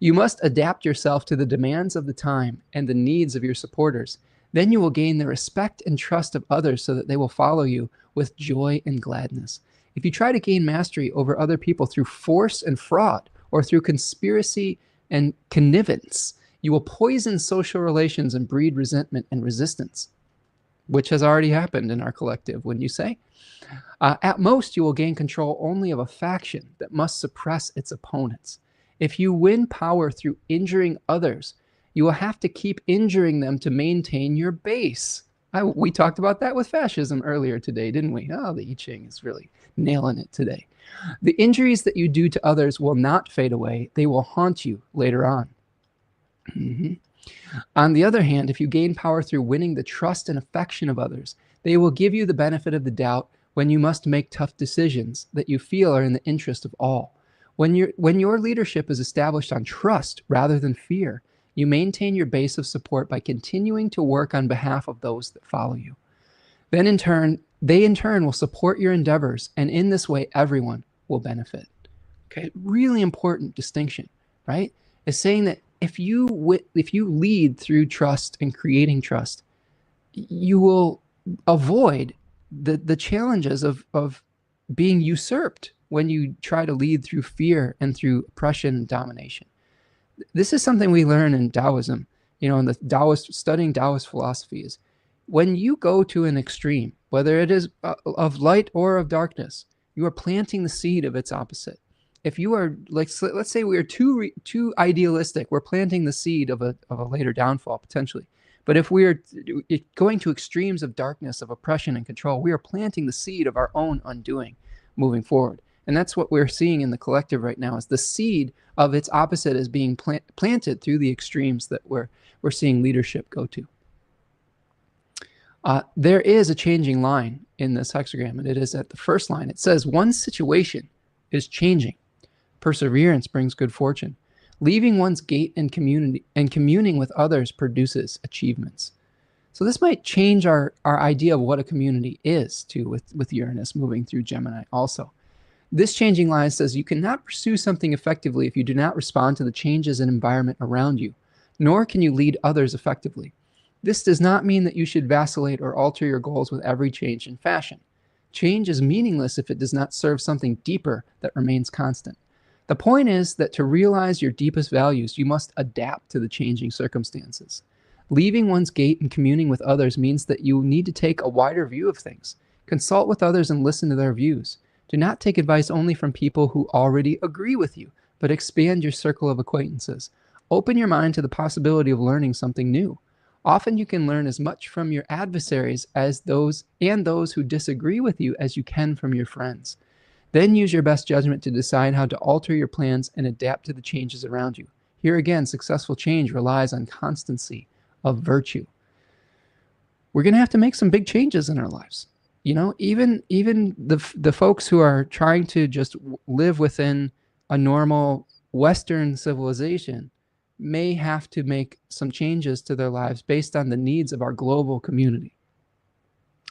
You must adapt yourself to the demands of the time and the needs of your supporters. Then you will gain the respect and trust of others so that they will follow you with joy and gladness. If you try to gain mastery over other people through force and fraud or through conspiracy and connivance, you will poison social relations and breed resentment and resistance, which has already happened in our collective, wouldn't you say? At most, you will gain control only of a faction that must suppress its opponents. If you win power through injuring others, you will have to keep injuring them to maintain your base. We talked about that with fascism earlier today, didn't we? Oh, the I-Ching is really nailing it today. The injuries that you do to others will not fade away. They will haunt you later on. On the other hand, if you gain power through winning the trust and affection of others, they will give you the benefit of the doubt when you must make tough decisions that you feel are in the interest of all. When your leadership is established on trust rather than fear, you maintain your base of support by continuing to work on behalf of those that follow you. Then they in turn will support your endeavors, and in this way, everyone will benefit. Okay, really important distinction, right? Is saying that if you lead through trust and creating trust, you will avoid the challenges of being usurped when you try to lead through fear and through oppression and domination. This is something we learn in Taoism, in the Taoist, studying Taoist philosophy, is when you go to an extreme, whether it is of light or of darkness, you are planting the seed of its opposite. If you are, like, let's say we are too idealistic, we're planting the seed of a later downfall potentially. But if we are going to extremes of darkness, of oppression and control, we are planting the seed of our own undoing moving forward. And that's what we're seeing in the collective right now, is the seed of its opposite is being planted through the extremes that we're seeing leadership go to. There is a changing line in this hexagram, and it is at the first line. It says, one situation is changing. Perseverance brings good fortune. Leaving one's gate and communing with others produces achievements. So this might change our idea of what a community is too, with Uranus moving through Gemini also. This changing line says you cannot pursue something effectively if you do not respond to the changes in environment around you, nor can you lead others effectively. This does not mean that you should vacillate or alter your goals with every change in fashion. Change is meaningless if it does not serve something deeper that remains constant. The point is that to realize your deepest values, you must adapt to the changing circumstances. Leaving one's gate and communing with others means that you need to take a wider view of things. Consult with others and listen to their views. Do not take advice only from people who already agree with you, but expand your circle of acquaintances. Open your mind to the possibility of learning something new. Often you can learn as much from your adversaries as those who disagree with you as you can from your friends. Then use your best judgment to decide how to alter your plans and adapt to the changes around you. Here again, successful change relies on constancy of virtue. We're going to have to make some big changes in our lives. Even the folks who are trying to just live within a normal Western civilization may have to make some changes to their lives based on the needs of our global community.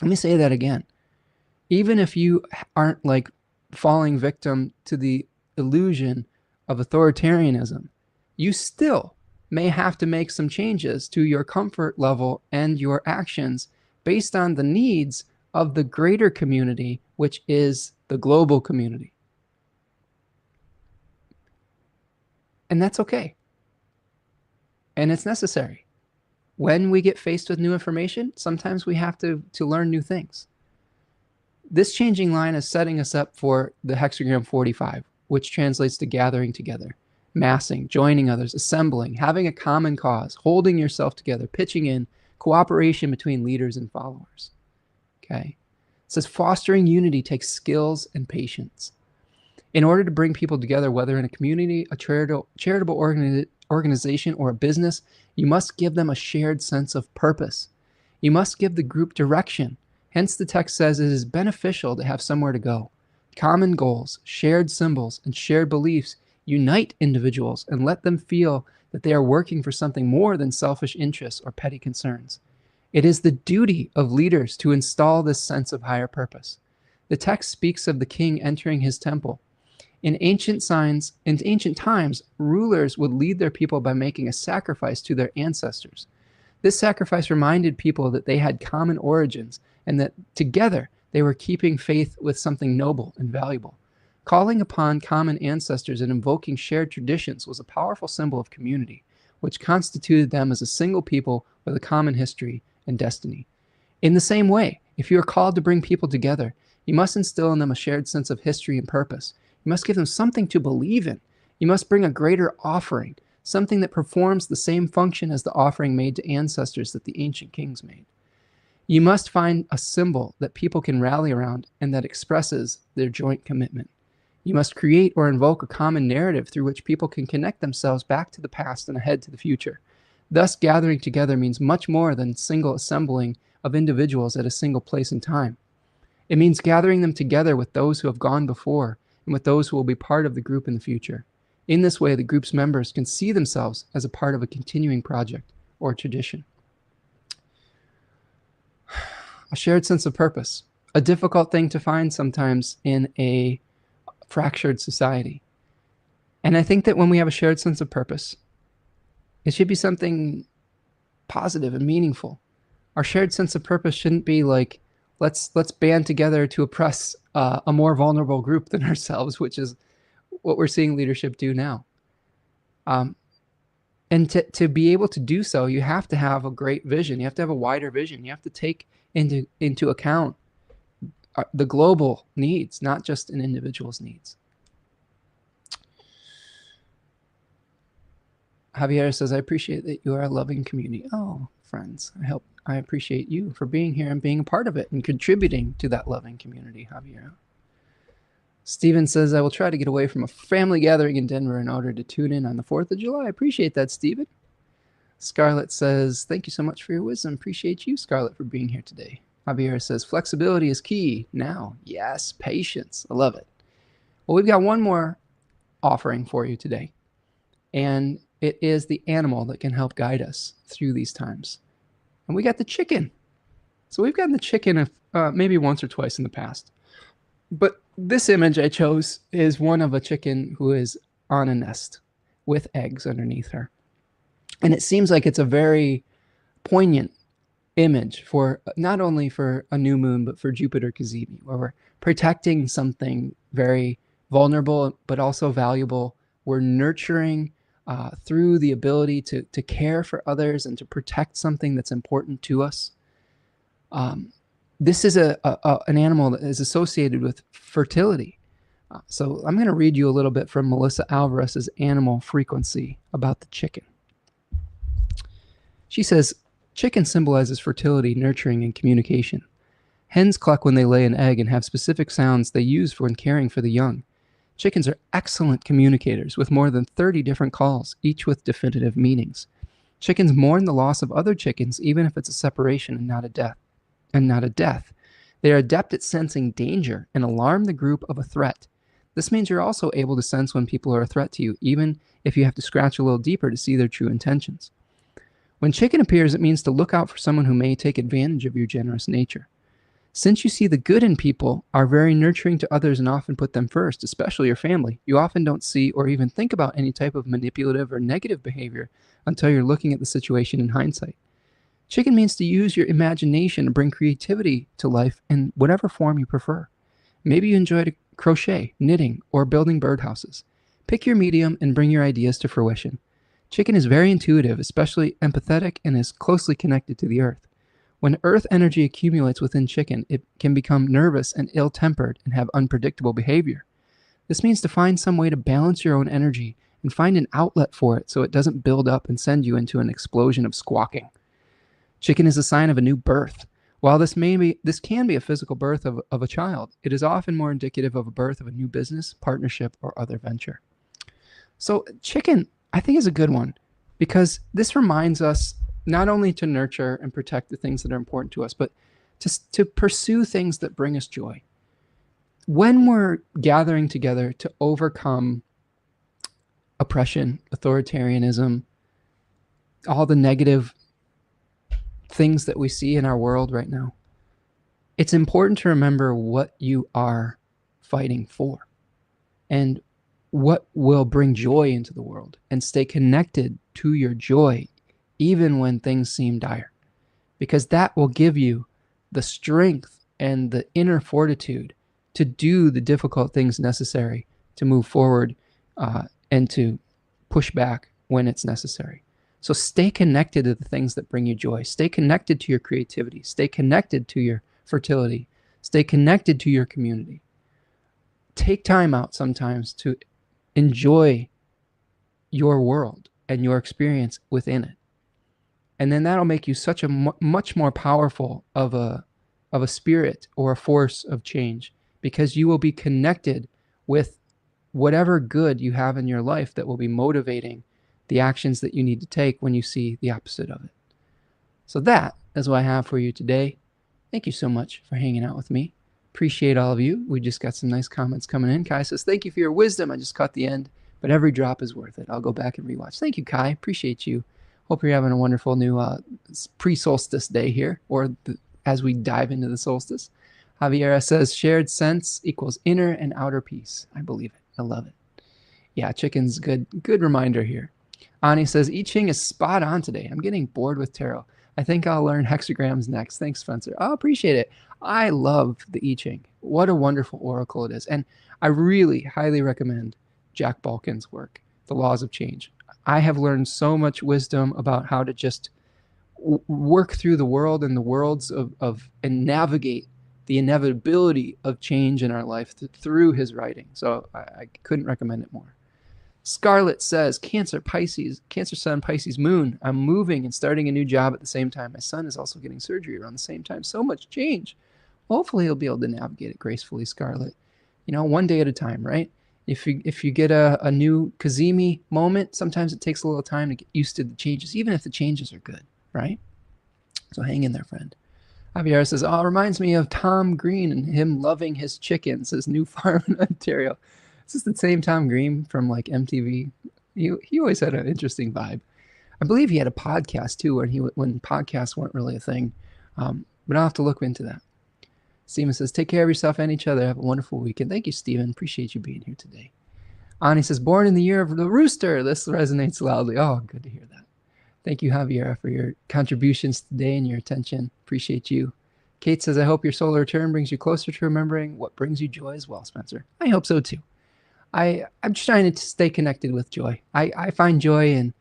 Let me say that again. Even if you aren't like falling victim to the illusion of authoritarianism, you still may have to make some changes to your comfort level and your actions based on the needs of the greater community, which is the global community. And that's okay. And it's necessary. When we get faced with new information, sometimes we have to learn new things. This changing line is setting us up for the hexagram 45, which translates to gathering together, massing, joining others, assembling, having a common cause, holding yourself together, pitching in, cooperation between leaders and followers. Okay? It says fostering unity takes skills and patience. In order to bring people together, whether in a community, a charitable organization, or a business, you must give them a shared sense of purpose. You must give the group direction. Hence, the text says it is beneficial to have somewhere to go. Common goals, shared symbols, and shared beliefs unite individuals and let them feel that they are working for something more than selfish interests or petty concerns. It is the duty of leaders to install this sense of higher purpose. The text speaks of the king entering his temple. In ancient times, rulers would lead their people by making a sacrifice to their ancestors. This sacrifice reminded people that they had common origins and that together they were keeping faith with something noble and valuable. Calling upon common ancestors and invoking shared traditions was a powerful symbol of community, which constituted them as a single people with a common history and destiny. In the same way, if you are called to bring people together, you must instill in them a shared sense of history and purpose. You must give them something to believe in. You must bring a greater offering, something that performs the same function as the offering made to ancestors that the ancient kings made. You must find a symbol that people can rally around and that expresses their joint commitment. You must create or invoke a common narrative through which people can connect themselves back to the past and ahead to the future. Thus, gathering together means much more than single assembling of individuals at a single place and time. It means gathering them together with those who have gone before and with those who will be part of the group in the future. In this way, the group's members can see themselves as a part of a continuing project or tradition. A shared sense of purpose, a difficult thing to find sometimes in a fractured society. And I think that when we have a shared sense of purpose, it should be something positive and meaningful. Our shared sense of purpose shouldn't be like, let's band together to oppress a more vulnerable group than ourselves, which is what we're seeing leadership do now. And to be able to do so, you have to have a great vision. You have to have a wider vision. You have to take into account the global needs, not just an individual's needs. Javier says, I appreciate that you are a loving community. Oh, friends, I appreciate you for being here and being a part of it and contributing to that loving community, Javier. Steven says, I will try to get away from a family gathering in Denver in order to tune in on the 4th of July. I appreciate that, Steven. Scarlett says, thank you so much for your wisdom. Appreciate you, Scarlett, for being here today. Javier says, flexibility is key. Now, yes, patience. I love it. Well, we've got one more offering for you today. And it is the animal that can help guide us through these times. And we got the chicken. So we've gotten the chicken maybe once or twice in the past. But this image I chose is one of a chicken who is on a nest with eggs underneath her. And it seems like it's a very poignant image for not only for a new moon, but for Jupiter Cazimi, where we're protecting something very vulnerable, but also valuable. We're nurturing through the ability to care for others and to protect something that's important to us. This is an animal that is associated with fertility. So I'm going to read you a little bit from Melissa Alvarez's Animal Frequency about the chicken. She says, chicken symbolizes fertility, nurturing, and communication. Hens cluck when they lay an egg and have specific sounds they use when caring for the young. Chickens are excellent communicators with more than 30 different calls, each with definitive meanings. Chickens mourn the loss of other chickens, even if it's a separation and not a death. They are adept at sensing danger and alarm the group of a threat. This means you're also able to sense when people are a threat to you, even if you have to scratch a little deeper to see their true intentions. When chicken appears, it means to look out for someone who may take advantage of your generous nature. Since you see the good in people, are very nurturing to others and often put them first, especially your family, you often don't see or even think about any type of manipulative or negative behavior until you're looking at the situation in hindsight. Chicken means to use your imagination and bring creativity to life in whatever form you prefer. Maybe you enjoy to crochet, knitting, or building birdhouses. Pick your medium and bring your ideas to fruition. Chicken is very intuitive, especially empathetic, and is closely connected to the earth. When earth energy accumulates within chicken, it can become nervous and ill-tempered and have unpredictable behavior. This means to find some way to balance your own energy and find an outlet for it so it doesn't build up and send you into an explosion of squawking. Chicken is a sign of a new birth. While this can be a physical birth of a child, it is often more indicative of a birth of a new business, partnership, or other venture. So chicken, I think, is a good one because this reminds us not only to nurture and protect the things that are important to us, but to pursue things that bring us joy. When we're gathering together to overcome oppression, authoritarianism, all the negative things that we see in our world right now, it's important to remember what you are fighting for and what will bring joy into the world, and stay connected to your joy even when things seem dire, because that will give you the strength and the inner fortitude to do the difficult things necessary to move forward and to push back when it's necessary. So stay connected to the things that bring you joy. Stay connected to your creativity. Stay connected to your fertility. Stay connected to your community. Take time out sometimes to enjoy your world and your experience within it. And then that'll make you such a much more powerful of a spirit or a force of change, because you will be connected with whatever good you have in your life that will be motivating the actions that you need to take when you see the opposite of it. So that is what I have for you today. Thank you so much for hanging out with me. Appreciate all of you. We just got some nice comments coming in. Kai says, thank you for your wisdom. I just caught the end, but every drop is worth it. I'll go back and rewatch. Thank you, Kai. Appreciate you. Hope you're having a wonderful new pre-solstice day here, or as we dive into the solstice. Javiera says, shared sense equals inner and outer peace. I believe it. I love it. Yeah, chicken's good reminder here. Ani says, I-Ching is spot on today. I'm getting bored with tarot. I think I'll learn hexagrams next. Thanks, Spencer. I appreciate it. I love the I-Ching. What a wonderful oracle it is. And I really highly recommend Jack Balkin's work, The Laws of Change. I have learned so much wisdom about how to just work through the world and the worlds and navigate the inevitability of change in our life through his writing. So I couldn't recommend it more. Scarlett says, Cancer, Pisces, Cancer Sun, Pisces Moon. I'm moving and starting a new job at the same time. My son is also getting surgery around the same time. So much change. Hopefully he'll be able to navigate it gracefully, Scarlett. You know, one day at a time, right? If you get a new Kazemi moment, sometimes it takes a little time to get used to the changes, even if the changes are good, right? So hang in there, friend. Javier says, oh, it reminds me of Tom Green and him loving his chickens, his new farm in Ontario. Is this the same Tom Green from like MTV? He always had an interesting vibe. I believe he had a podcast too, when podcasts weren't really a thing. But I'll have to look into that. Steven says, take care of yourself and each other. Have a wonderful weekend. Thank you, Steven. Appreciate you being here today. Ani says, born in the year of the rooster. This resonates loudly. Oh, good to hear that. Thank you, Javiera, for your contributions today and your attention. Appreciate you. Kate says, I hope your solar return brings you closer to remembering what brings you joy as well, Spencer. I hope so too. I'm just trying to stay connected with joy. I find joy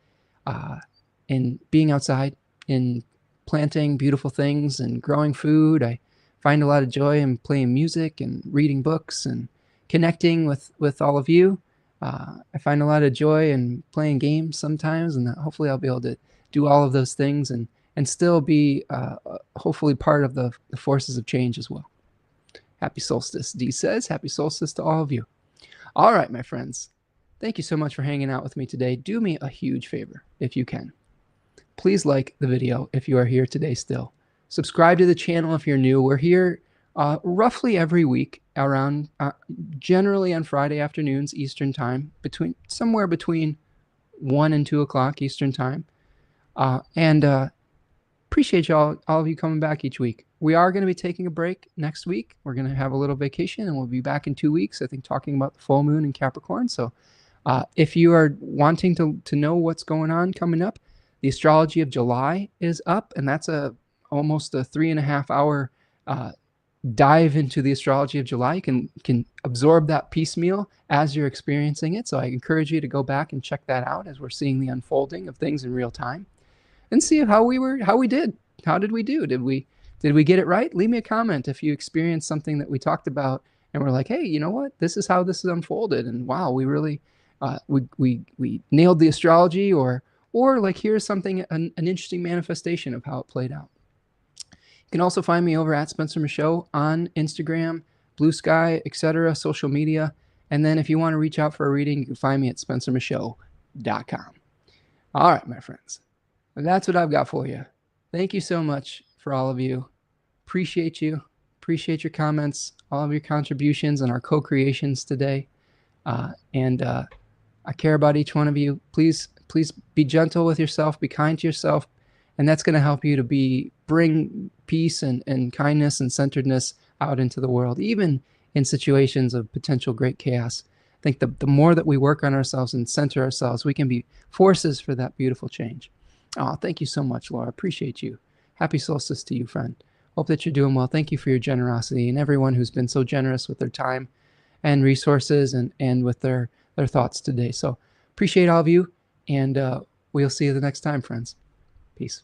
in being outside, in planting beautiful things and growing food. I find a lot of joy in playing music and reading books and connecting with all of you. I find a lot of joy in playing games sometimes, and hopefully I'll be able to do all of those things and still be hopefully part of the forces of change as well. Happy solstice, Dee says. Happy solstice to all of you. All right, my friends. Thank you so much for hanging out with me today. Do me a huge favor if you can. Please like the video if you are here today still. Subscribe to the channel if you're new. We're here roughly every week around, generally on Friday afternoons Eastern time, somewhere between 1 and 2 o'clock Eastern time. Appreciate all of you coming back each week. We are going to be taking a break next week. We're going to have a little vacation, and we'll be back in 2 weeks, I think, talking about the full moon in Capricorn. So if you are wanting to know what's going on coming up, the Astrology of July is up, and that's almost a 3.5 hour dive into the Astrology of July. You can absorb that piecemeal as you're experiencing it. So I encourage you to go back and check that out as we're seeing the unfolding of things in real time, and see how we did. How did we do? Did we get it right? Leave me a comment if you experienced something that we talked about and we're like, hey, you know what? This is how this is unfolded, and wow, we really we nailed the astrology, or like here's something, an interesting manifestation of how it played out. You can also find me over at Spencer Michaud on Instagram, Blue Sky, etc., social media. And then if you want to reach out for a reading, you can find me at spencermichaud.com. All right, my friends. That's what I've got for you. Thank you so much for all of you. Appreciate you. Appreciate your comments, all of your contributions and our co-creations today. I care about each one of you. Please Please be gentle with yourself, be kind to yourself, and that's going to help you to bring peace and kindness and centeredness out into the world, even in situations of potential great chaos. I think the more that we work on ourselves and center ourselves, we can be forces for that beautiful change. Oh, thank you so much, Laura. Appreciate you. Happy solstice to you, friend. Hope that you're doing well. Thank you for your generosity, and everyone who's been so generous with their time and resources and with their thoughts today. So appreciate all of you, and we'll see you the next time, friends. Peace.